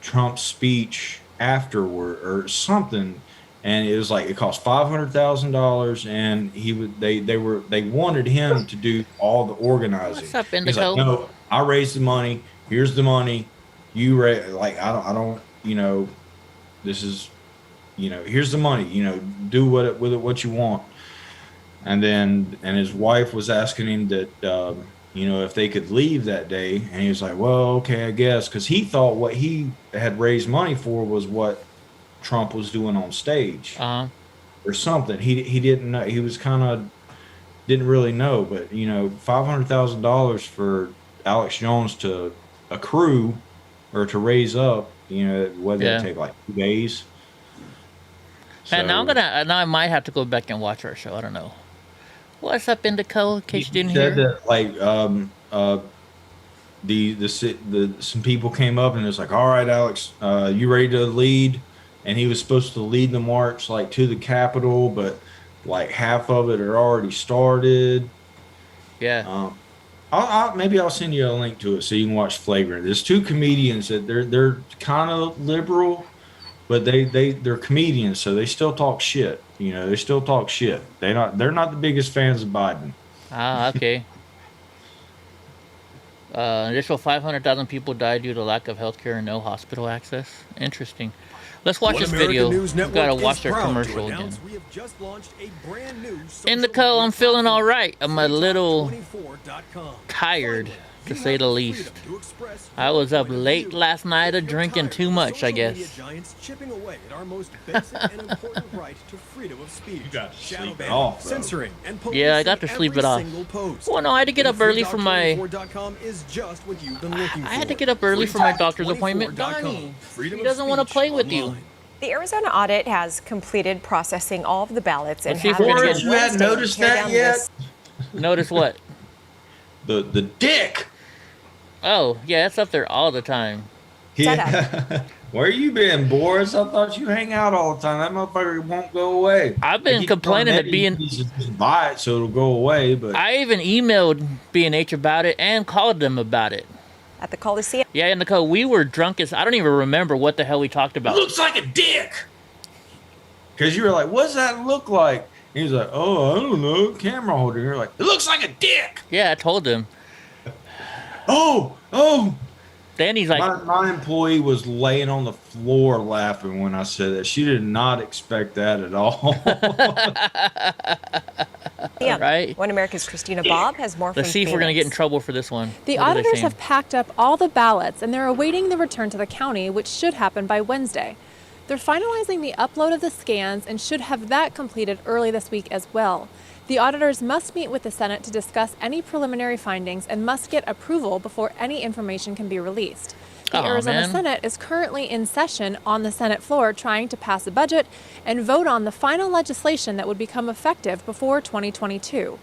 Trump's speech afterward or something, and it was like it cost $500,000, and they wanted him to do all the organizing. What's up, He's Indigo? like, no, I raised the money. Here's the money. You I don't. This is. Here's the money. Do with it what you want. And his wife was asking him that, if they could leave that day. And he was like, well, okay, I guess. Because he thought what he had raised money for was what Trump was doing on stage. Or something. He didn't know. He was didn't really know. But, $500,000 for Alex Jones to accrue or to raise up, whether it take like 2 days. And now I might have to go back and watch our show. I don't know. What's up, Indigo? In case you didn't hear. That, some people came up and it was like, all right, Alex, you ready to lead? And he was supposed to lead the march to the Capitol, but like half of it had already started. Yeah. Maybe I'll send you a link to it so you can watch Flagrant. There's 2 comedians that they're kind of liberal. But they're comedians, so they still talk shit. They still talk shit. They're not the biggest fans of Biden. Okay. Additional 500,000 people died due to lack of health care and no hospital access. Interesting. Let's watch this video. We've got to watch their commercial again. Indigo, I'm feeling all right. I'm a little tired, to say the least. I was up late last night drinking too much, I guess. Chipping away at our most basic and important right to freedom of speech. You got to sleep it off, bro. Censoring and Yeah, I got to sleep it off. Well, no, I had to get up early for my. I had to get up early for my doctor's appointment. Donnie, he doesn't want to play with you. The Arizona audit has completed processing all of the ballots and you hadn't noticed that yet? Notice what? The dick. Oh, yeah, it's up there all the time. Yeah. Where you been, Boris? I thought you hang out all the time. That motherfucker won't go away. I've been complaining that just buy it so it'll go away. But I even emailed B&H about it and called them about it. At the Coliseum? Yeah, in the code. We were drunk as I don't even remember what the hell we talked about. It looks like a dick. Because you were like, what's that look like? He was like, oh, I don't know, camera holder. You're like, it looks like a dick. Yeah, I told him. Oh. Then he's like, my employee was laying on the floor laughing when I said that. She did not expect that at all. Yeah. Right. One America's Christina Bobb has more. Let's see if we're going to get in trouble for this one. The auditors have packed up all the ballots and they're awaiting the return to the county, which should happen by Wednesday. They're finalizing the upload of the scans and should have that completed early this week as well. The auditors must meet with the Senate to discuss any preliminary findings and must get approval before any information can be released. The Arizona Senate is currently in session on the Senate floor trying to pass a budget and vote on the final legislation that would become effective before 2022.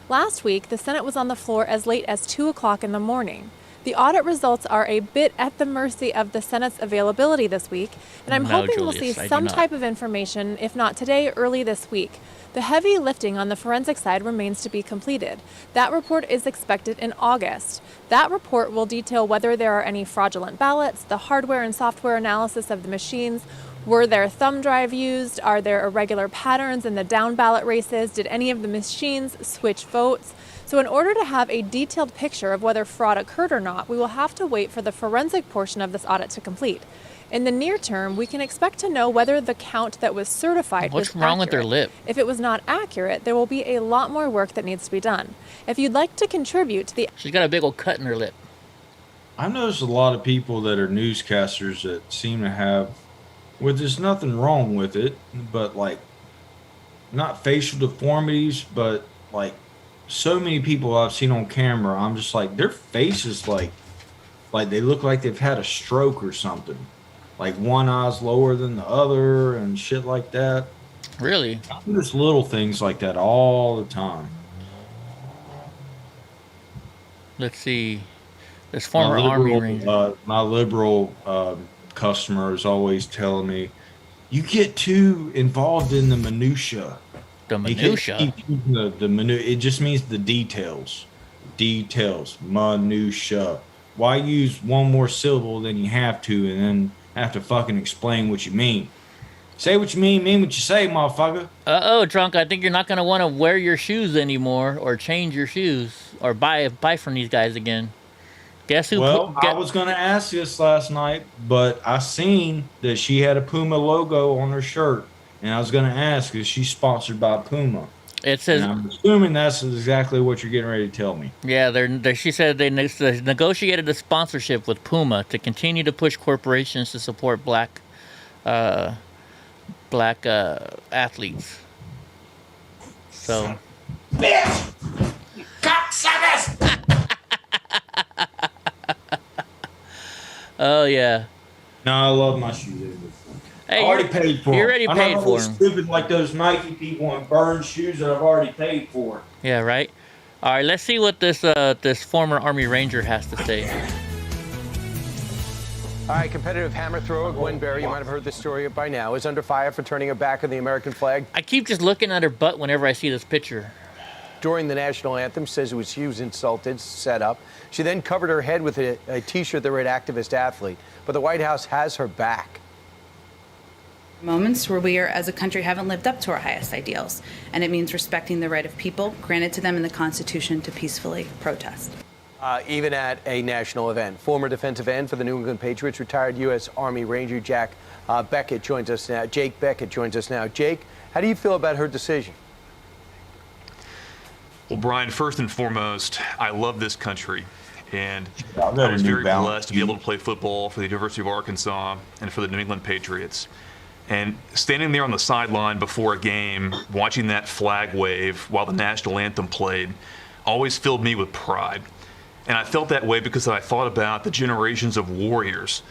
Last week, the Senate was on the floor as late as 2 o'clock in the morning. The audit results are a bit at the mercy of the Senate's availability this week, and I'm hoping we'll see some type of information, if not today, early this week. The heavy lifting on the forensic side remains to be completed. That report is expected in August. That report will detail whether there are any fraudulent ballots, the hardware and software analysis of the machines. Were there thumb drive used? Are there irregular patterns in the down ballot races? Did any of the machines switch votes? So in order to have a detailed picture of whether fraud occurred or not, we will have to wait for the forensic portion of this audit to complete. In the near term, we can expect to know whether the count that was certified was accurate. What's wrong with their lip? If it was not accurate, there will be a lot more work that needs to be done. If you'd like to contribute to the... She's got a big old cut in her lip. I've noticed a lot of people that are newscasters that seem to have, well, there's nothing wrong with it, but like, not facial deformities, but like, so many people I've seen on camera, I'm just like, their faces like they look like they've had a stroke or something. Like one eye's lower than the other and shit like that. Really? Just little things like that all the time. Let's see. This former Army Ranger. My liberal customer is always telling me, you get too involved in the minutia. The minutia? It just means the details. Details. Minutia. Why use one more syllable than you have to and then have to fucking explain what you mean? Say what you mean what you say, motherfucker. Uh-oh, Drunk, I think you're not going to want to wear your shoes anymore or change your shoes or buy from these guys again. Guess who? Well, I was going to ask this last night, but I seen that she had a Puma logo on her shirt, and I was going to ask, is she sponsored by Puma? It says, and I'm assuming that's exactly what you're getting ready to tell me. Yeah, she said they negotiated a sponsorship with Puma to continue to push corporations to support black athletes. So, bitch, cocksuckers! Oh yeah. No, I love my shoes. Hey, I already paid for them. You already paid for them. Stupid like those Nike people and burn shoes that I've already paid for. Yeah, right. All right, let's see what this former Army Ranger has to say. All right, competitive hammer thrower Gwen Berry, you might have heard this story by now, is under fire for turning her back on the American flag. I keep just looking at her butt whenever I see this picture. During the national anthem, says she was insulted, set up. She then covered her head with a T-shirt that read activist athlete. But the White House has her back. Moments where we are, as a country, haven't lived up to our highest ideals. And it means respecting the right of people granted to them in the Constitution to peacefully protest. Even at a national event. Former defensive end for the New England Patriots, retired U.S. Army Ranger Jake Beckett joins us now. Jake, how do you feel about her decision? Well, Brian, first and foremost, I love this country. And I was very blessed to be able to play football for the University of Arkansas and for the New England Patriots. And standing there on the sideline before a game, watching that flag wave while the national anthem played, always filled me with pride. And I felt that way because I thought about the generations of warriors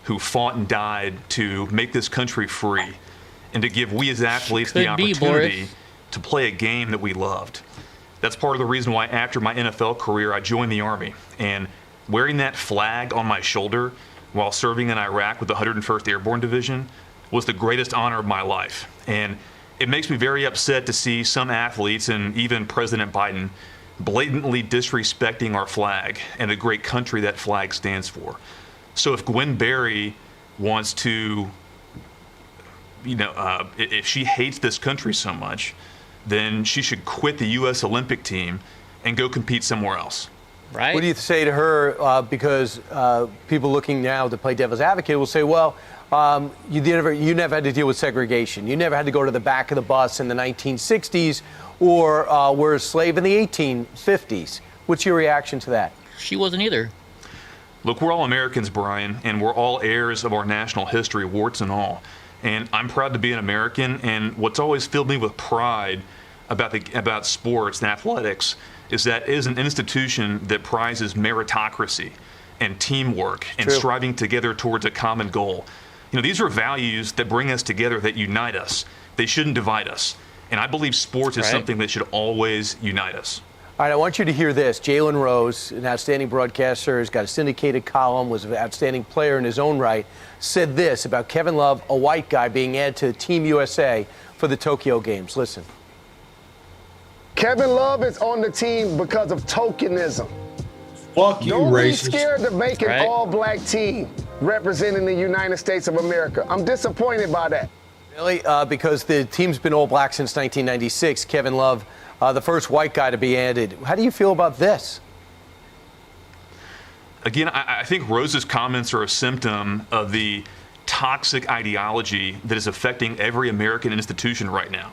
who fought and died to make this country free and to give we as athletes the opportunity to play a game that we loved. That's part of the reason why after my NFL career, I joined the Army. And wearing that flag on my shoulder while serving in Iraq with the 101st Airborne Division was the greatest honor of my life. And it makes me very upset to see some athletes and even President Biden blatantly disrespecting our flag and the great country that flag stands for. So if Gwen Berry wants to, if she hates this country so much, then she should quit the U.S. Olympic team and go compete somewhere else. Right. What do you say to her? Because people looking now to play devil's advocate will say, well, you never had to deal with segregation. You never had to go to the back of the bus in the 1960s or were a slave in the 1850s. What's your reaction to that? She wasn't either. Look, we're all Americans, Brian, and we're all heirs of our national history, warts and all. And I'm proud to be an American, and what's always filled me with pride about sports and athletics is that it is an institution that prizes meritocracy and teamwork and striving together towards a common goal. These are values that bring us together, that unite us. They shouldn't divide us. And I believe sports is something that should always unite us. All right, I want you to hear this. Jalen Rose, an outstanding broadcaster, has got a syndicated column, was an outstanding player in his own right, said this about Kevin Love, a white guy, being added to Team USA for the Tokyo Games. Listen. Kevin Love is on the team because of tokenism. Fuck you, Don't racist. be scared to make an all-black team representing the United States of America. I'm disappointed by that. Really? Because the team's been all black since 1996. Kevin Love, the first white guy to be added. How do you feel about this? Again, I think Rose's comments are a symptom of the toxic ideology that is affecting every American institution right now.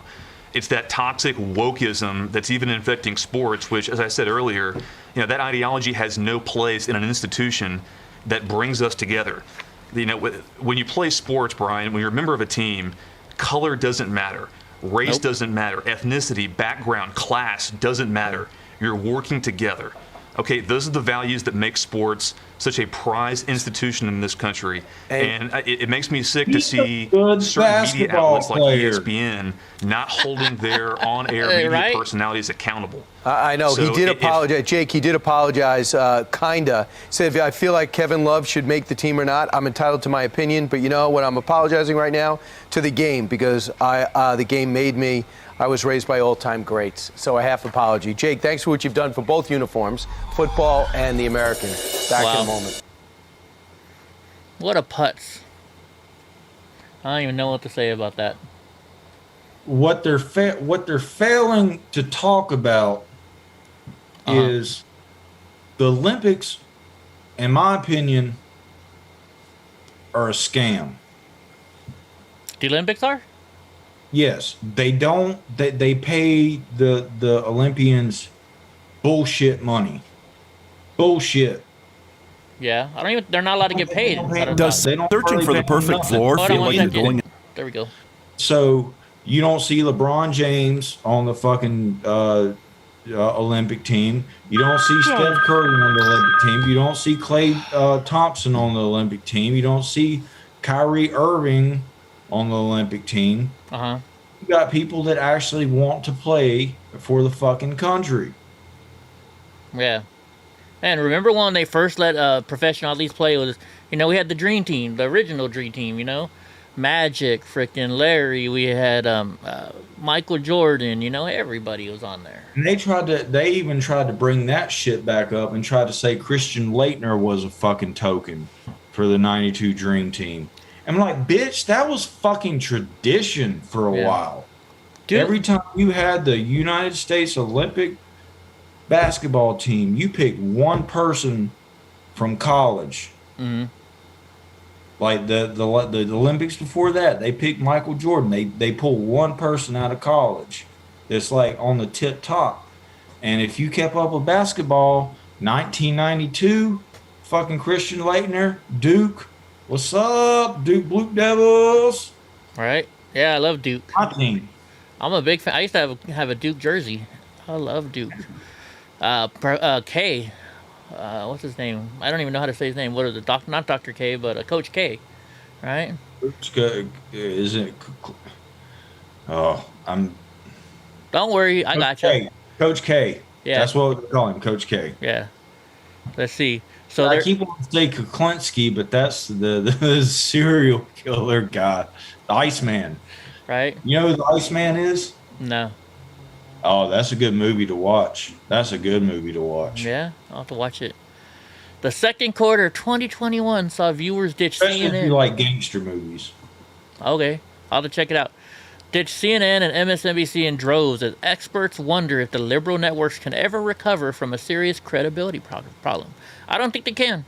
It's that toxic wokeism that's even infecting sports, which, as I said earlier, that ideology has no place in an institution that brings us together. When you play sports, Brian, when you're a member of a team, color doesn't matter. Race doesn't matter. Ethnicity, background, class doesn't matter. You're working together. Okay, those are the values that make sports such a prized institution in this country. And it makes me sick to see certain media outlets like ESPN not holding their on-air media personalities accountable. I know. So he did apologize. Jake, he did apologize, kinda. Said, if I feel like Kevin Love should make the team or not, I'm entitled to my opinion. But what I'm apologizing right now? To the game, because the game made me. I was raised by all-time greats, so a half apology. Jake, thanks for what you've done for both uniforms, football and the American. Back in a moment. What a putz. I don't even know what to say about that. What they're failing to talk about is the Olympics, in my opinion, are a scam. The Olympics are? Yes, they don't. They pay the Olympians bullshit money. Bullshit. Yeah, they're not allowed to get paid. Does searching for the perfect floor feel like you're going? There we go. So you don't see LeBron James on the fucking Olympic team. You don't see Steph Curry on the Olympic team. You don't see Klay Thompson on the Olympic team. You don't see Kyrie Irving on the Olympic team. You got people that actually want to play for the fucking country. Yeah. And remember when they first let professional athletes play? Was we had the Dream Team, the original Dream Team. Magic, freaking Larry. We had Michael Jordan. Everybody was on there. And they even tried to bring that shit back up and tried to say Christian Laettner was a fucking token for the '92 Dream Team. I'm like, bitch, that was fucking tradition for a while. Dude. Every time you had the United States Olympic basketball team, you picked one person from college. Like the Olympics before that, they picked Michael Jordan. They pulled one person out of college that's like on the tip top. And if you kept up with basketball, 1992, fucking Christian Laettner, Duke. What's up, Duke Blue Devils? Right? Yeah, I love Duke. My team. I'm a big fan. I used to have a Duke jersey. I love Duke. K. What's his name? I don't even know how to say his name. What is it? Not Dr. K, but Coach K. Right? Coach K. Is it? Oh, I'm. Don't worry. I got you. Coach K. Yeah. That's what we call him, Coach K. Yeah. Let's see. So I keep on saying Kuklinski, but that's the serial killer guy, the Iceman. Right. You know who the Iceman is? No. Oh, that's a good movie to watch. That's a good movie to watch. Yeah, I'll have to watch it. The second quarter of 2021 saw viewers ditch Especially CNN. if you like gangster movies. Okay, I'll have to check it out. Ditch CNN and MSNBC in droves as experts wonder if the liberal networks can ever recover from a serious credibility problem. I don't think they can.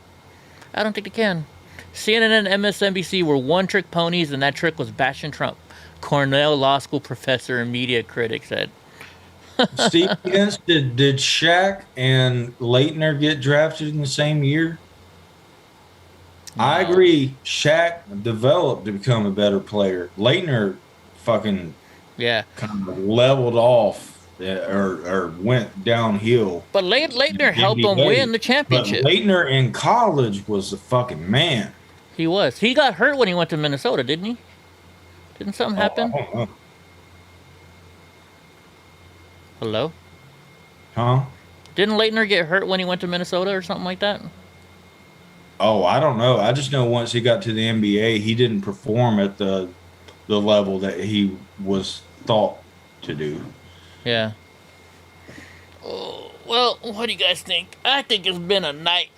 CNN and MSNBC were one-trick ponies, and that trick was bashing Trump. Cornell Law School professor and media critic said. Steve, did Shaq and Laettner get drafted in the same year? No. I agree. Shaq developed to become a better player. Laettner fucking kind of leveled off or went downhill. But Leitner helped him win the championship. But Leitner in college was the fucking man. He was. He got hurt when he went to Minnesota, didn't he? Didn't something happen? I don't know. Hello? Huh? Didn't Leitner get hurt when he went to Minnesota or something like that? Oh, I don't know. I just know once he got to the NBA, he didn't perform at the level that he was thought to do. Yeah. Oh, well, what do you guys think? I think it's been a night.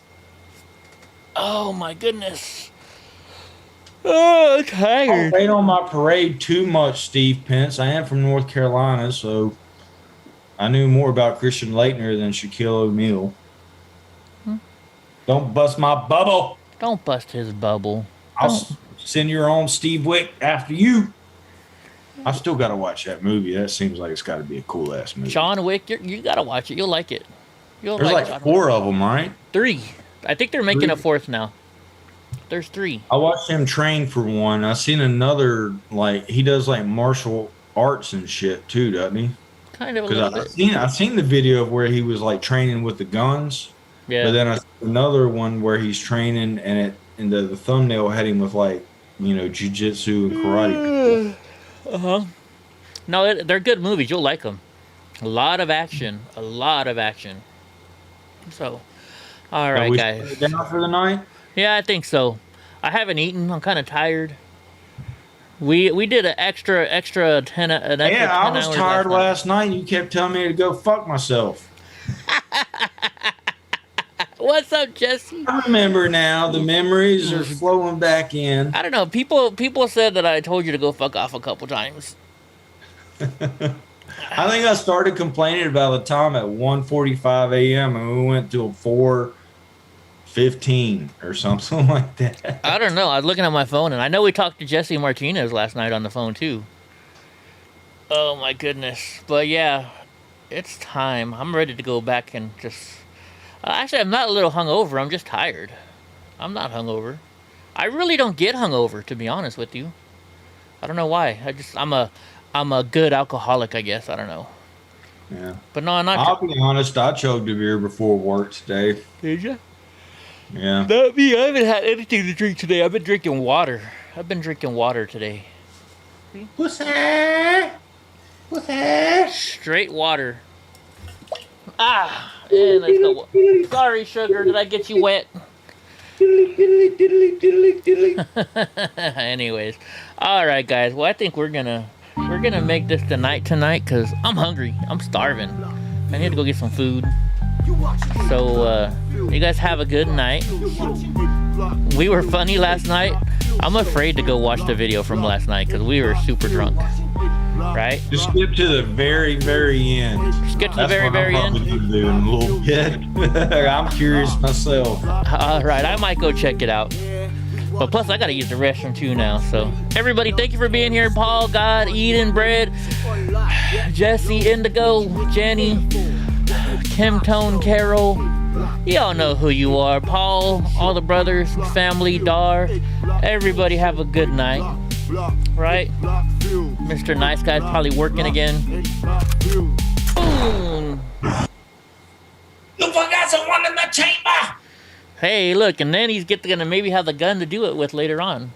Oh my goodness. Oh, I'm tired. Don't wait on my parade too much, Steve Pence. I am from North Carolina, so I knew more about Christian Leitner than Shaquille O'Neal. Don't bust my bubble. Don't bust his bubble. I'll send your own Steve Wick after you. I still got to watch that movie. That seems like it's got to be a cool ass movie. John Wick, you got to watch it. You'll like it. There's like 4 of them, right? 3. I think they're making a 4th now. There's 3. I watched him train for one. I seen another, like, he does like martial arts and shit too, doesn't he? Kind of a little bit. I've seen the video of where he was like training with the guns. Yeah. But then I saw another one where he's training and the thumbnail had him with like, jiu-jitsu and karate. Uh-huh. No, they're good movies. You'll like them. A lot of action. A lot of action. So, all right, guys. Down for the night? Yeah, I think so. I haven't eaten. I'm kind of tired. We did an extra 10 I was tired last night. You kept telling me to go fuck myself. What's up, Jesse? I remember now. The memories are flowing back in. I don't know. People said that I told you to go fuck off a couple times. I think I started complaining about the time at 1:45 a.m. and we went till 4:15 or something like that. I don't know. I was looking at my phone, and I know we talked to Jesse Martinez last night on the phone, too. Oh, my goodness. But, yeah, it's time. I'm ready to go back and just... actually, I'm not a little hungover. I'm just tired. I'm not hungover. I really don't get hungover, to be honest with you. I don't know why. I'm a good alcoholic, I guess. I don't know. Yeah. But no, I'm not. I'll be honest. I chugged a beer before work today. Did you? Yeah. Not me. I haven't had anything to drink today. I've been drinking water. I've been drinking water today. What's that? What's that? Straight water. Ah. And let's go. Sorry, sugar. Did I get you wet? Anyways. All right, guys. Well, I think we're gonna make this the night tonight because I'm hungry. I'm starving. I need to go get some food. So, you guys have a good night. We were funny last night. I'm afraid to go watch the video from last night because we were super drunk. Right? Just skip to the very, very end. Skip to the very, very end. That's what I'm probably gonna do in a little bit. I'm curious myself. All right, I might go check it out. But plus, I gotta use the restroom too now. So, everybody, thank you for being here. Paul, God, Eden, Bread, Jesse, Indigo, Jenny, Kim Tone, Carol. Y'all know who you are. Paul, all the brothers, family, Dar. Everybody have a good night. Right? Mr. Nice Guy's probably working again. Boom! You forgot someone in the chamber! Hey, look, and then he's gonna maybe have the gun to do it with later on.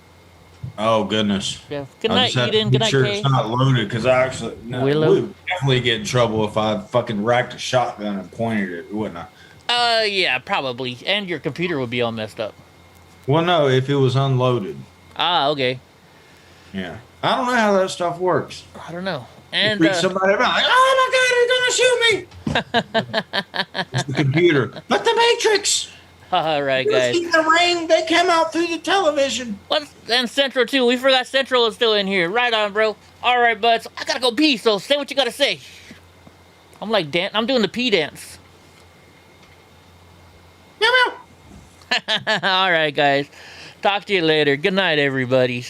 Oh, goodness. Yeah. Good night, Eden. Good night, sure Kay. it's not loaded because I actually would definitely get in trouble if I fucking racked a shotgun and pointed it, wouldn't I? Yeah, probably. And your computer would be all messed up. Well, no, if it was unloaded. Ah, okay. Yeah. I don't know how that stuff works. I don't know. And somebody about like, oh my God, he's gonna shoot me. It's the computer. But the Matrix. All right, guys. In the ring, they came out through the television. And Central too. We forgot Central is still in here. Right on, bro. All right, buds. I gotta go pee. So say what you gotta say. I'm like I'm doing the pee dance. Meow meow. All right, guys. Talk to you later. Good night, everybody.